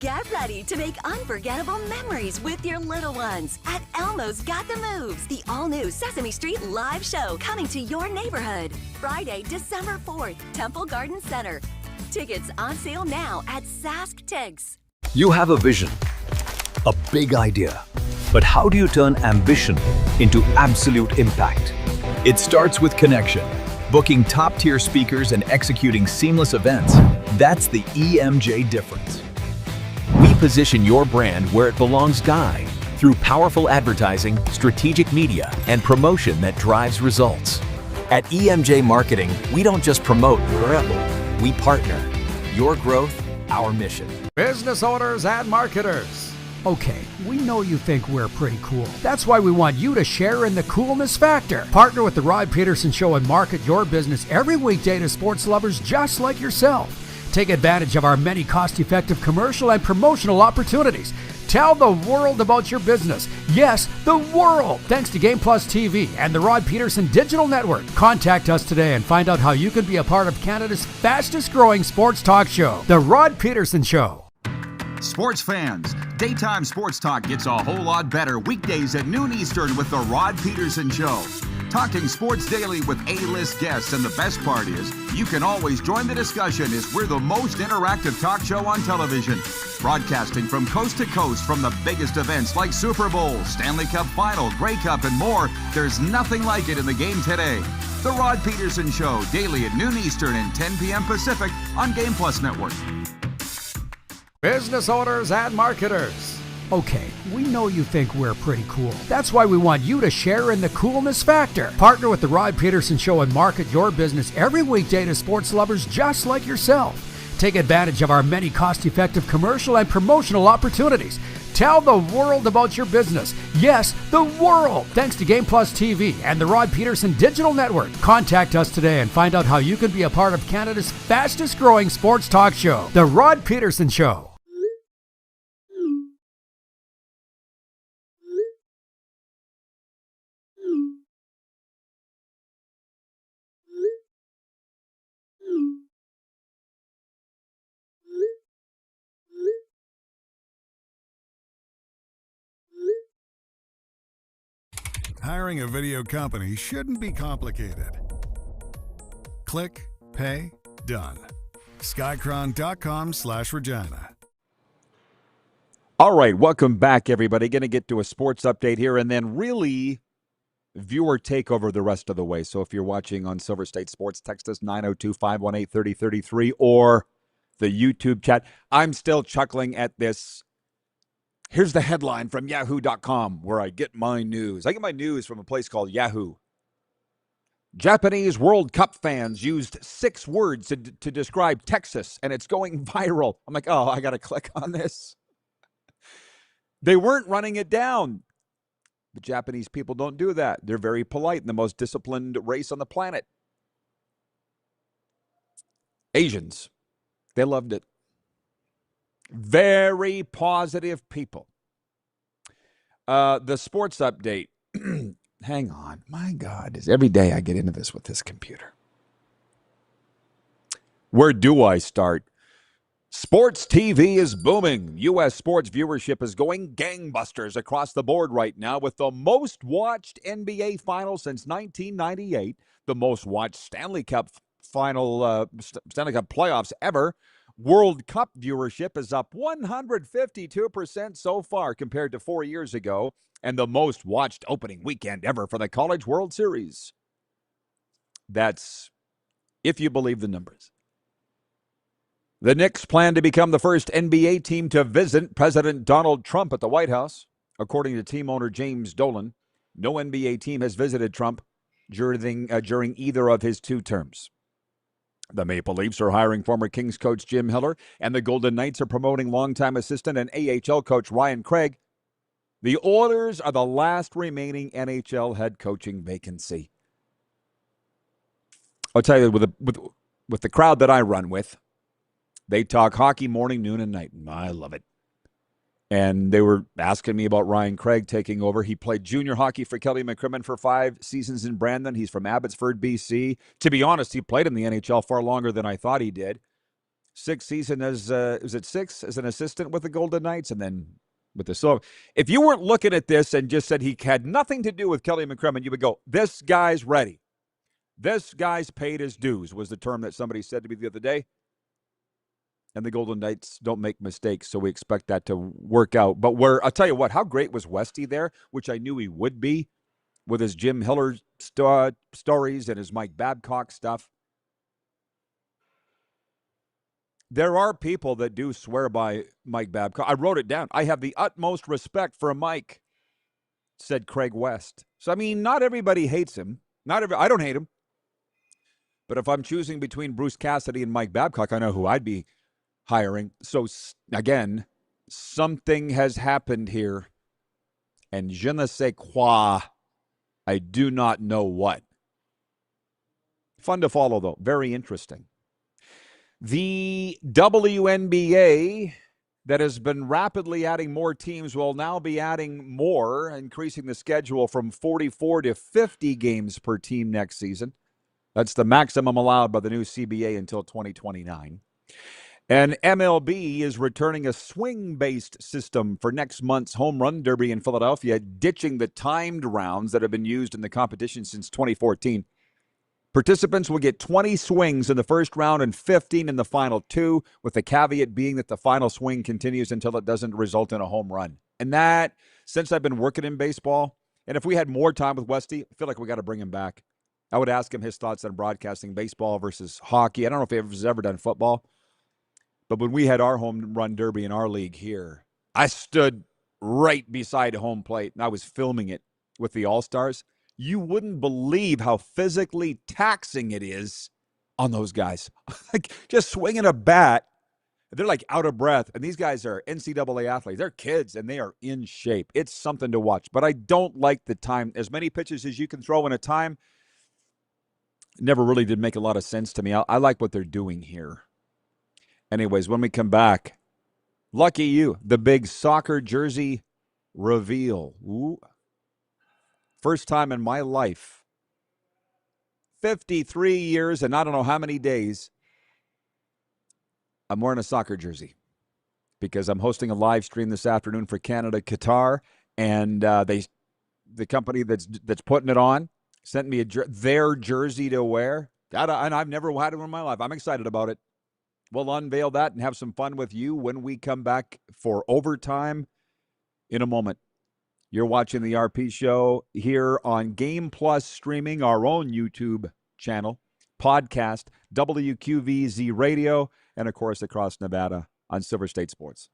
Speaker 18: Get ready to make unforgettable memories with your little ones at Elmo's Got the Moves, the all-new Sesame Street live show coming to your neighborhood. Friday, December 4th, Temple Garden Center. Tickets on sale now at Sask Tigs.
Speaker 15: You have a vision, a big idea. But how do you turn ambition into absolute impact? It starts with connection. Booking top-tier speakers and executing seamless events. That's the EMJ difference. We position your brand where it belongs, Guy, through powerful advertising, strategic media, and promotion that drives results. At EMJ Marketing, we don't just promote, we partner. Your growth, our mission.
Speaker 8: Business owners and marketers. Okay, we know you think we're pretty cool. That's why we want you to share in the coolness factor. Partner with the Rod Pedersen Show and market your business every weekday to sports lovers just like yourself. Take advantage of our many cost-effective commercial and promotional opportunities. Tell the world about your business. Yes, the world. Thanks to Game Plus TV and the Rod Pedersen Digital Network. Contact us today and find out how you can be a part of Canada's fastest-growing sports talk show, The Rod Pedersen Show.
Speaker 14: Sports fans, daytime sports talk gets a whole lot better weekdays at noon Eastern with The Rod Pedersen Show. Talking sports daily with A-list guests, and the best part is you can always join the discussion as we're the most interactive talk show on television. Broadcasting from coast to coast from the biggest events like Super Bowl, Stanley Cup Final, Grey Cup, and more. There's nothing like it in the game today. The Rod Pedersen Show, daily at noon Eastern and 10 p.m. Pacific on Game Plus Network.
Speaker 8: Business owners and marketers. Okay, we know you think we're pretty cool. That's why we want you to share in the coolness factor. Partner with the Rod Pedersen Show and market your business every weekday to sports lovers just like yourself. Take advantage of our many cost-effective commercial and promotional opportunities. Tell the world about your business. Yes, the world. Thanks to Game Plus TV and the Rod Pedersen Digital Network. Contact us today and find out how you can be a part of Canada's fastest-growing sports talk show, The Rod Pedersen Show.
Speaker 13: Hiring a video company shouldn't be complicated. Click, pay, done. Skycron.com/Regina.
Speaker 3: All right, welcome back, everybody. Going to get to a sports update here and then really viewer takeover the rest of the way. So if you're watching on Silver State Sports, text us 902-518-3033 or the YouTube chat. I'm still chuckling at this. Here's the headline from yahoo.com where I get my news. I get my news from a place called Yahoo. Japanese World Cup fans used 6 words to describe Texas, and it's going viral. I'm like, oh, I got to click on this. They weren't running it down. The Japanese people don't do that. They're very polite and the most disciplined race on the planet. Asians, they loved it. Very positive people. The sports update. Hang on. My God, every day I get into this with this computer. Where do I start? Sports TV is booming. U.S. sports viewership is going gangbusters across the board right now with the most watched NBA final since 1998, the most watched Stanley Cup Stanley Cup playoffs ever. World Cup viewership is up 152% so far compared to 4 years ago, and the most watched opening weekend ever for the College World Series. That's if you believe the numbers. The Knicks plan to become the first NBA team to visit President Donald Trump at the White House. According to team owner James Dolan, no NBA team has visited Trump during either of his 2 terms. The Maple Leafs are hiring former Kings coach Jim Hiller, and the Golden Knights are promoting longtime assistant and AHL coach Ryan Craig. The Oilers are the last remaining NHL head coaching vacancy. I'll tell you, with the crowd that I run with, they talk hockey morning, noon, and night. I love it. And they were asking me about Ryan Craig taking over. He played junior hockey for Kelly McCrimmon for 5 seasons in Brandon. He's from Abbotsford, BC. To be honest, he played in the NHL far longer than I thought he did. 6 seasons as, 6 as an assistant with the Golden Knights, and then with the. So if you weren't looking at this and just said he had nothing to do with Kelly McCrimmon, you would go, this guy's ready. This guy's paid his dues, was the term that somebody said to me the other day. And the Golden Knights don't make mistakes, so we expect that to work out. But I'll tell you what, how great was Westy there, which I knew he would be, with his Jim Hiller stories and his Mike Babcock stuff. There are people that do swear by Mike Babcock. I wrote it down. I have the utmost respect for Mike, said Craig West. So, I mean, not everybody hates him. I don't hate him. But if I'm choosing between Bruce Cassidy and Mike Babcock, I know who I'd be hiring. So, again, something has happened here. And je ne sais quoi. I do not know what. Fun to follow, though. Very interesting. The WNBA that has been rapidly adding more teams will now be adding more, increasing the schedule from 44 to 50 games per team next season. That's the maximum allowed by the new CBA until 2029. And MLB is returning a swing-based system for next month's Home Run Derby in Philadelphia, ditching the timed rounds that have been used in the competition since 2014. Participants will get 20 swings in the first round and 15 in the final 2, with the caveat being that the final swing continues until it doesn't result in a home run. And that, since I've been working in baseball, and if we had more time with Westy, I feel like we got to bring him back. I would ask him his thoughts on broadcasting baseball versus hockey. I don't know if he's ever done football, but when we had our home run derby in our league here, I stood right beside home plate, and I was filming it with the All-Stars. You wouldn't believe how physically taxing it is on those guys. Like, just swinging a bat, they're like out of breath. And these guys are NCAA athletes. They're kids, and they are in shape. It's something to watch. But I don't like the time. As many pitches as you can throw in a time never really did make a lot of sense to me. I like what they're doing here. Anyways, when we come back, lucky you, the big soccer jersey reveal. Ooh. First time in my life, 53 years and I don't know how many days, I'm wearing a soccer jersey because I'm hosting a live stream this afternoon for Canada, Qatar, and the company that's putting it on sent me their jersey to wear, and I've never had it in my life. I'm excited about it. We'll unveil that and have some fun with you when we come back for overtime in a moment. You're watching the RP Show here on Game Plus streaming, our own YouTube channel, podcast, WQVZ Radio, and, of course, across Nevada on Silver State Sports.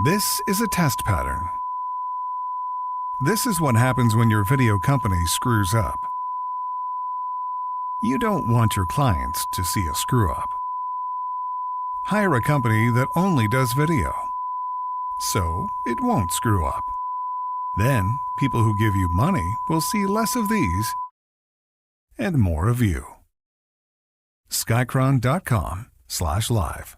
Speaker 13: This is a test pattern. This is what happens when your video company screws up. You don't want your clients to see a screw-up. Hire a company that only does video, so it won't screw up. Then, people who give you money will see less of these and more of you. Skycron.com/live.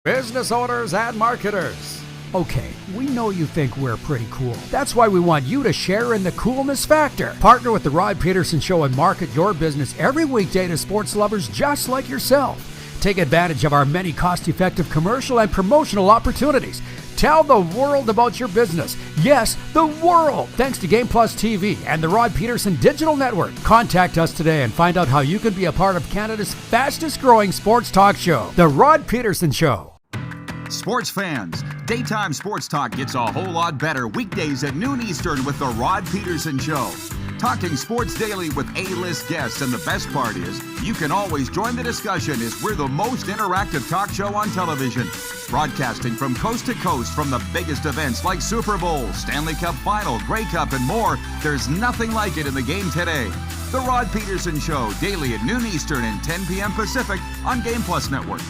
Speaker 8: Business owners and marketers. Okay, we know you think we're pretty cool. That's why we want you to share in the coolness factor. Partner with the Rod Pedersen Show and market your business every weekday to sports lovers just like yourself. Take advantage of our many cost-effective commercial and promotional opportunities. Tell the world about your business. Yes, the world. Thanks to Game Plus TV and the Rod Pedersen Digital Network. Contact us today and find out how you can be a part of Canada's fastest-growing sports talk show, The Rod Pedersen Show.
Speaker 14: Sports fans, daytime sports talk gets a whole lot better weekdays at noon Eastern with The Rod Pedersen Show. Talking sports daily with A-list guests, and the best part is, you can always join the discussion as we're the most interactive talk show on television. Broadcasting from coast to coast from the biggest events like Super Bowl, Stanley Cup Final, Grey Cup, and more, there's nothing like it in the game today. The Rod Pedersen Show, daily at noon Eastern and 10 p.m. Pacific on Game Plus Network.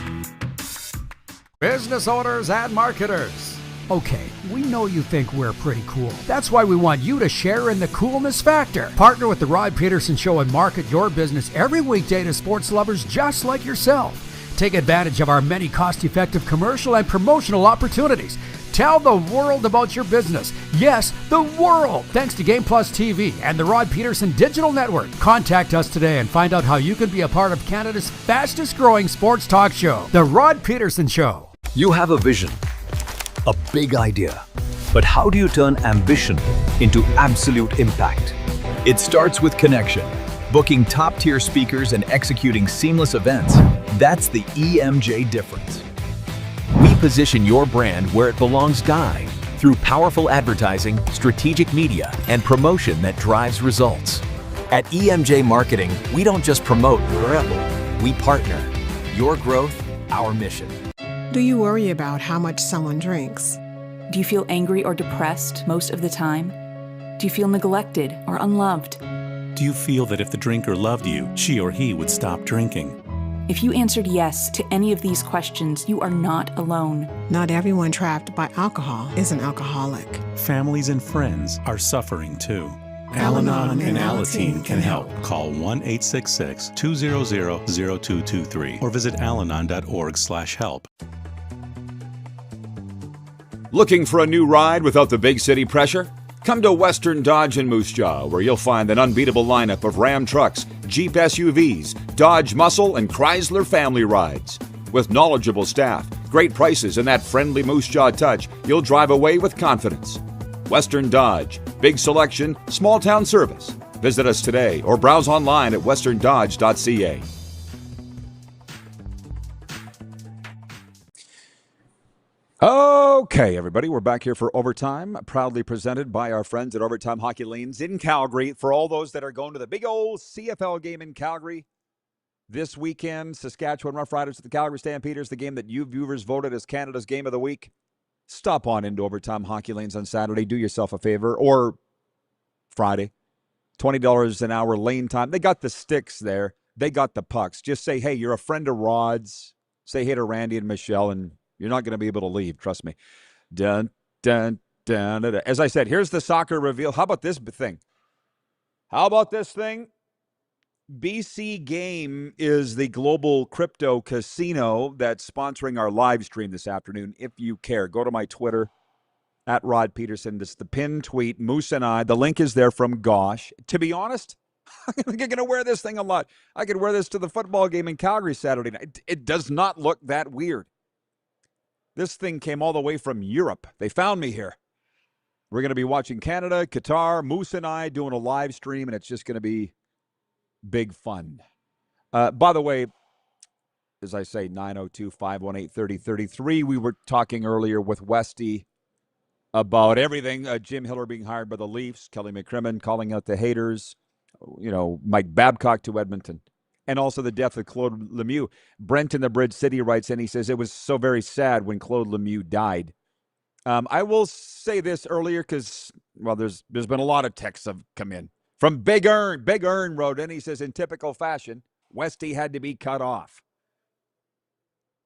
Speaker 8: Business owners and marketers. Okay, we know you think we're pretty cool. That's why we want you to share in the coolness factor. Partner with the Rod Pedersen Show and market your business every weekday to sports lovers just like yourself. Take advantage of our many cost-effective commercial and promotional opportunities. Tell the world about your business. Yes, the world. Thanks to Game Plus TV and the Rod Pedersen Digital Network. Contact us today and find out how you can be a part of Canada's fastest growing sports talk show, The Rod Pedersen Show.
Speaker 15: You have a vision, a big idea. But how do you turn ambition into absolute impact? It starts with connection. Booking top-tier speakers and executing seamless events. That's the EMJ difference. We position your brand where it belongs, Guy, through powerful advertising, strategic media, and promotion that drives results. At EMJ Marketing, we don't just promote, we partner. Your growth, our mission.
Speaker 5: Do you worry about how much someone drinks?
Speaker 6: Do you feel angry or depressed most of the time? Do you feel neglected or unloved?
Speaker 7: Do you feel that if the drinker loved you, she or he would stop drinking?
Speaker 6: If you answered yes to any of these questions, you are not alone.
Speaker 5: Not everyone trapped by alcohol is an alcoholic.
Speaker 7: Families and friends are suffering too.
Speaker 5: Al-Anon and
Speaker 7: Alateen can help. Call 1-866-200-0223 or visit alanon.org/help.
Speaker 3: Looking for a new ride without the big city pressure? Come to Western Dodge in Moose Jaw, where you'll find an unbeatable lineup of Ram trucks, Jeep SUVs, Dodge Muscle, and Chrysler family rides. With knowledgeable staff, great prices, and that friendly Moose Jaw touch, you'll drive away with confidence. Western Dodge, big selection, small town service. Visit us today or browse online at westerndodge.ca. Okay, everybody, we're back here for Overtime, proudly presented by our friends at Overtime Hockey Lanes in Calgary. For all those that are going to the big old CFL game in Calgary this weekend, Saskatchewan Roughriders at the Calgary Stampeders, the game that you viewers voted as Canada's Game of the Week. Stop on into Overtime Hockey Lanes on Saturday. Do yourself a favor. Or Friday. $20 an hour lane time. They got the sticks there. They got the pucks. Just say, hey, you're a friend of Rod's. Say hey to Randy and Michelle, and you're not going to be able to leave. Trust me. Dun, dun, dun, dun, dun. As I said, here's the soccer reveal. How about this thing? BC Game is the global crypto casino that's sponsoring our live stream this afternoon. If you care, go to my Twitter, at Rod Pedersen. This is the pinned tweet, Moose and I. The link is there from Gosh. To be honest, I'm going to wear this thing a lot. I could wear this to the football game in Calgary Saturday night. It does not look that weird. This thing came all the way from Europe. They found me here. We're going to be watching Canada, Qatar, Moose and I doing a live stream, and it's just going to be big fun. By the way, as I say, 902-518-3033. We were talking earlier with Westy about everything. Jim Hiller being hired by the Leafs, Kelly McCrimmon calling out the haters, Mike Babcock to Edmonton, and also the death of Claude Lemieux. Brent in the Bridge City writes in, he says, it was so very sad when Claude Lemieux died. I will say this earlier because, there's been a lot of texts have come in. From Big Earn wrote in, he says, in typical fashion, Westy had to be cut off.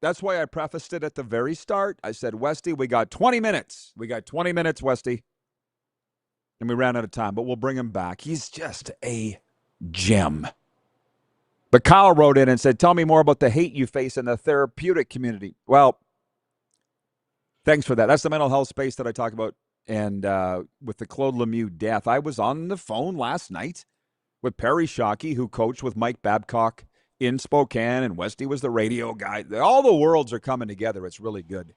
Speaker 3: That's why I prefaced it at the very start. I said, Westy, we got 20 minutes. Westy. And we ran out of time, but we'll bring him back. He's just a gem. But Kyle wrote in and said, tell me more about the hate you face in the therapeutic community. Well, thanks for that. That's the mental health space that I talk about. And with the Claude Lemieux death, I was on the phone last night with Perry Shockey, who coached with Mike Babcock in Spokane, and Westy was the radio guy. All the worlds are coming together. It's really good.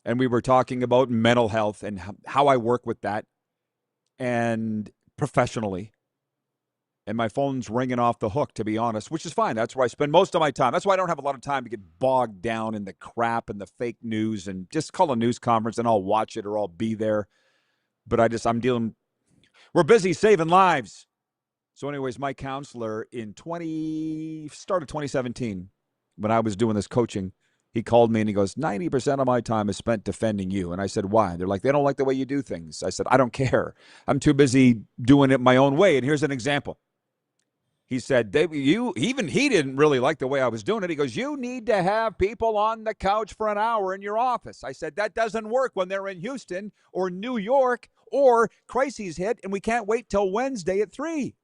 Speaker 3: And we were talking about mental health and how I work with that and professionally. And my phone's ringing off the hook, to be honest, which is fine. That's where I spend most of my time. That's why I don't have a lot of time to get bogged down in the crap and the fake news, and just call a news conference and I'll watch it or I'll be there. But we're busy saving lives. So anyways, my counselor in start of 2017, when I was doing this coaching, he called me and he goes, 90% of my time is spent defending you. And I said, why? They're like, they don't like the way you do things. I said, I don't care. I'm too busy doing it my own way. And here's an example. He said, he didn't really like the way I was doing it. He goes, you need to have people on the couch for an hour in your office. I said, that doesn't work when they're in Houston or New York or crises hit and we can't wait till Wednesday at 3.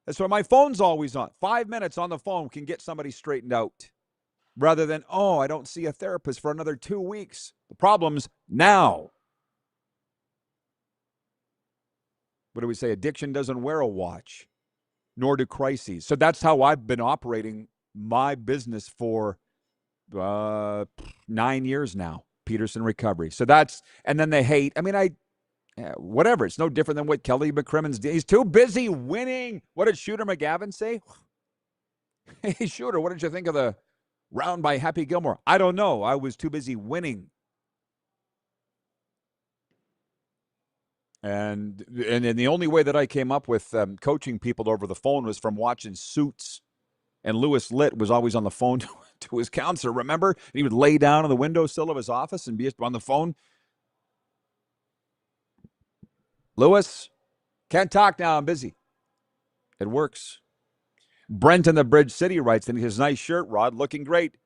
Speaker 3: That's why my phone's always on. 5 minutes on the phone can get somebody straightened out rather than, I don't see a therapist for another 2 weeks. The problem's now. What do we say? Addiction doesn't wear a watch, nor do crises. So that's how I've been operating my business for 9 years now, Pedersen Recovery. So and then they hate. I mean, whatever. It's no different than what Kelly McCrimmon's did. He's too busy winning. What did Shooter McGavin say? Hey, Shooter, what did you think of the round by Happy Gilmore? I don't know. I was too busy winning. And the only way that I came up with coaching people over the phone was from watching Suits. And Louis Litt was always on the phone to his counselor, remember? And he would lay down on the windowsill of his office and be on the phone. Louis, can't talk now, I'm busy. It works. Brent in the Bridge City writes, and his nice shirt, Rod, looking great.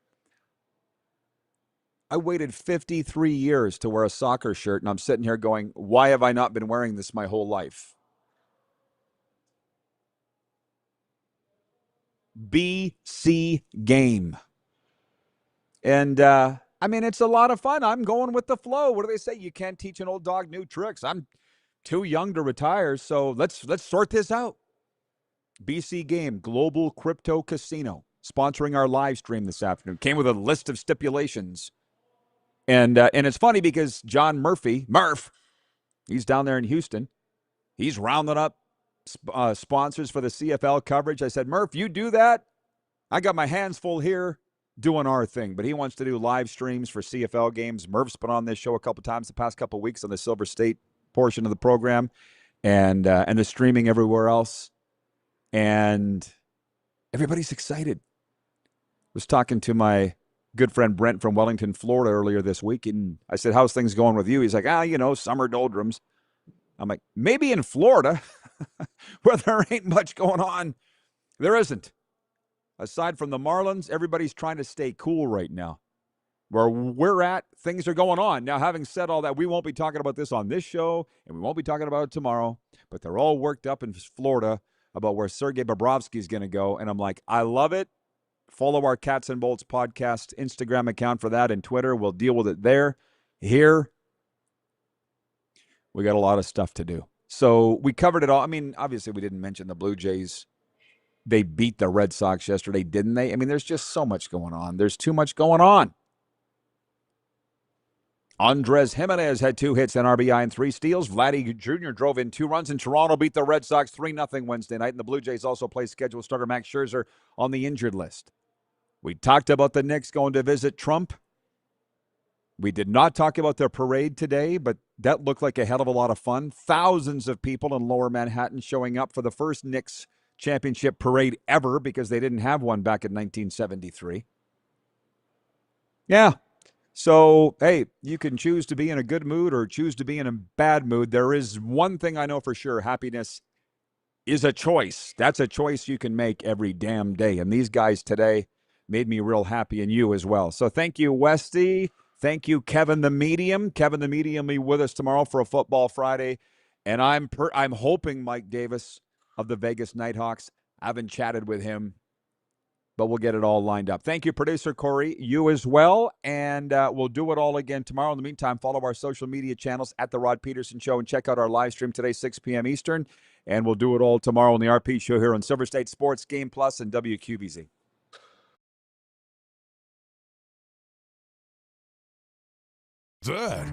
Speaker 3: I waited 53 years to wear a soccer shirt, and I'm sitting here going, why have I not been wearing this my whole life? BC game. And, I mean, it's a lot of fun. I'm going with the flow. What do they say? You can't teach an old dog new tricks. I'm too young to retire, so let's sort this out. BC Game, Global Crypto Casino, sponsoring our live stream this afternoon. Came with a list of stipulations. And it's funny because John Murph, he's down there in Houston. He's rounding up sponsors for the CFL coverage. I said, Murph, you do that. I got my hands full here doing our thing. But he wants to do live streams for CFL games. Murph's been on this show a couple times the past couple of weeks on the Silver State portion of the program and the streaming everywhere else. And everybody's excited. Was talking to my good friend Brent from Wellington, Florida earlier this week, and I said, how's things going with you? He's like, summer doldrums. I'm like, maybe in Florida, where there ain't much going on. There isn't. Aside from the Marlins, everybody's trying to stay cool right now. Where we're at, things are going on. Now, having said all that, we won't be talking about this on this show, and we won't be talking about it tomorrow, but they're all worked up in Florida about where Sergei Bobrovsky's going to go, and I'm like, I love it. Follow our Cats and Bolts podcast Instagram account for that and Twitter. We'll deal with it there. Here, we got a lot of stuff to do. So we covered it all. I mean, obviously we didn't mention the Blue Jays. They beat the Red Sox yesterday, didn't they? I mean, there's just so much going on. There's too much going on. Andres Jimenez had 2 hits, an RBI, and 3 steals. Vladdy Jr. drove in 2 runs, and Toronto beat the Red Sox 3-0 Wednesday night. And the Blue Jays also play scheduled starter Max Scherzer on the injured list. We talked about the Knicks going to visit Trump. We did not talk about their parade today, but that looked like a hell of a lot of fun. Thousands of people in Lower Manhattan showing up for the first Knicks championship parade ever because they didn't have one back in 1973. Yeah. So, hey, you can choose to be in a good mood or choose to be in a bad mood. There is one thing I know for sure. Happiness is a choice. That's a choice you can make every damn day. And these guys today made me real happy, and you as well. So thank you, Westy. Thank you, Kevin the Medium. Kevin the Medium will be with us tomorrow for a Football Friday. And I'm hoping Mike Davis of the Vegas Nighthawks. I haven't chatted with him, but we'll get it all lined up. Thank you, producer Corey. You as well. And we'll do it all again tomorrow. In the meantime, follow our social media channels at The Rod Pedersen Show and check out our live stream today, 6 p.m. Eastern. And we'll do it all tomorrow on the RP Show here on Silver State Sports, Game Plus, and WQVZ.
Speaker 11: Good.